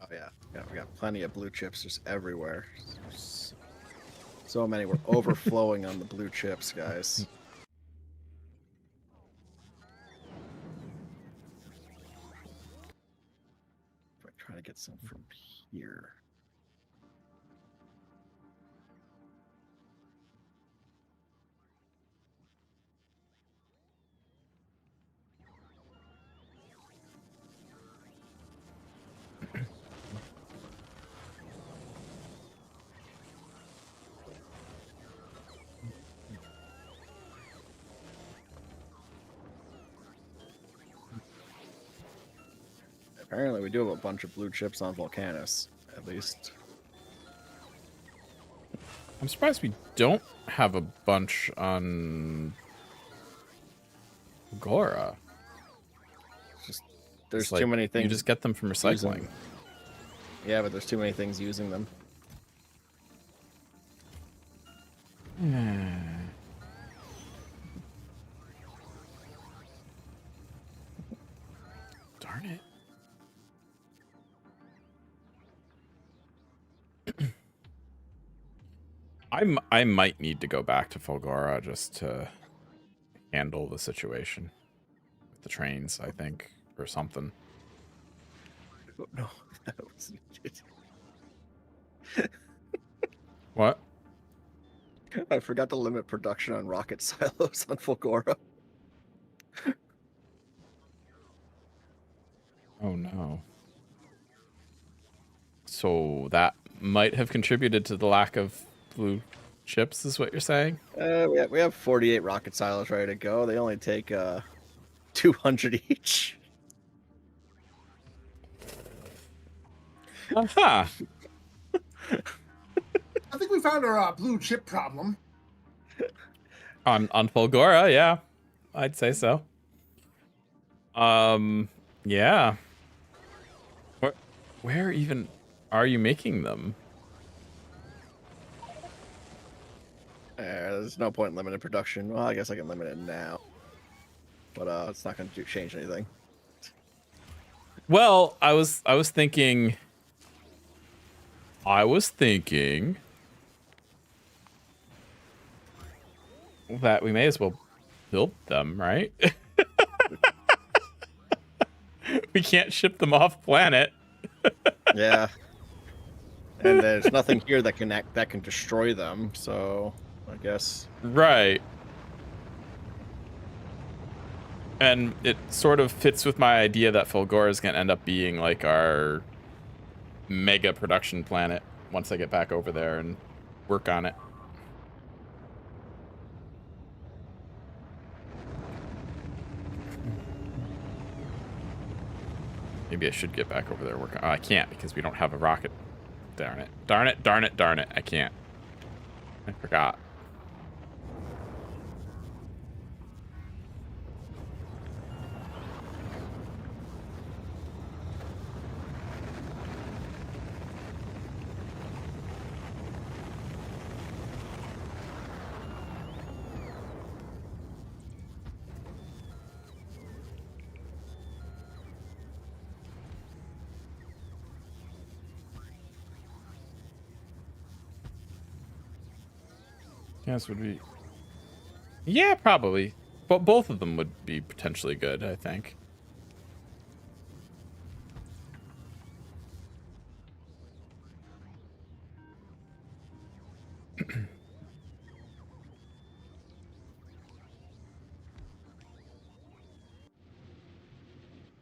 oh yeah, we got plenty of blue chips just everywhere. So many. We're overflowing on the blue chips, guys. I'm trying to get some from here. Apparently, we do have a bunch of blue chips on Volcanus, at least. I'm surprised we don't have a bunch on Gora. Just there's It's like, too many things. You just get them from recycling. Yeah, but there's too many things using them. Darn it. I might need to go back to Fulgora just to handle the situation with the trains, I think, or something. No, that was What? I forgot to limit production on rocket silos on Fulgora. Oh no. So that might have contributed to the lack of blue chips, is what you're saying? We have 48 rocket silos ready to go. They only take 200 each. Aha! I think we found our blue chip problem. On Fulgora, yeah. I'd say so. Yeah. Where even are you making them? There's no point in limited production. Well, I guess I can limit it now. But it's not going to change anything. Well, I was thinking that we may as well build them, right? We can't ship them off planet. Yeah. And there's nothing here that can destroy them, so I guess. Right. And it sort of fits with my idea that Fulgora is going to end up being like our mega production planet once I get back over there and work on it. Maybe I should get back over there working. Oh, I can't because we don't have a rocket. Darn it. Darn it, darn it, darn it. I can't. I forgot. Yes, would be. Yeah, probably. But both of them would be potentially good, I think.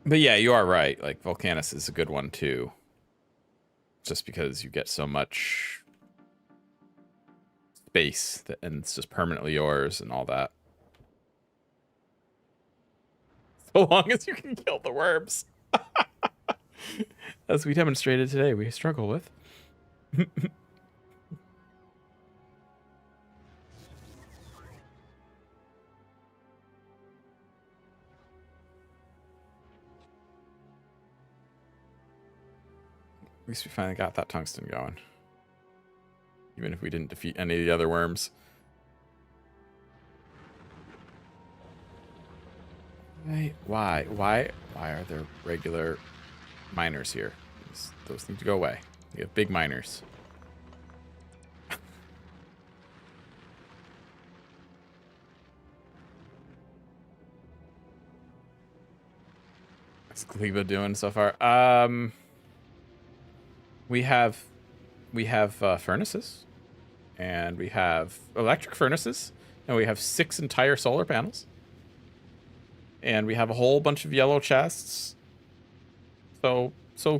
But yeah, you are right. Like, Volcanus is a good one, too. Just because you get so much space that, and it's just permanently yours and all that. So long as you can kill the worms. As we demonstrated today, we struggle with. At least we finally got that tungsten going. Even if we didn't defeat any of the other worms. Why are there regular miners here? Those need to go away. We have big miners. What's Gleba doing so far? We have furnaces, and we have electric furnaces, and we have 6 entire solar panels, and we have a whole bunch of yellow chests. So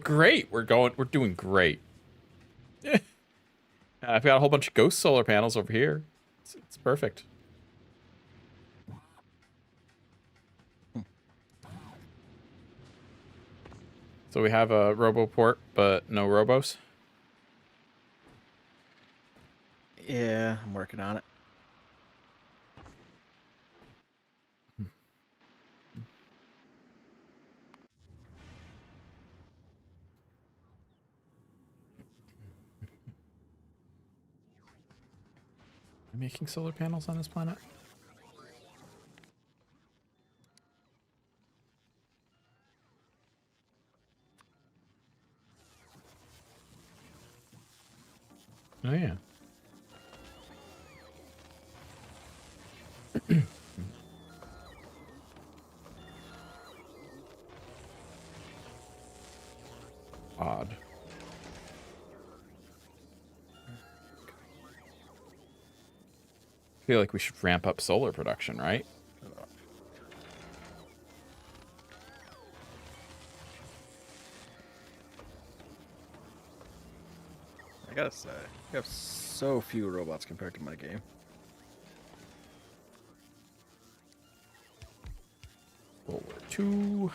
great. We're doing great. I've got a whole bunch of ghost solar panels over here. It's perfect. So we have a RoboPort, but no robos. Yeah, I'm working on it. Are you making solar panels on this planet? Oh yeah. Odd. I feel like we should ramp up solar production, right? I gotta say, we have so few robots compared to my game. Solar 2.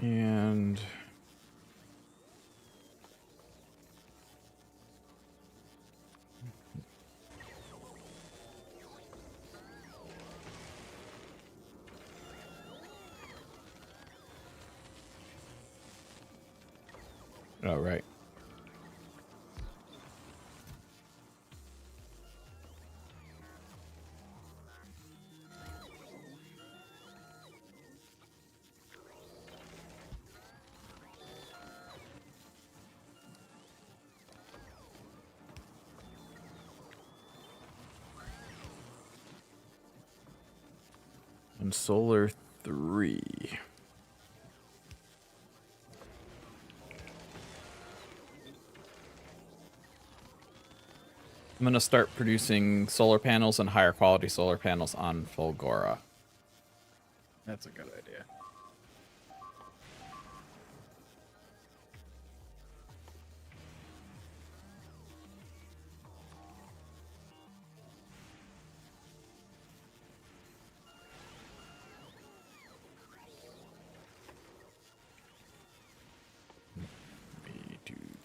And oh, right. And solar 3. I'm going to start producing solar panels and higher quality solar panels on Fulgora. That's a good idea.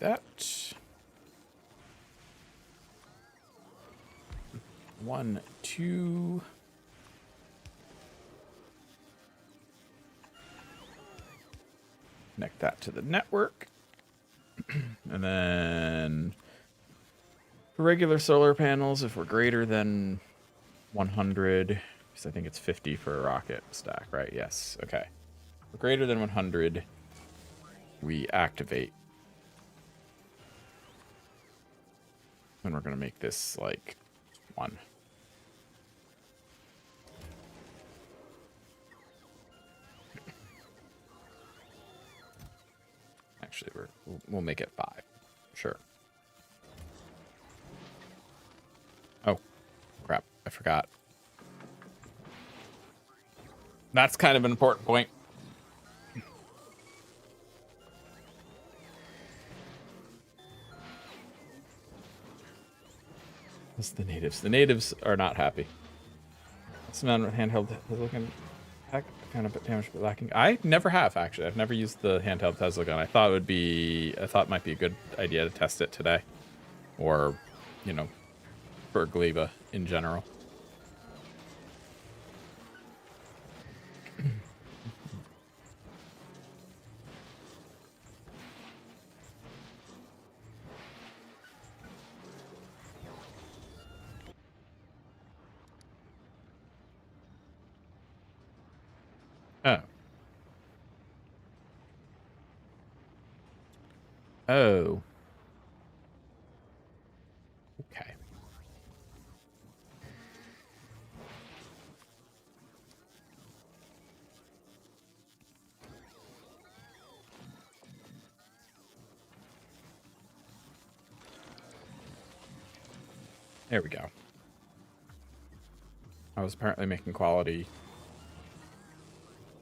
that. 1, 2. Connect that to the network. And then for regular solar panels, if we're greater than 100, because I think it's 50 for a rocket stack, right? Yes. Okay. For greater than 100, we activate. And we're going to make this like 1. Actually, we'll make it 5. Sure. Oh, crap. I forgot. That's kind of an important point. That's the natives. The natives are not happy. This amount of handheld Tesla gun kind of damage but lacking. I never have actually. I've never used the handheld Tesla gun. I thought it might be a good idea to test it today, or for Gleba in general. Oh. Oh. Okay. There we go. I was apparently making quality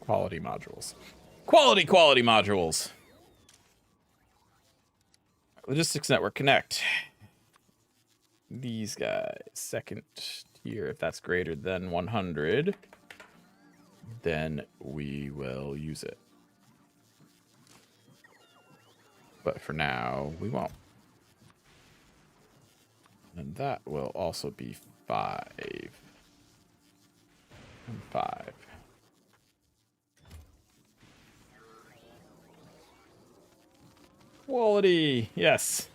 modules. Quality modules. Logistics network connect. These guys, second tier, if that's greater than 100, then we will use it. But for now, we won't. And that will also be 5. And 5. Quality, yes.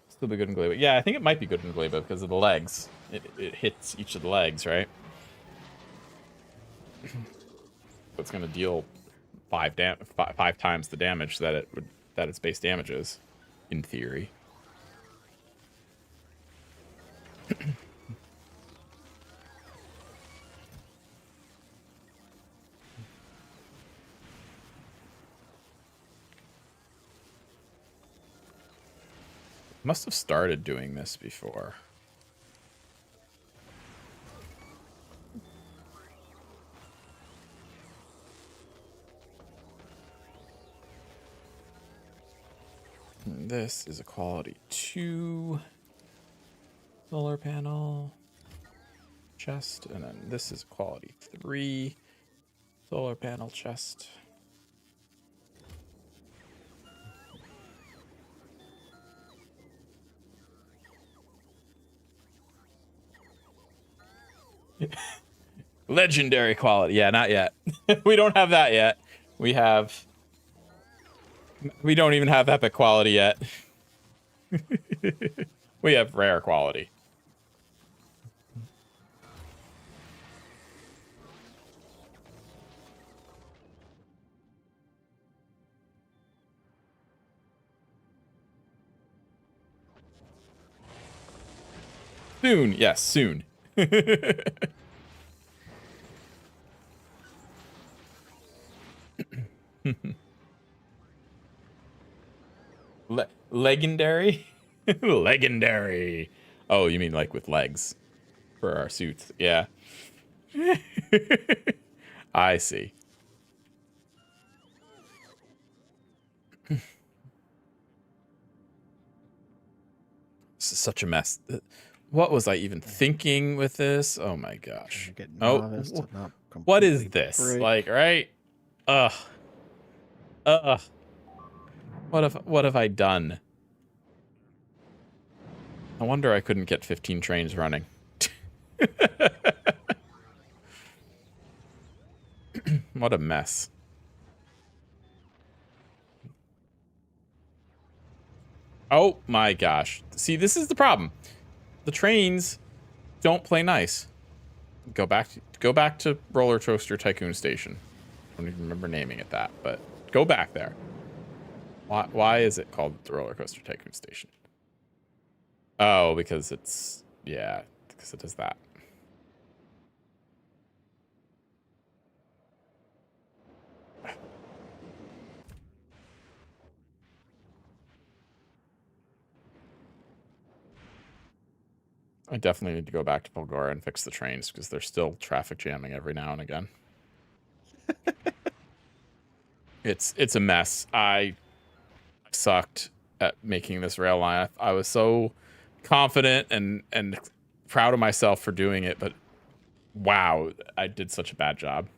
Still be good in Gleba. Yeah, I think it might be good in Gleba because of the legs. It hits each of the legs, right? So it's gonna deal 5 times the damage that its base damage is, in theory. Must have started doing this before. And this is a quality 2 solar panel chest, and then this is quality 3 solar panel chest. Legendary quality. Yeah, not yet. We don't have that yet. We don't even have epic quality yet. We have rare quality. Soon, yes, soon. Legendary? Legendary. Oh, you mean like with legs for our suits? Yeah. I see. This is such a mess. What was I even thinking with this? Oh my gosh. Oh, what is this? Break. Like, right? Ugh. What have I done? I wonder I couldn't get 15 trains running. What a mess. Oh my gosh. See, this is the problem. The trains don't play nice. Go back to Roller Coaster Tycoon Station. I don't even remember naming it that, but go back there. Why is it called the Roller Coaster Tycoon Station? Oh, because it's, yeah, because it does that. I definitely need to go back to Polgora and fix the trains because they're still traffic jamming every now and again. It's a mess. I sucked at making this rail line. I was so confident and proud of myself for doing it, but wow, I did such a bad job.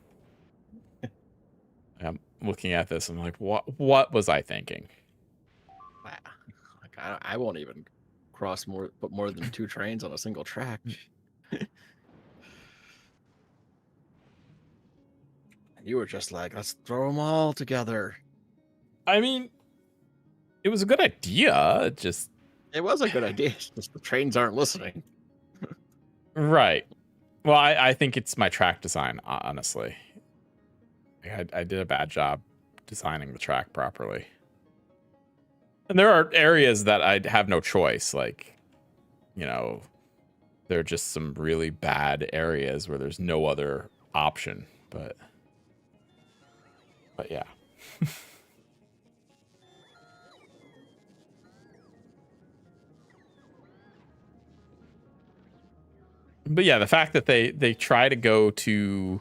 I'm looking at this, I'm like, what was I thinking? Wow. Like I won't even put more than 2 trains on a single track. You were just like, let's throw them all together. I mean, it was a good idea. It was a good idea. It's just the trains aren't listening. Right. Well, I think it's my track design, honestly. I did a bad job designing the track properly. And there are areas that I'd have no choice. Like, you know, there are just some really bad areas where there's no other option. But yeah. But yeah, the fact that they try to go to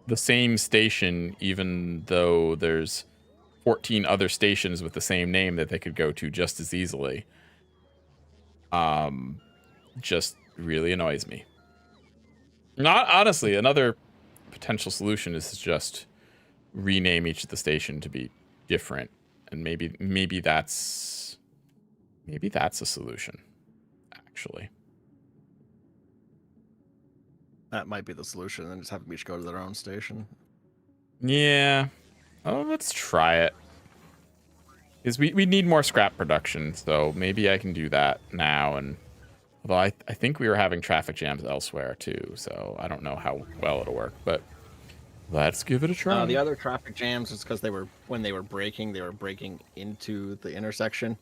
the same station, even though there's 14 other stations with the same name that they could go to just as easily, just really annoys me. Not honestly, another potential solution is to just rename each of the station to be different, and maybe that's a solution, actually. That might be the solution, and just have them each go to their own station. Yeah. Oh, let's try it. Because we need more scrap production, so maybe I can do that now. And although I think we were having traffic jams elsewhere too, so I don't know how well it'll work, but let's give it a try. The other traffic jams is because when they were braking into the intersection.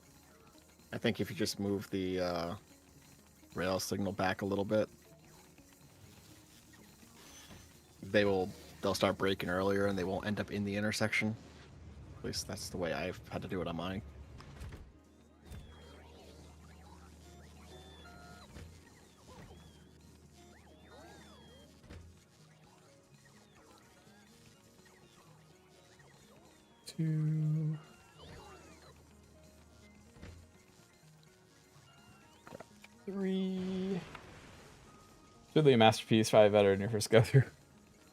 I think if you just move the rail signal back a little bit, they'll start braking earlier and they won't end up in the intersection. At least that's the way I've had to do it on mine. Two. Three. Should be a masterpiece, probably better in your first go through.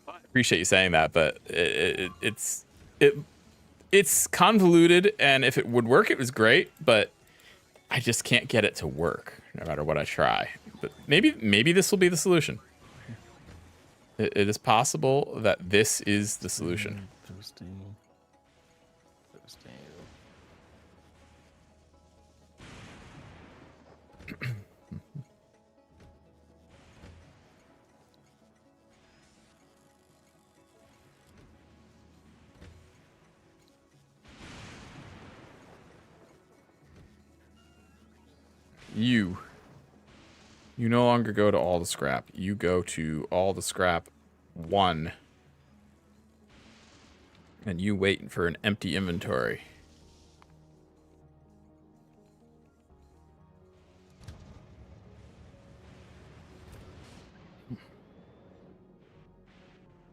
I appreciate you saying that, but it's convoluted, and if it would work, it was great, but I just can't get it to work no matter what I try. But maybe this will be the solution. It is possible that this is the solution. You no longer go to all the scrap. You go to all the scrap 1. And you wait for an empty inventory.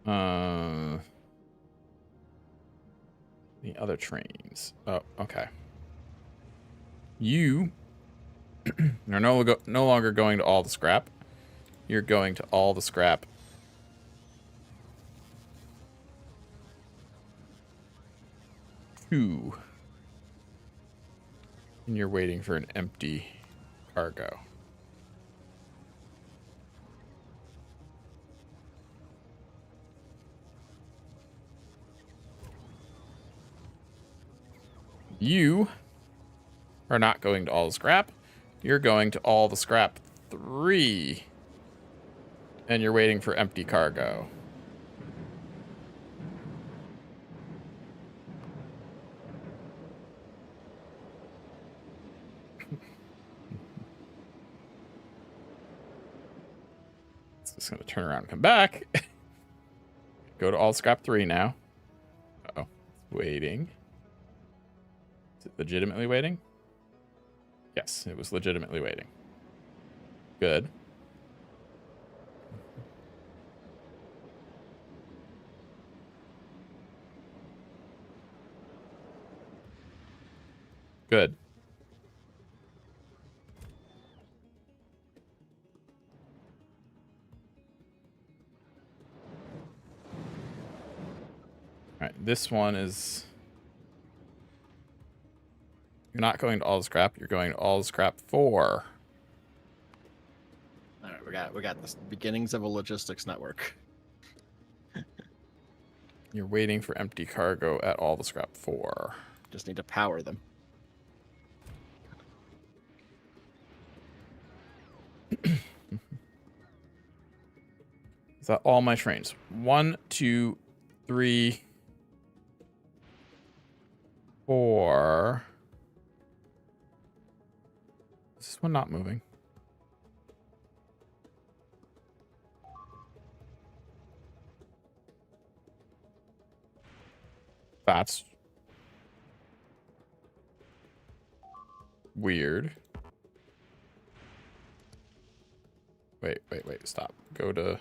The other trains. Oh, okay. You are no longer going to all the scrap. You're going to all the scrap. 2. And you're waiting for an empty cargo. You are not going to all the scrap. You're going to all the scrap 3. And you're waiting for empty cargo. It's just going to turn around and come back. Go to all scrap 3 now. Uh-oh. It's waiting. Is it legitimately waiting? Yes, it was legitimately waiting. Good. Good. All right, this one is... You're not going to all the scrap. You're going to all the scrap 4. All right, we got the beginnings of a logistics network. You're waiting for empty cargo at all the scrap 4. Just need to power them. Is that all my trains? 1, 2, 3, 4. Is this one not moving? That's weird. Wait, stop. Go to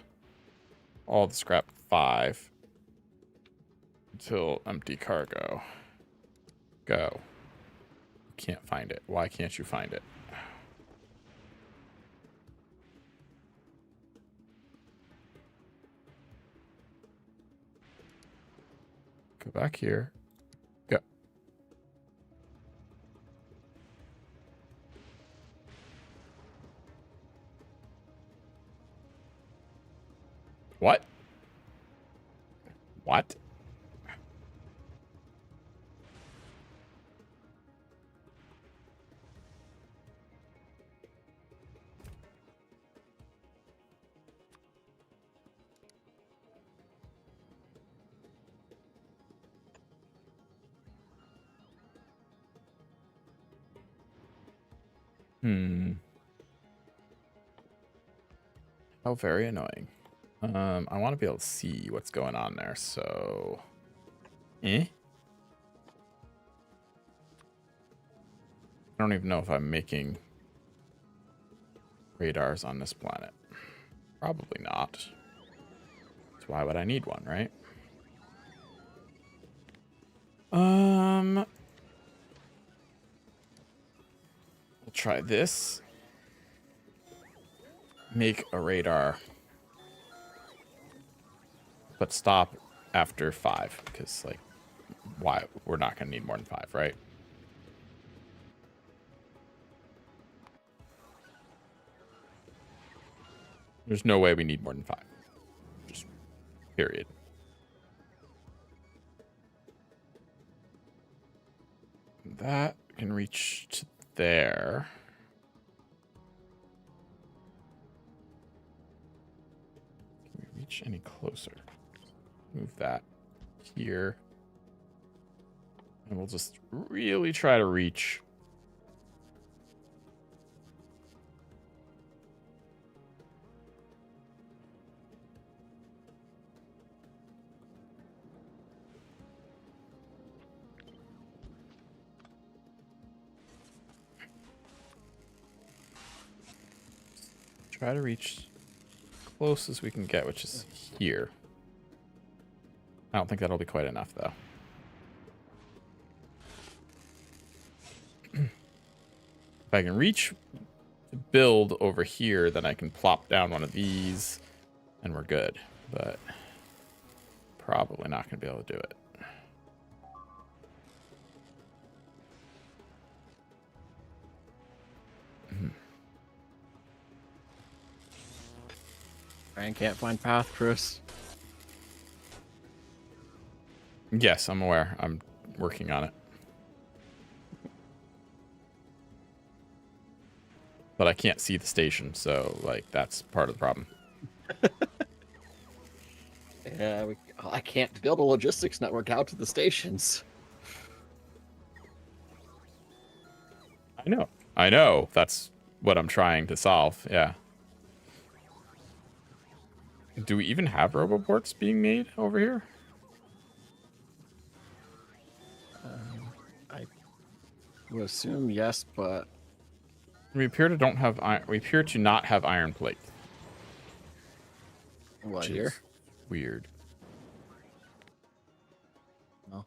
all the scrap 5 until empty cargo. Go. Can't find it. Why can't you find it? Go back here. Go. What? What? How very annoying. I want to be able to see what's going on there, so... I don't even know if I'm making radars on this planet. Probably not. So why would I need one, right? We'll try this. Make a radar. But stop after 5, because, like, why? We're not going to need more than 5, right? There's no way we need more than 5. Just period. That can reach to there. Can we reach any closer? Move that here. And we'll just really try to reach. Try to reach close as we can get, which is here. I don't think that'll be quite enough, though. If I can reach to build over here, then I can plop down one of these, and we're good. But probably not going to be able to do it. Ryan can't find path, Chris. Yes, I'm aware. I'm working on it. But I can't see the station, so, like, that's part of the problem. Yeah, I can't build a logistics network out to the stations. I know. I know. That's what I'm trying to solve, yeah. Do we even have roboports being made over here? I would assume yes, but We appear to don't have we appear to not have iron plate. what Which here? is weird. No.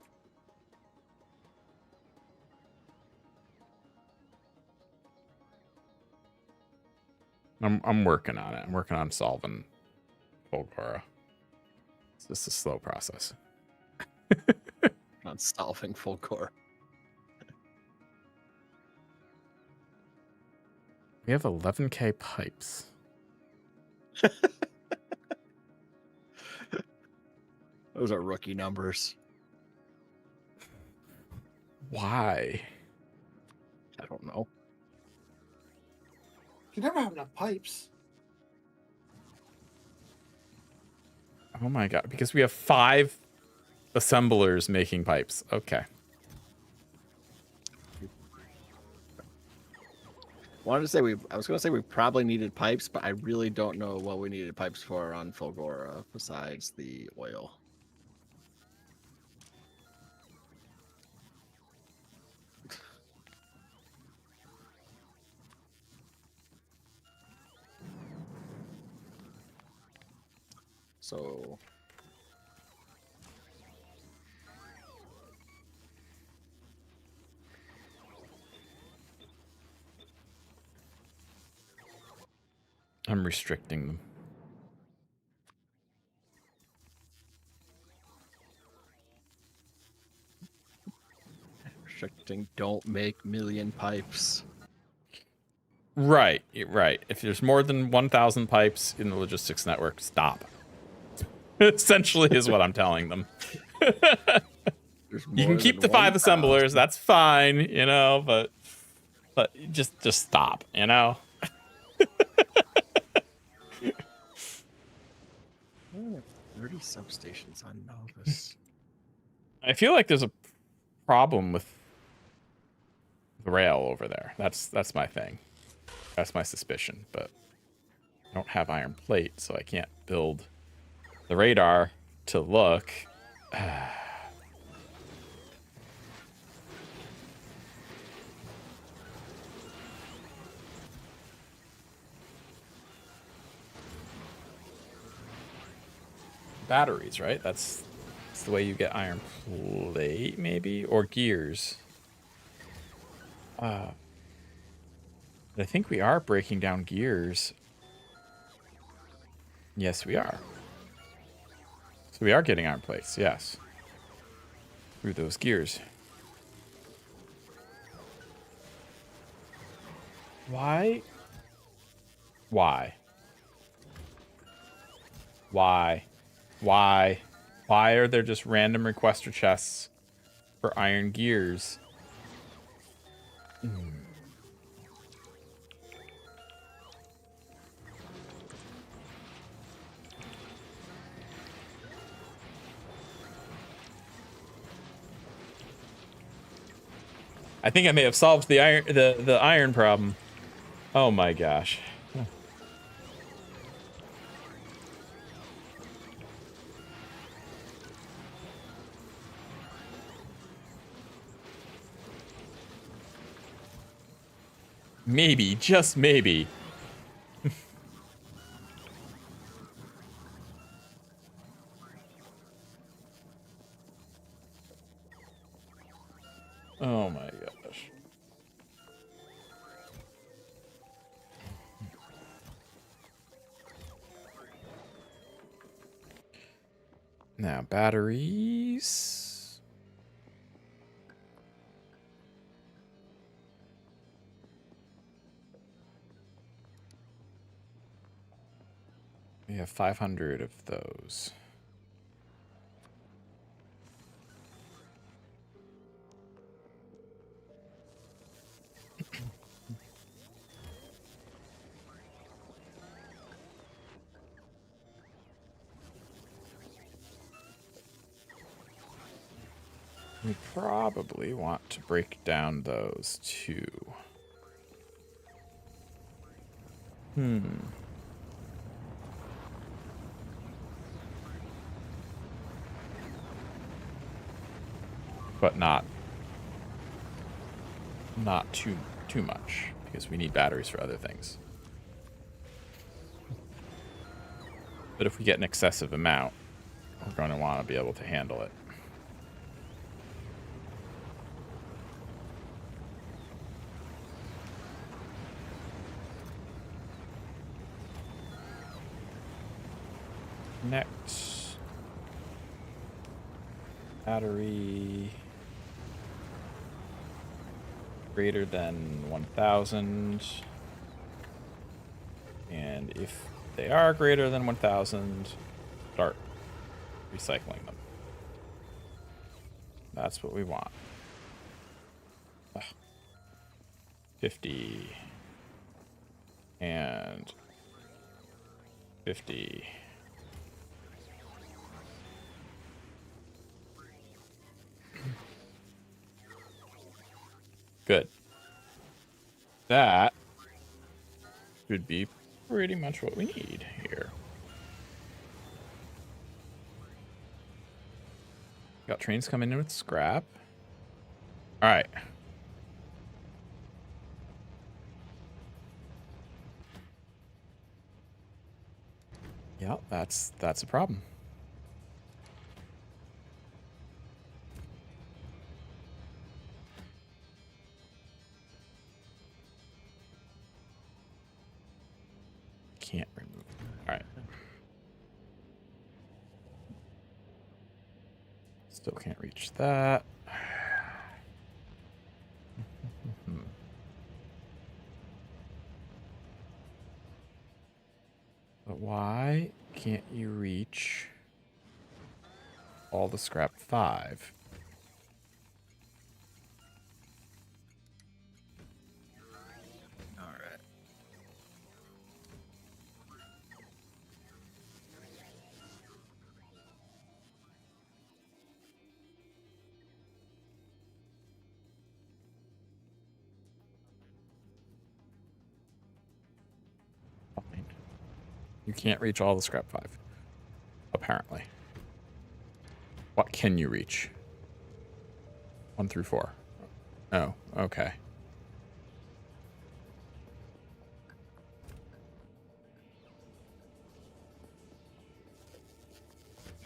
I'm working on it. I'm working on solving Fulgora. It's just a slow process. Not solving full core. We have 11K pipes. Those are rookie numbers. Why? I don't know. You never have enough pipes. Oh my god, because we have 5 assemblers making pipes. Okay. I was gonna say we probably needed pipes, but I really don't know what we needed pipes for on Fulgora besides the oil. So I'm restricting them. restricting don't make million pipes. Right, right. If there's more than 1,000 pipes in the logistics network, stop. Essentially is what I'm telling them. There's You can more keep than the 5 assemblers, 1,000. that's fine, you know, but just stop, you know? 30 substations on Novus. I feel like there's a problem with the rail over there. That's my thing. That's my suspicion, but I don't have iron plate, so I can't build the radar to look. Batteries, right? That's the way you get iron plate, maybe? Or gears. I think we are breaking down gears. Yes, we are. So we are getting iron plates, yes. Through those gears. Why? Why? Why? Why? Why are there just random requester chests for iron gears? I think I may have solved the iron problem. Oh my gosh. Maybe, just maybe. Oh my gosh. Now, batteries. We have 500 of those. We probably want to break down those too. But not too much, because we need batteries for other things. But if we get an excessive amount, we're going to want to be able to handle it. Next. Battery greater than 1,000. And if they are greater than 1,000, start recycling them. That's what we want. Ugh. 50. And 50. Good. That should be pretty much what we need here. Got trains coming in with scrap. All right. Yeah, that's a problem. Can't remove. All right. Still can't reach that. But why can't you reach all the scrap 5? All right. Fine. You can't reach all the scrap 5. Apparently. What can you reach? 1 through 4. Oh, okay.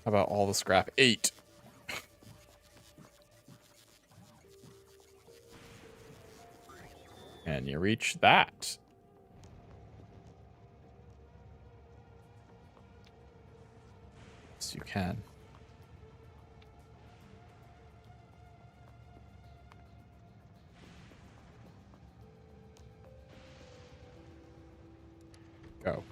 How about all the scrap 8? And you reach that. Yes, you can. Go.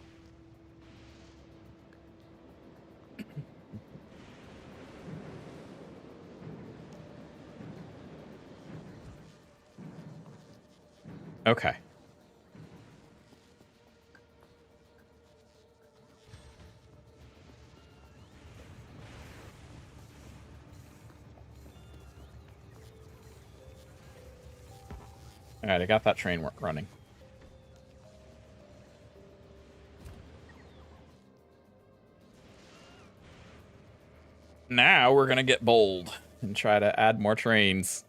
Okay. All right, I got that train running. Now we're going to get bold and try to add more trains.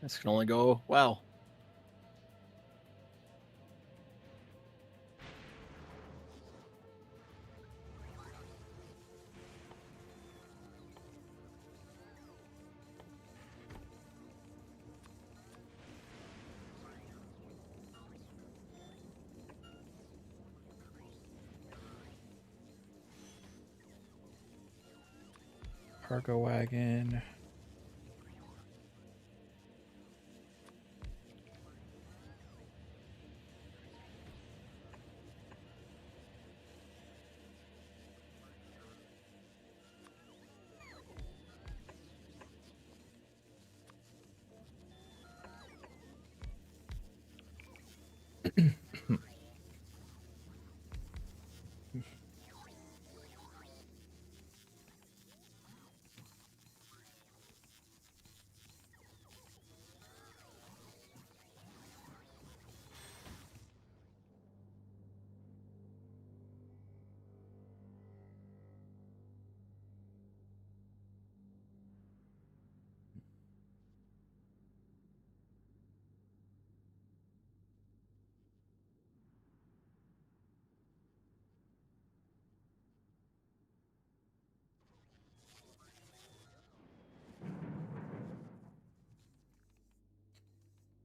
This can only go well. Cargo wagon.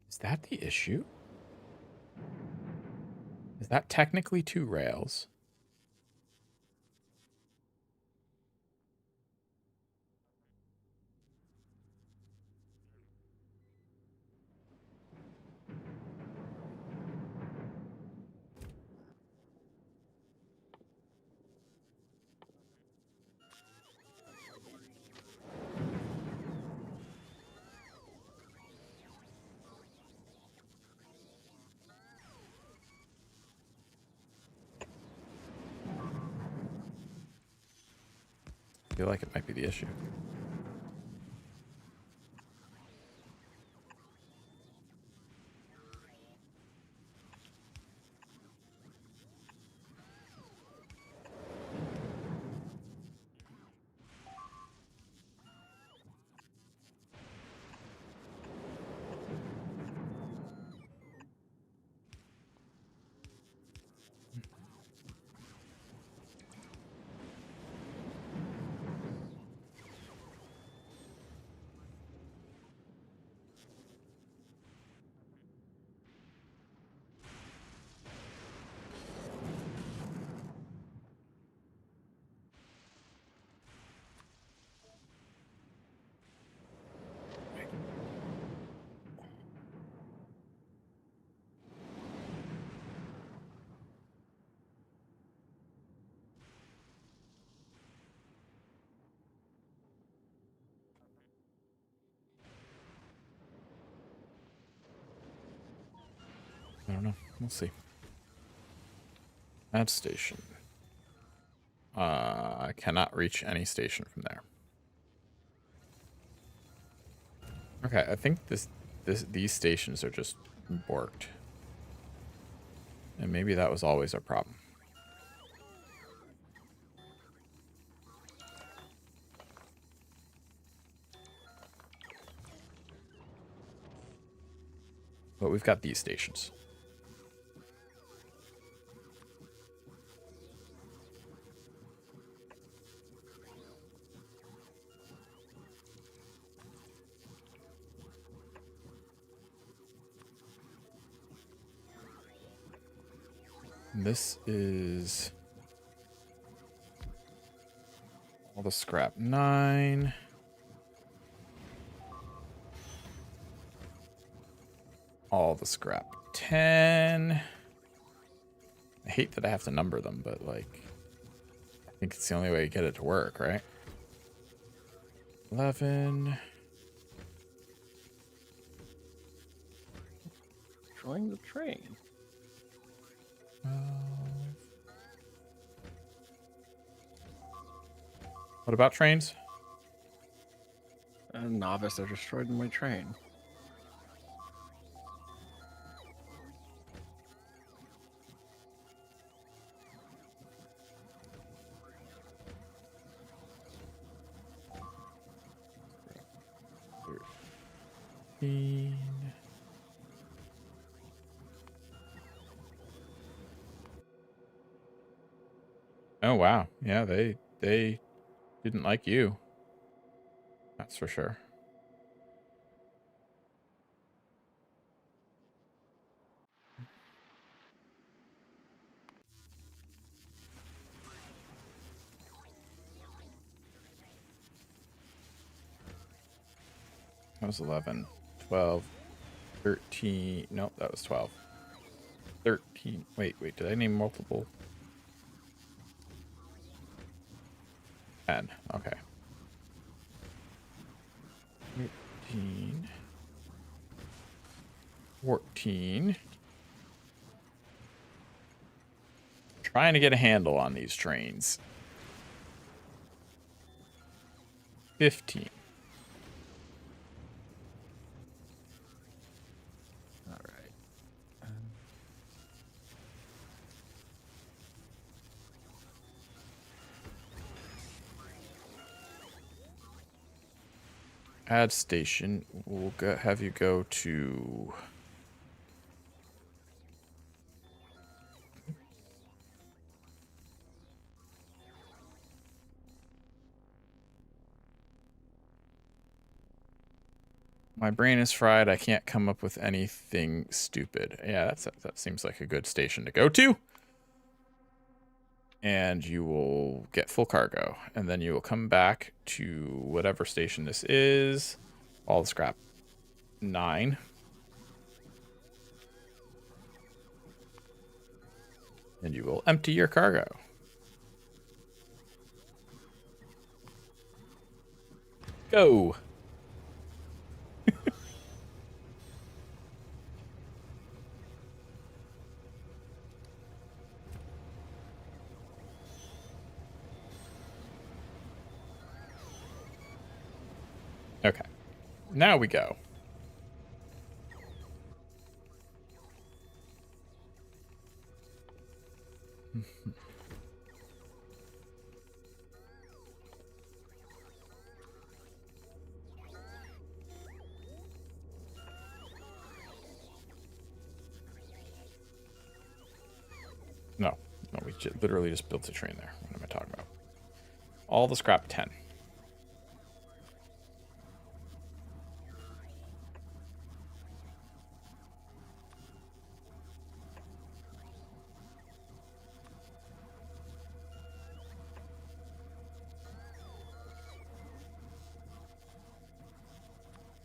Is that the issue? Is that technically 2 rails? I feel like it might be the issue. I don't know. We'll see. Add station. I cannot reach any station from there. Okay, I think these stations are just borked. And maybe that was always our problem. But we've got these stations. This is all the scrap 9. All the scrap 10. I hate that I have to number them, but like, I think it's the only way to get it to work, right? 11. Destroying the train. 12. What about trains? A novice, they're destroyed my train. Oh wow, yeah, they didn't like you. That's for sure. That was 11, 12, 13. Nope, that was 12. 13. Wait, did I name multiple? 10. Okay. 13. 14. Trying to get a handle on these trains. 15. All right. Add station. We'll have you go to... My brain is fried. I can't come up with anything stupid. Yeah, that seems like a good station to go to. And you will get full cargo. And then you will come back to whatever station this is. All the scrap. 9. And you will empty your cargo. Go. Okay. Now we go. No, we literally just built a train there. What am I talking about? All the scrap 10.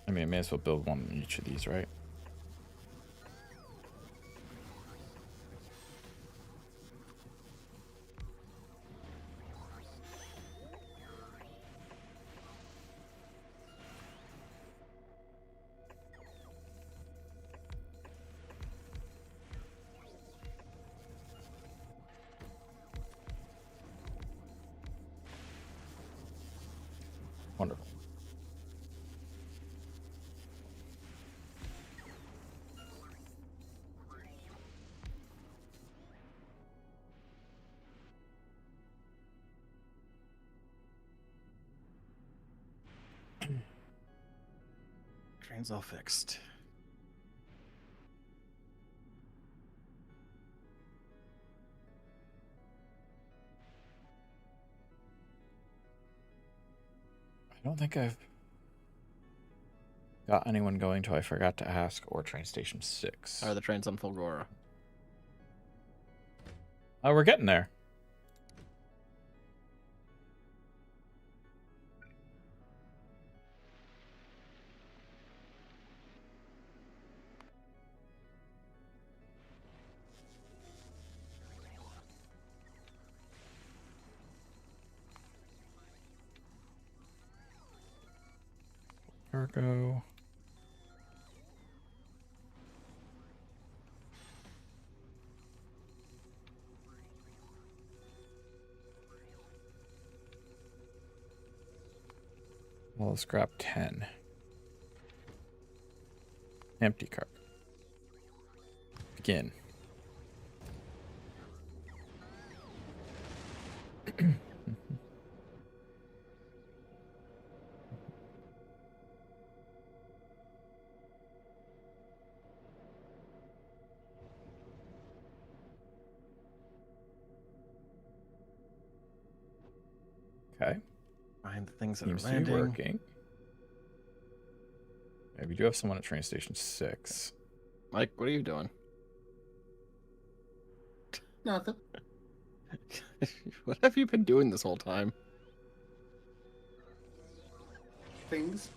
I mean, I may as well build one in each of these, right? Wonderful. Train's all fixed. I don't think I've got anyone going to I forgot to ask or train station 6. Are the trains on Fulgora? Oh, we're getting there. Cargo. Well, scrap 10. Empty cart. Begin. Okay. Find the things that Seems are to be landing. working. Yeah, we do have someone at train station 6. Mike, what are you doing? Nothing. What have you been doing this whole time? Things.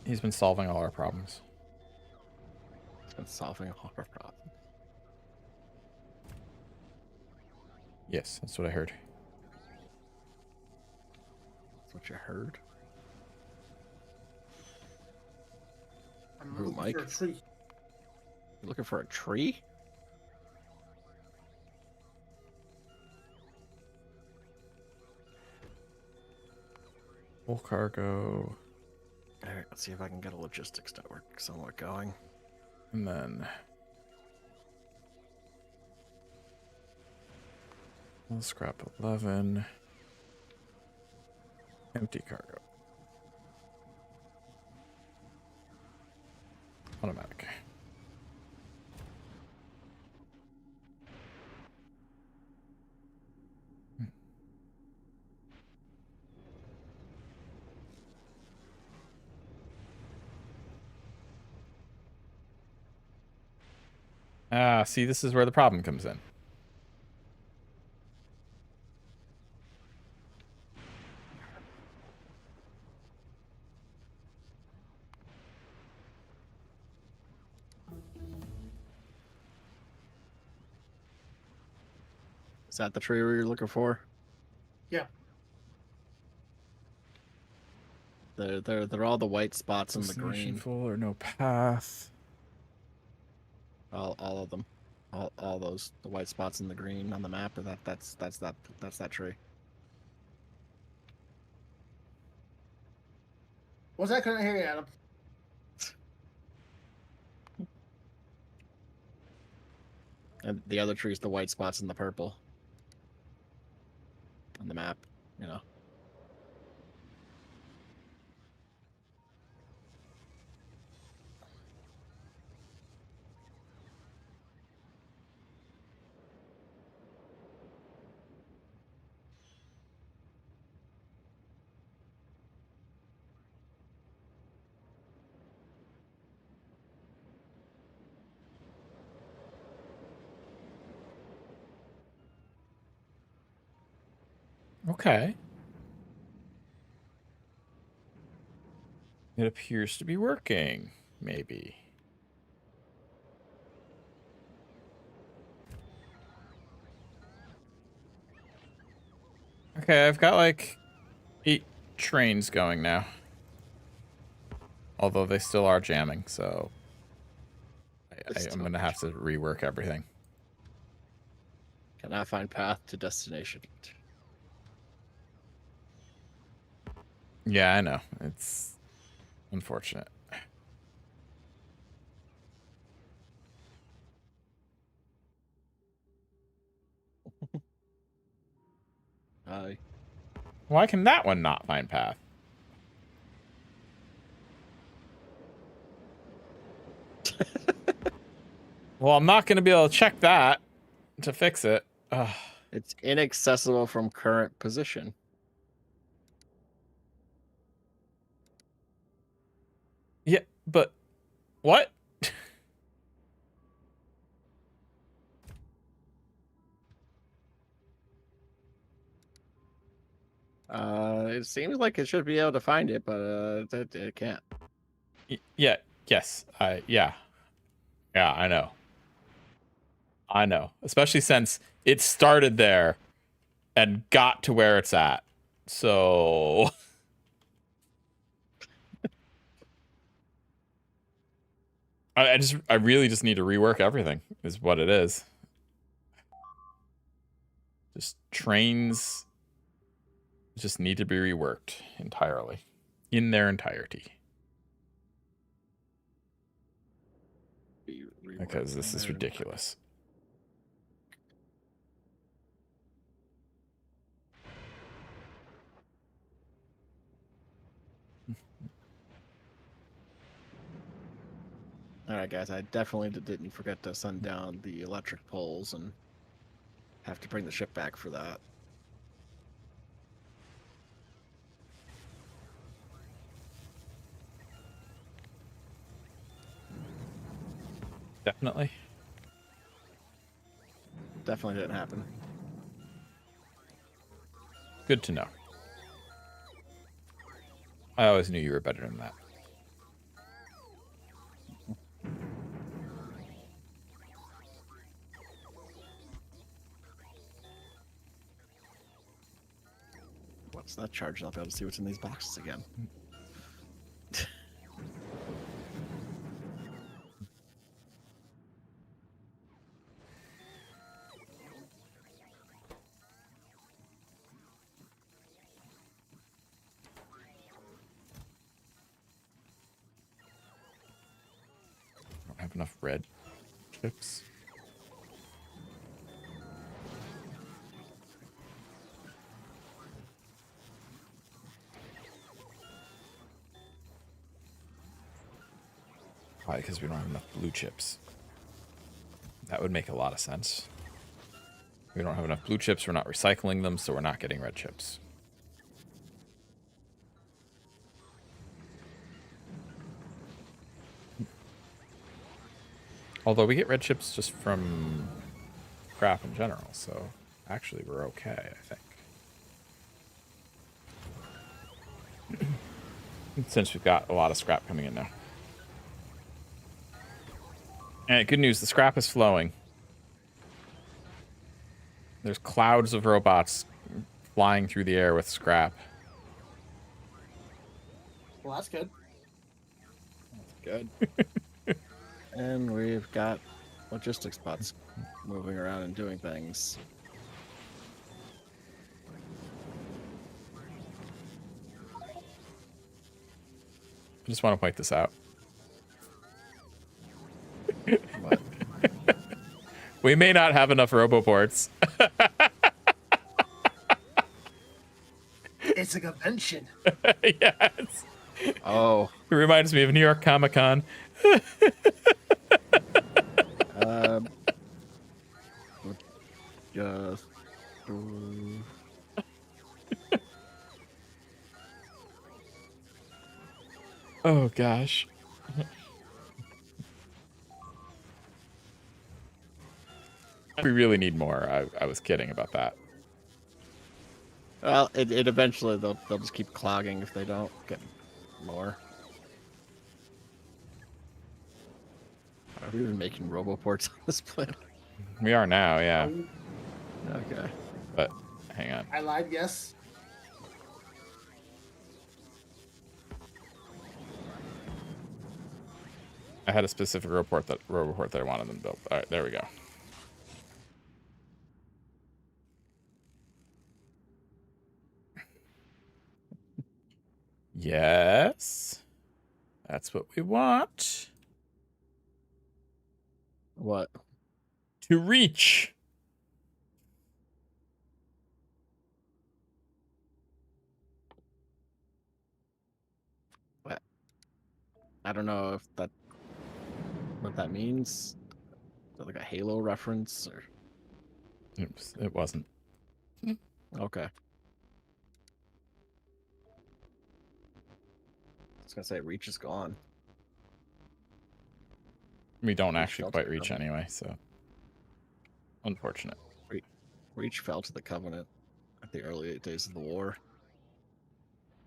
He's been solving all our problems. It's been solving all our problems. Yes, that's what I heard. That's what you heard. I'm Who, looking Mike? for a tree. You looking for a tree? Full cargo. All right, let's see if I can get a logistics network somewhat going. And then we'll scrap 11. Empty cargo. Automatic. Ah, see, this is where the problem comes in. Is that the tree you're looking for? Yeah. They're all the white spots in the Destination green. full or no path. All of them. All those the white spots in the green on the map. And that's that tree. What's that? Couldn't hear you, Adam. And the other tree is the white spots in the purple on the map. You know. Okay. It appears to be working, maybe. Okay, I've got like 8 trains going now. Although they still are jamming, so I'm gonna have to rework everything. Cannot find path to destination. Yeah, I know. It's unfortunate. Hi. Why can that one not find path? Well, I'm not going to be able to check that to fix it. Ugh. It's inaccessible from current position. Yeah, but what? It seems like it should be able to find it, but it can't. Yeah, yes. Yeah, I know. I know. Especially since it started there and got to where it's at. So I really just need to rework everything is what it is. Just trains just need to be reworked entirely in their entirety. Because this is ridiculous. All right, guys. I definitely didn't forget to send down the electric poles and have to bring the ship back for that. Definitely. Definitely didn't happen. Good to know. I always knew you were better than that. What's that charge? I'll be able to see what's in these boxes again. enough red chips. Probably because we don't have enough blue chips. That would make a lot of sense. We don't have enough blue chips, we're not recycling them, so we're not getting red chips. Although we get red chips just from scrap in general, so actually we're okay, I think. Since we've got a lot of scrap coming in now. And good news, the scrap is flowing. There's clouds of robots flying through the air with scrap. Well, that's good. Good. And we've got logistics bots moving around and doing things. I just want to point this out. But We may not have enough roboports. It's a convention. Yes. oh, It reminds me of New York Comic Con. just Oh gosh. We really need more. I was kidding about that. well, it eventually they'll just keep clogging if they don't get more. Are we even making roboports on this planet? We are now, yeah. Okay. But hang on. I lied, yes. I had a specific roboport that I wanted them built. All right, there we go. Yes. That's what we want. What? To reach. What? I don't know if that what that means. Is that like a Halo reference or It wasn't. okay. I was gonna say reach is gone. We don't Reach actually fell to quite the reach Covenant. anyway, so unfortunate. Reach fell to the Covenant at the early days of the war.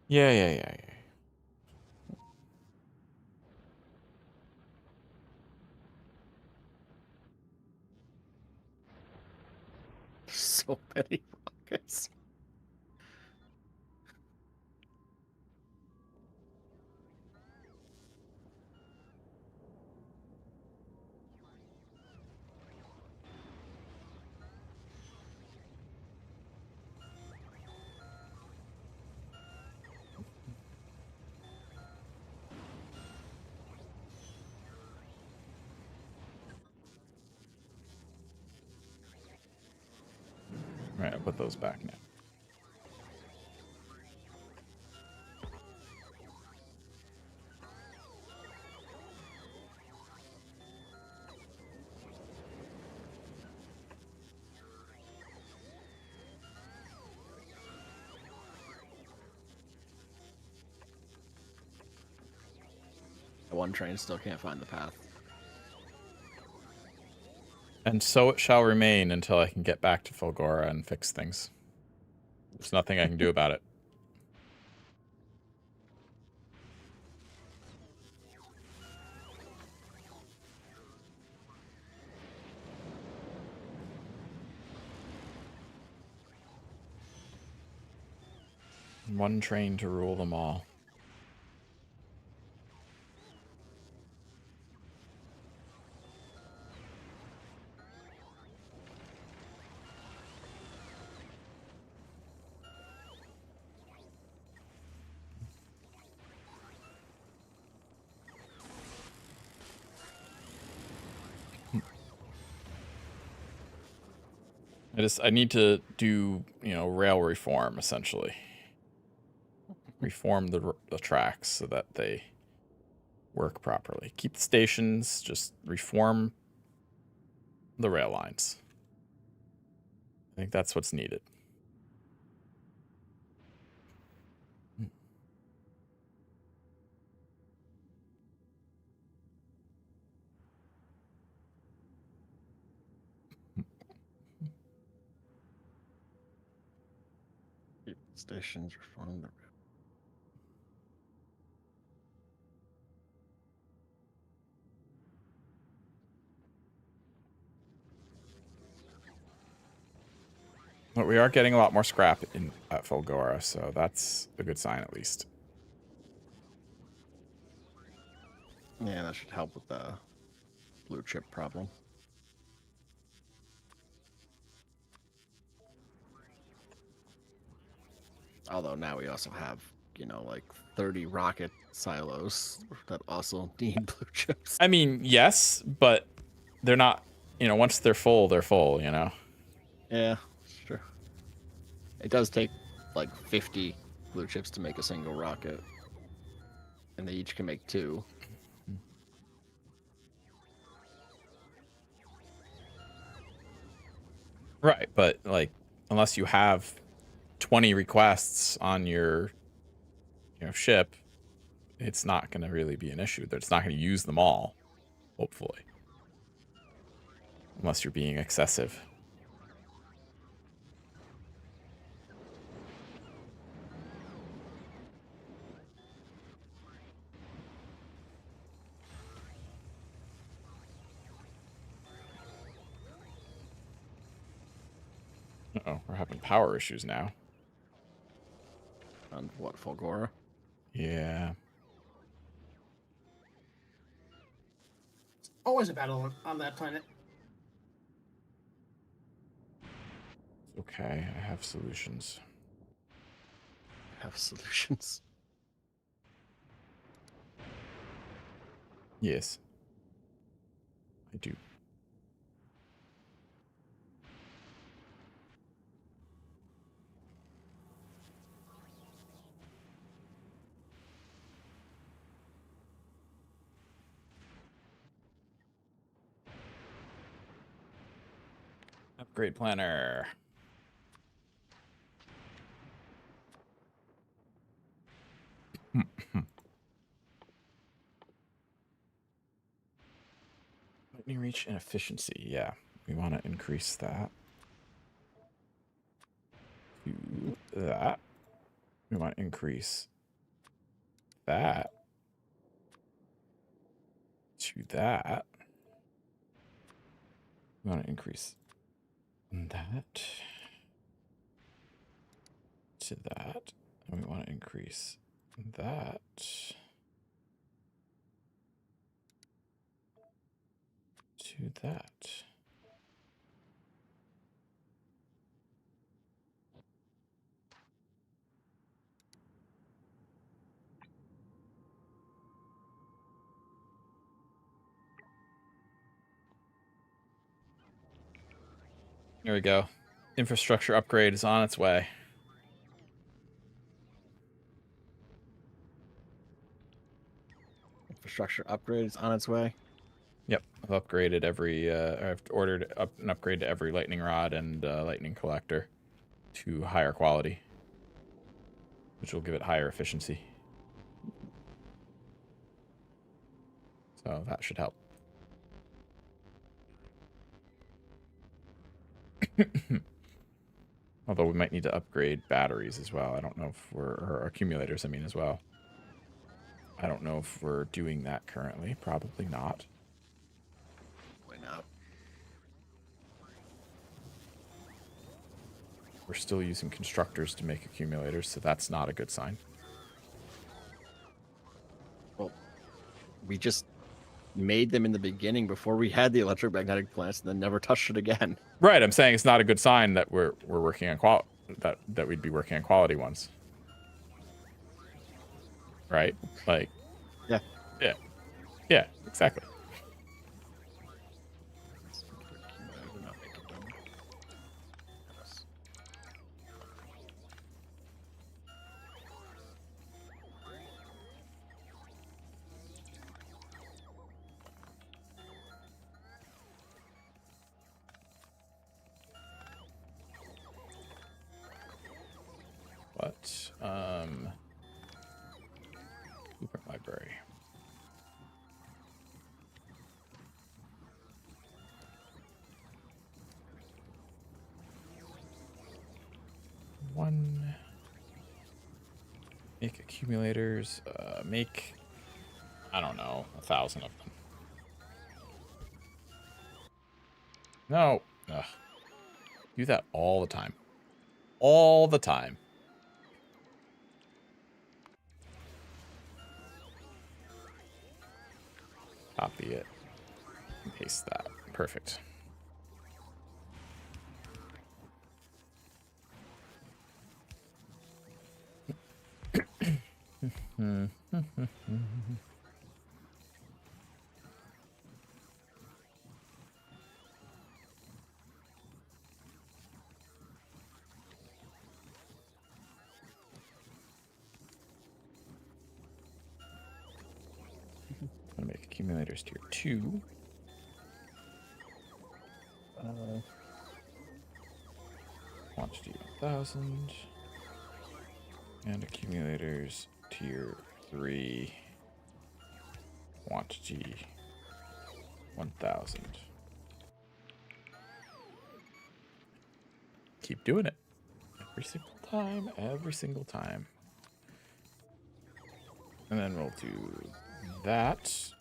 Yeah. So many rockets. All right, I'll put those back now. The one train still can't find the path. And so it shall remain until I can get back to Fulgora and fix things. There's nothing I can do about it. One train to rule them all. I need to do, rail reform, essentially. Reform the tracks so that they work properly. Keep the stations, just reform the rail lines. I think that's what's needed. Keep the stations reform the. But we are getting a lot more scrap at Fulgora, so that's a good sign at least. Yeah, that should help with the blue chip problem. Although now we also have, like 30 rocket silos that also need blue chips. I mean, yes, but they're not, once they're full, Yeah, sure. It does take like 50 blue chips to make a single rocket. And they each can make 2. Right, but like, unless you have 20 requests on your, ship, it's not going to really be an issue. It's not going to use them all, hopefully. Unless you're being excessive. Uh-oh, we're having power issues now. On what, Fulgora? Yeah. Always a battle on that planet. Okay, I have solutions. Have solutions. Yes. I do. Upgrade planner. Lightning reach and efficiency. Yeah, we want to increase that to that. We want to increase that to that. We want to increase that to that. And we want to increase that to that. There we go. Infrastructure upgrade is on its way. Infrastructure upgrade is on its way. Yep, I've upgraded every. I've ordered an upgrade to every lightning rod and lightning collector to higher quality, which will give it higher efficiency. So that should help. Although we might need to upgrade batteries as well. I don't know if or accumulators, I mean, as well. I don't know if we're doing that currently. Probably not. Why not? We're still using constructors to make accumulators, so that's not a good sign. Well, we just made them in the beginning before we had the electromagnetic plants and then never touched it again. Right, I'm saying it's not a good sign that we're working on that we'd be working on quality ones. Right? Like, yeah, exactly. right. Blueprint library. One. Make accumulators. Make, I don't know, 1,000 of them. No. Ugh. Do that all the time. All the time. Copy it. And paste that. Perfect. I'm gonna make accumulators tier 2. Quantity 1,000. And accumulators tier 3. Quantity 1,000. Keep doing it. Every single time, every single time. And then we'll do that.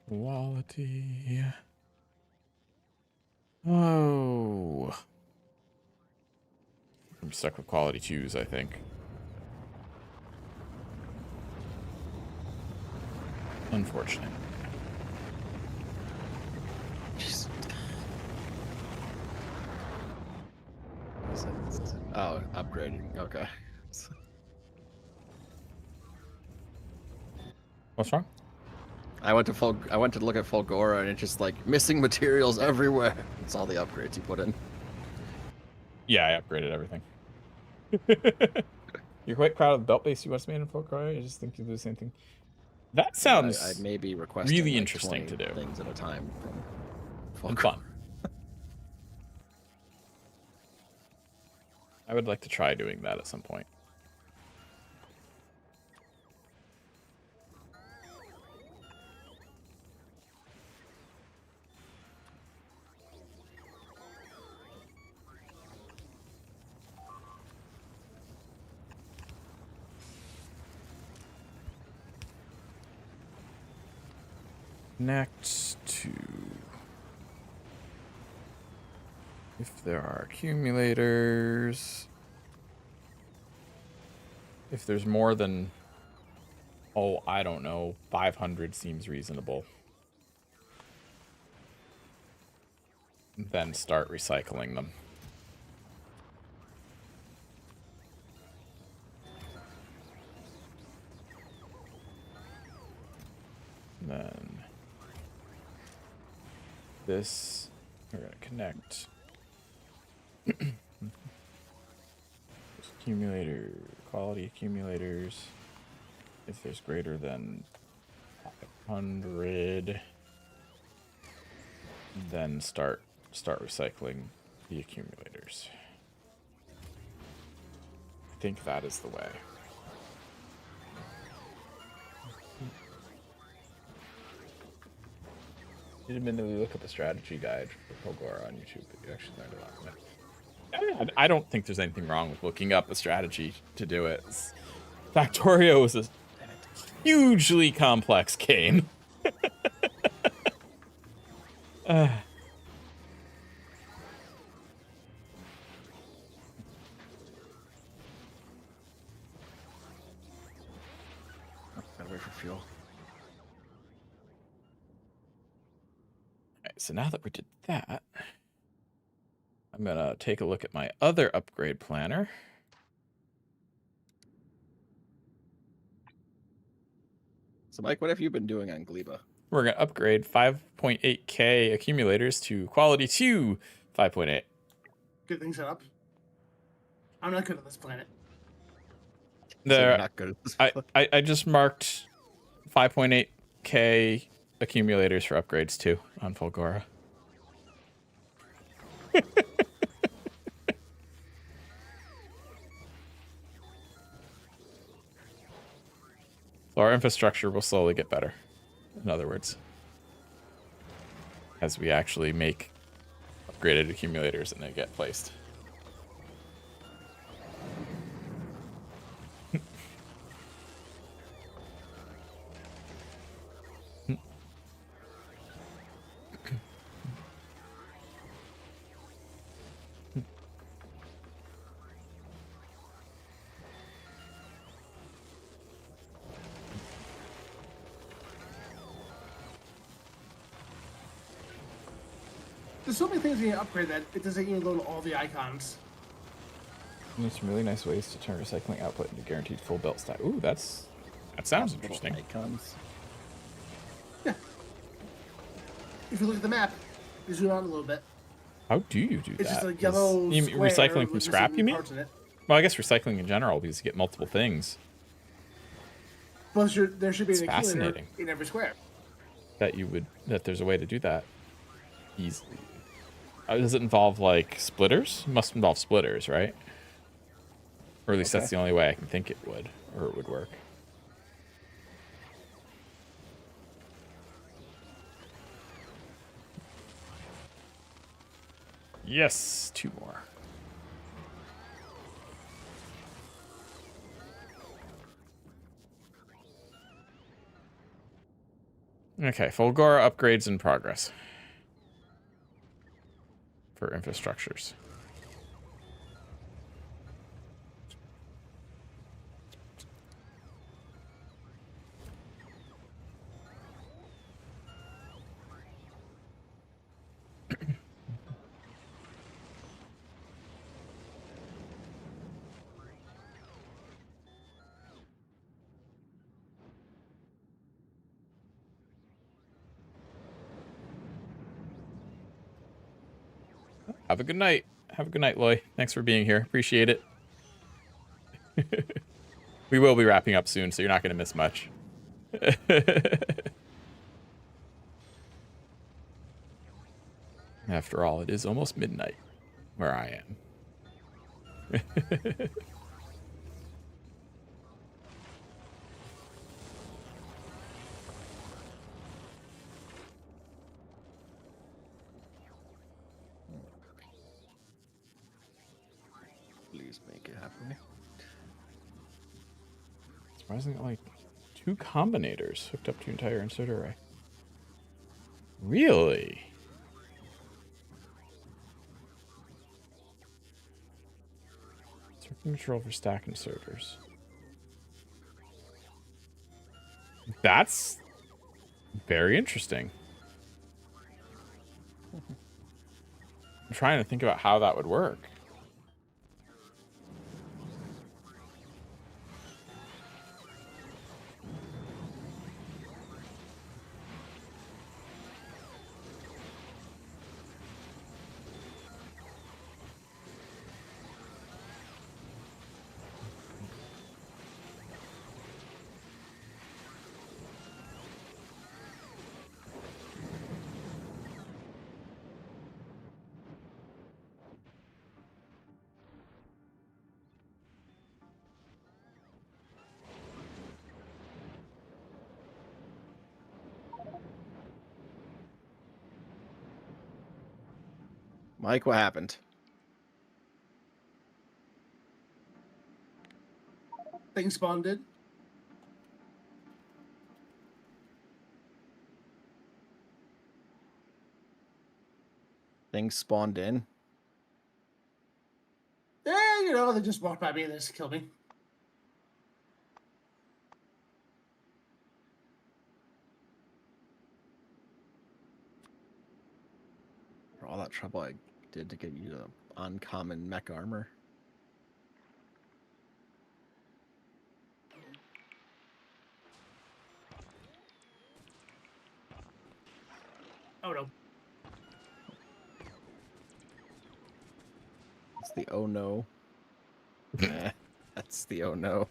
Quality. Oh. I'm stuck with quality 2s, I think. Unfortunate. Just... Oh, upgrading. Okay. What's wrong? I went to look at Fulgora and it's just like missing materials everywhere. It's all the upgrades you put in. Yeah, I upgraded everything. You're quite proud of the belt base you once made in Fulcroy? I just think you do the same thing. That sounds I may be requesting really like interesting 20 to do. things at a time from And Fulgora. fun. I would like to try doing that at some point. Next to... If there are accumulators... If there's more than... Oh, I don't know. 500 seems reasonable. Then start recycling them. Then... This... We're going to connect... Accumulator... Quality accumulators... If there's greater than 500, then start recycling the accumulators. I think that is the way. You didn't admittedly look up a strategy guide for Fulgora on YouTube, but you actually learned a lot from it. I don't think there's anything wrong with looking up a strategy to do it. Factorio is a hugely complex game. Gotta wait for fuel. Alright, so now that we did that, I'm gonna take a look at my other upgrade planner. So, Mike, what have you been doing on Gleba? we're gonna upgrade 5.8k accumulators to quality 2 5.8. Good thing set up. I'm not good at this planet. So you're There, not good at this. I just marked 5.8k accumulators for upgrades too on Fulgora. So our infrastructure will slowly get better. In other words, as we actually make upgraded accumulators and they get placed. There's so many things you can upgrade that it doesn't even load all the icons. There's some really nice ways to turn recycling output into guaranteed full belt stack. Ooh, that sounds interesting. Icons. Yeah. If you look at the map, you zoom out a little bit. How do you do It's that? just a 'Cause yellow you mean square recycling from with scrap, missing you mean? parts in it. Well, I guess recycling in general because you get multiple things Plus, there should be It's an accumulator fascinating. in every square. that there's a way to do that easily. Does it involve like splitters? It must involve splitters, right? Or at least that's the only way I can think it would, or it would work. Yes, 2 more. Okay, Fulgora upgrades in progress for infrastructures. Have a good night. Have a good night, Loy. Thanks for being here. Appreciate it. We will be wrapping up soon, so you're not going to miss much. After all, it is almost midnight where I am. Please make it happen. Surprisingly, like 2 combinators hooked up to entire insert array. Really? Circuit control for stack inserters. That's very interesting. I'm trying to think about how that would work. Mike, what happened? Things spawned in. Things spawned in. Yeah, you know, they just walked by me and they just killed me. For all that trouble I did to get you to uncommon mech armor. no. It's the oh no. That's the oh no.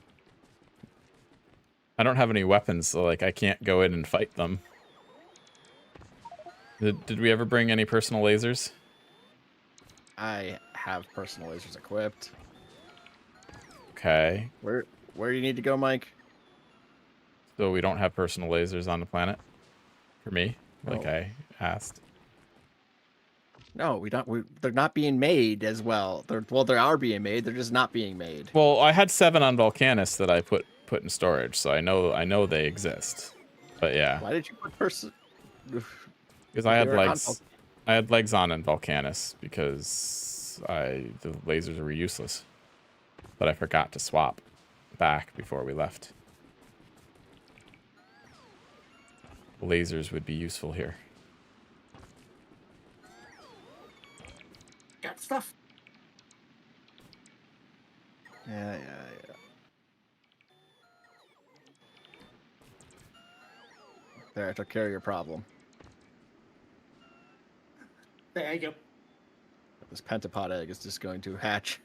I don't have any weapons, so like I can't go in and fight them. Did we ever bring any personal lasers? I have personal lasers equipped. Okay. Where do you need to go, Mike? So we don't have personal lasers on the planet? For me? Like No. I asked. No, we don't. They're not being made as well. They are being made. They're just not being made. Well, I had 7 on Volcanus that I put in storage, so I know they exist. But yeah. Why did you put person? Because I had They're on legs. I had legs on in Volcanus because the lasers were useless. But I forgot to swap back before we left. Lasers would be useful here. Got stuff. Yeah. There, I took care of your problem. There you go. This pentapod egg is just going to hatch.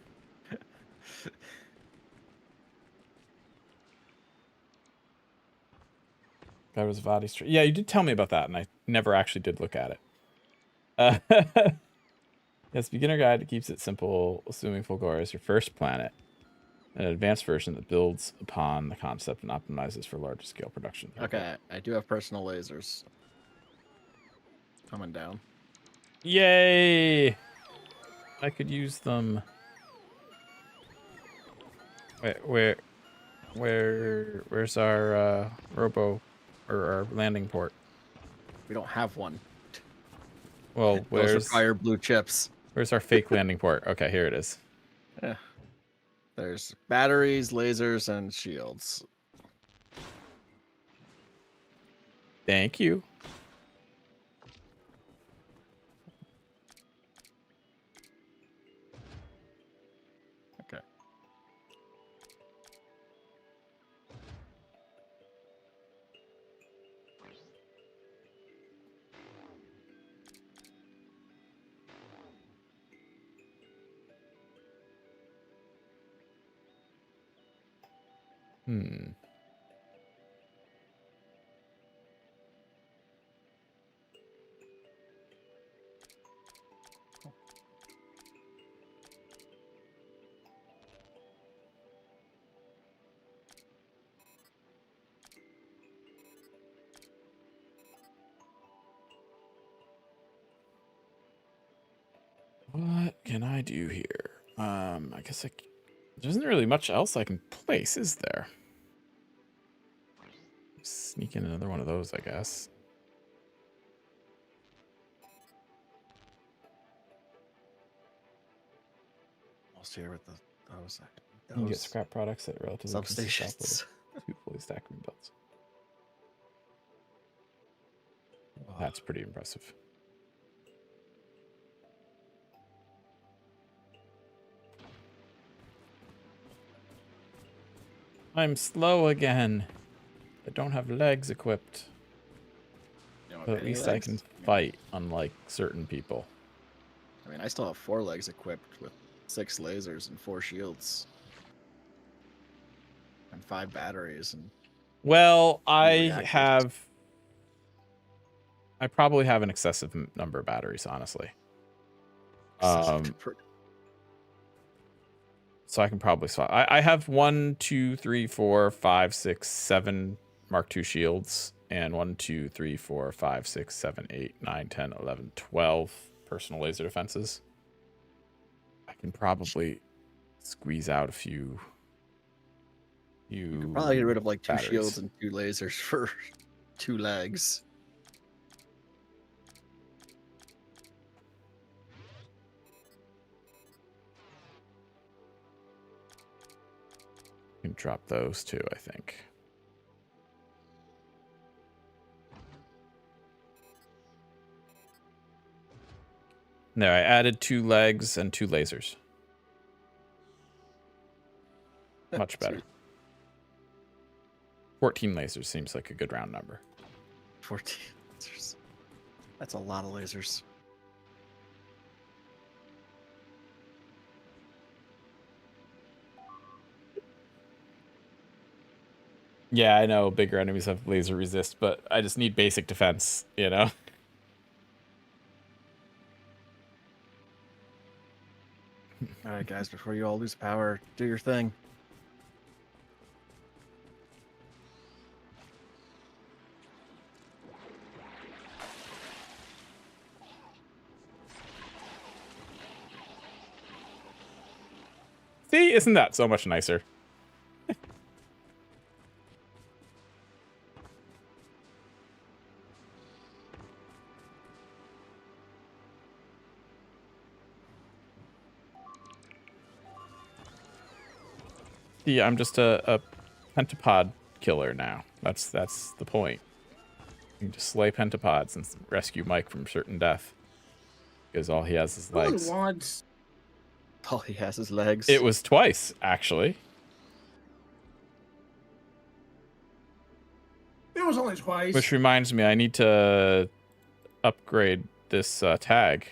That was Vadi Street. Yeah, you did tell me about that, and I never actually did look at it. Yes, beginner guide keeps it simple, assuming Fulgora is your first planet. An advanced version that builds upon the concept and optimizes for larger scale production. Okay, I do have personal lasers. Coming down. Yay! I could use them. Where's our robo or our landing port? We don't have one. Well, Those where's require blue chips. where's our fake landing port? Okay, here it is. Yeah. There's batteries, lasers, and shields. Thank you. Okay. Hmm. What can I do here? I guess there isn't really much else I can place, is there? Sneak in another one of those, I guess. Almost here with those. You can get scrap products at relatively consistent substations. with 2 fully stacked rebuilds. That's pretty impressive. I'm slow again. I don't have legs equipped. You don't have But at any least I legs? can fight, unlike certain people. I mean, I still have 4 legs equipped with 6 lasers and 4 shields. And 5 batteries. And Well, reactors. I probably have an excessive number of batteries, honestly. So I can probably swap. I have 1, 2, 3, 4, 5, 6, 7 Mark II shields, and 1, 2, 3, 4, 5, 6, 7, 8, 9, 10, 11, 12 personal laser defenses. I can probably squeeze out a few. You could probably get rid of like 2 batteries. shields and 2 lasers for 2 legs. Can drop those too, I think. There, I added 2 legs and 2 lasers. Much better. 14 lasers seems like a good round number. 14 lasers. That's a lot of lasers. Yeah, I know bigger enemies have laser resist, but I just need basic defense, you know? All right, guys, before you all lose power, do your thing. See, isn't that so much nicer? See, I'm just a pentapod killer now. That's the point. You can just slay pentapods and rescue Mike from certain death. Because all he has is legs. Once. All he has is legs. It was twice, actually. It was only twice. Which reminds me, I need to upgrade this tag.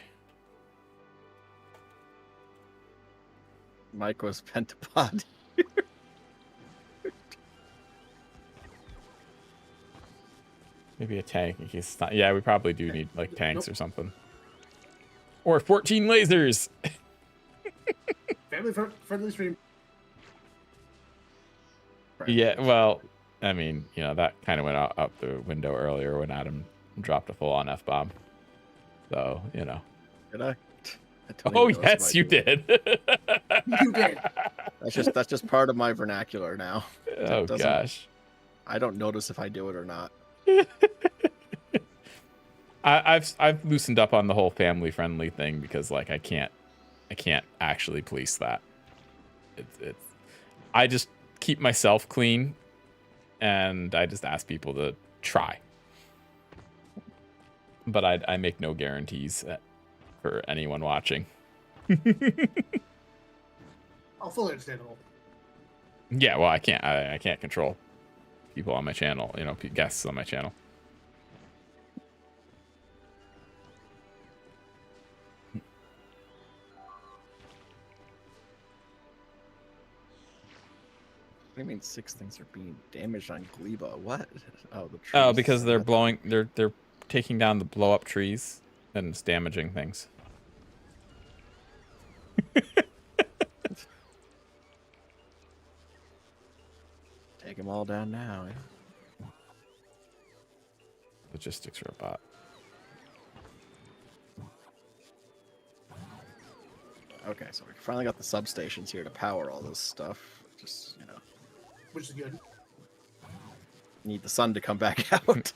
Mike was pentapod. Maybe a tank in case it's not. Yeah, we probably do need like tanks or something. Or 14 lasers. Family friendly stream. Yeah, well, I mean, you know, that kind of went out the window earlier when Adam dropped a full-on F-bomb. So, you know. Did I? I Oh, yes, you did. You did. That's just part of my vernacular now. Oh, gosh. I don't notice if I do it or not. I've loosened up on the whole family friendly thing because like I can't actually police that. It's I just keep myself clean and I just ask people to try. But I make no guarantees for anyone watching. Oh, fully understandable. Yeah, well, I can't control people on my channel, you know, guests on my channel. What do you mean 6 things are being damaged on Gleba? What? Oh, the trees. Oh, because they're blowing, they're taking down the blow up trees and it's damaging things. Take them all down now. Yeah? Logistics robot. Okay, so we finally got the substations here to power all this stuff. Just, you know. Which is good. Need the sun to come back out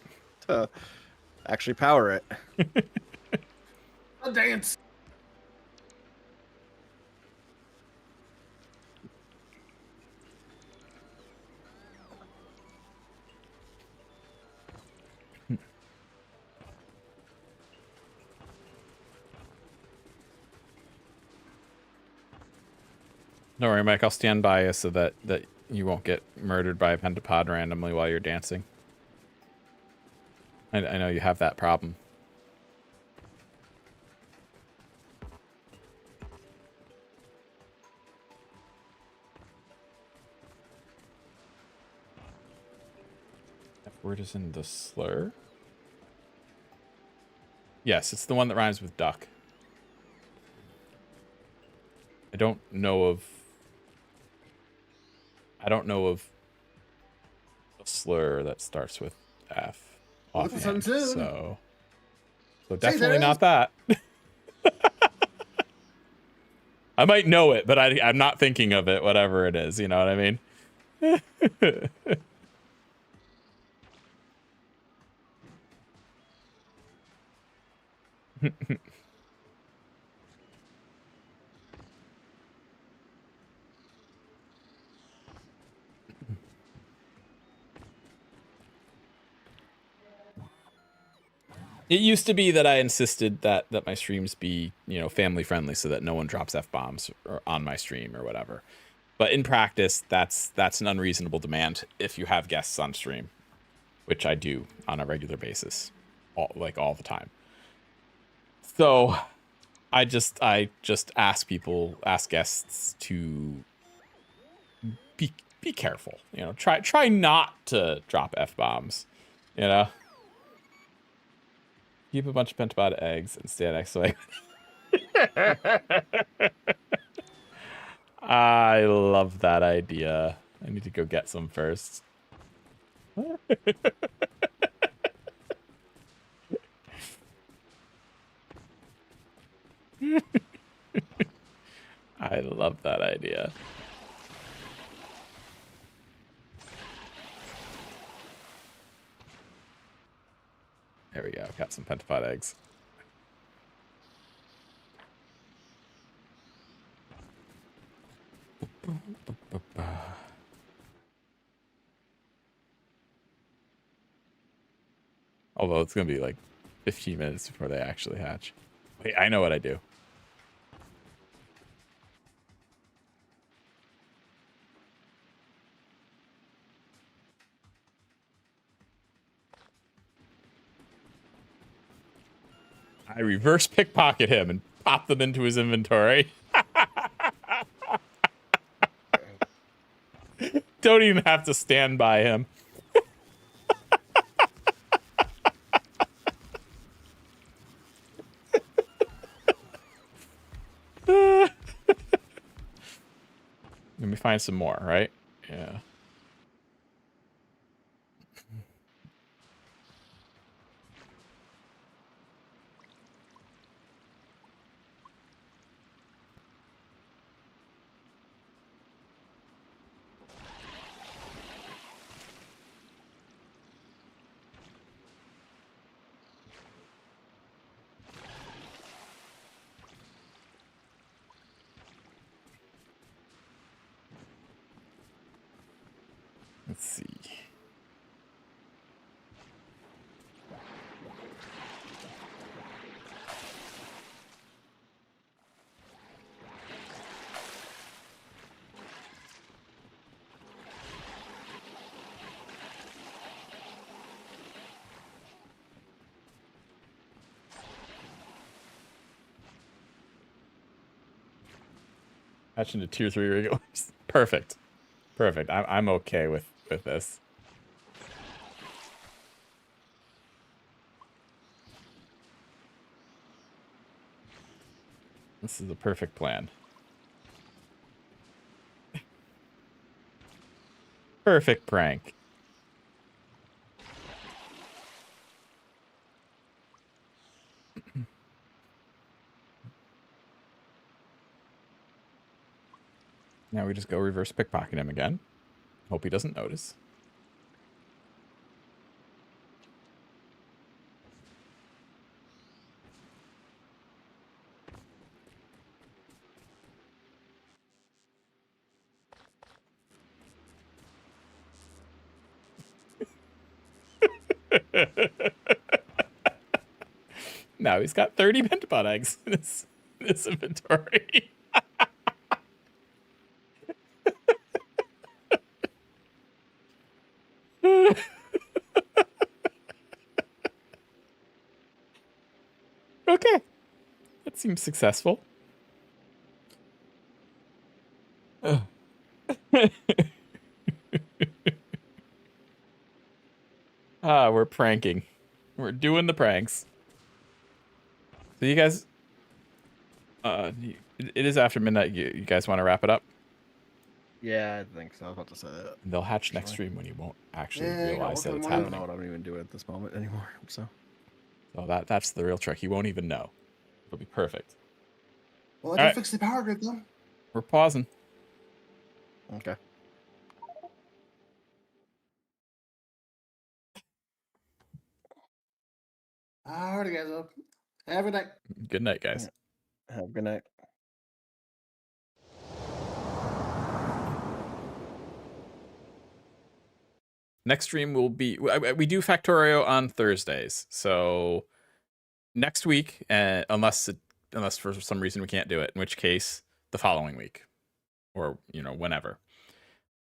to actually power it. A dance. Don't worry, Mike. I'll stand by you so that you won't get murdered by a pentapod randomly while you're dancing. I know you have that problem. F word is in the slur? Yes, it's the one that rhymes with duck. I don't know of a slur that starts with F. With the sun offhand, soon. so there definitely is. not that. I might know it, but I'm not thinking of it, whatever it is. You know what I mean? It used to be that I insisted that my streams be, you know, family friendly so that no one drops F-bombs on my stream or whatever. But in practice, that's an unreasonable demand if you have guests on stream, which I do on a regular basis, all the time. So I just ask guests to be careful. You know, try not to drop F-bombs. You know? Keep a bunch of pentapod eggs and stand next to I love that idea. I need to go get some first. I love that idea. There we go. Got some pentapod eggs. Although it's going to be like 15 minutes before they actually hatch. Wait, I know what I do. I reverse pickpocket him and pop them into his inventory. Don't even have to stand by him. Let me find some more, right? Yeah. Let's see. Hatch into tier 3 regulars. Perfect. Perfect. I'm okay with this. This is a perfect plan. Perfect prank. Now we just go reverse pickpocket him again. Hope he doesn't notice. Now he's got 30 pentapod eggs in his inventory. Okay. That seems successful. We're pranking. We're doing the pranks. So you guys, it is after midnight. You guys want to wrap it up? Yeah, I think so. I was about to say that. They'll hatch next stream when you won't actually Yeah, realize that it's I don't happening. know what I'm even doing at this moment anymore. So that's the real trick. He won't even know. It'll be perfect. Well, I All did right. fix the power grid though. We're pausing. okay. Alrighty, guys. Have a night. Good night, guys. Have a good night. Next stream will be we do Factorio on Thursdays. So next week, unless for some reason we can't do it, in which case the following week, or whenever.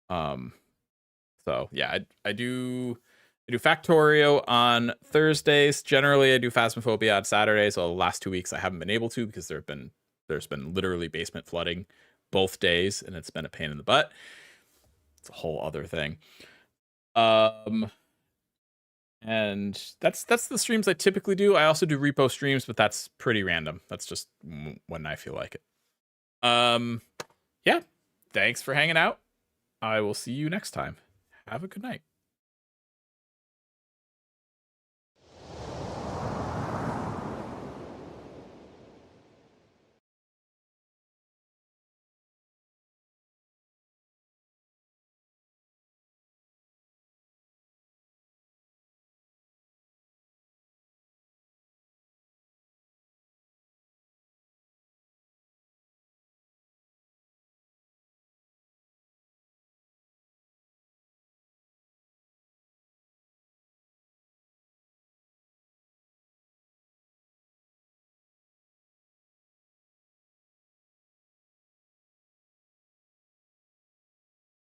So yeah, I do I do Factorio on Thursdays. Generally, I do Phasmophobia on Saturdays. So the last 2 weeks I haven't been able to because there's been literally basement flooding both days, and it's been a pain in the butt. It's a whole other thing. And that's the streams I typically do. I also do repo streams, but that's pretty random. That's just when I feel like it. Yeah. Thanks for hanging out. I will see you next time. Have a good night.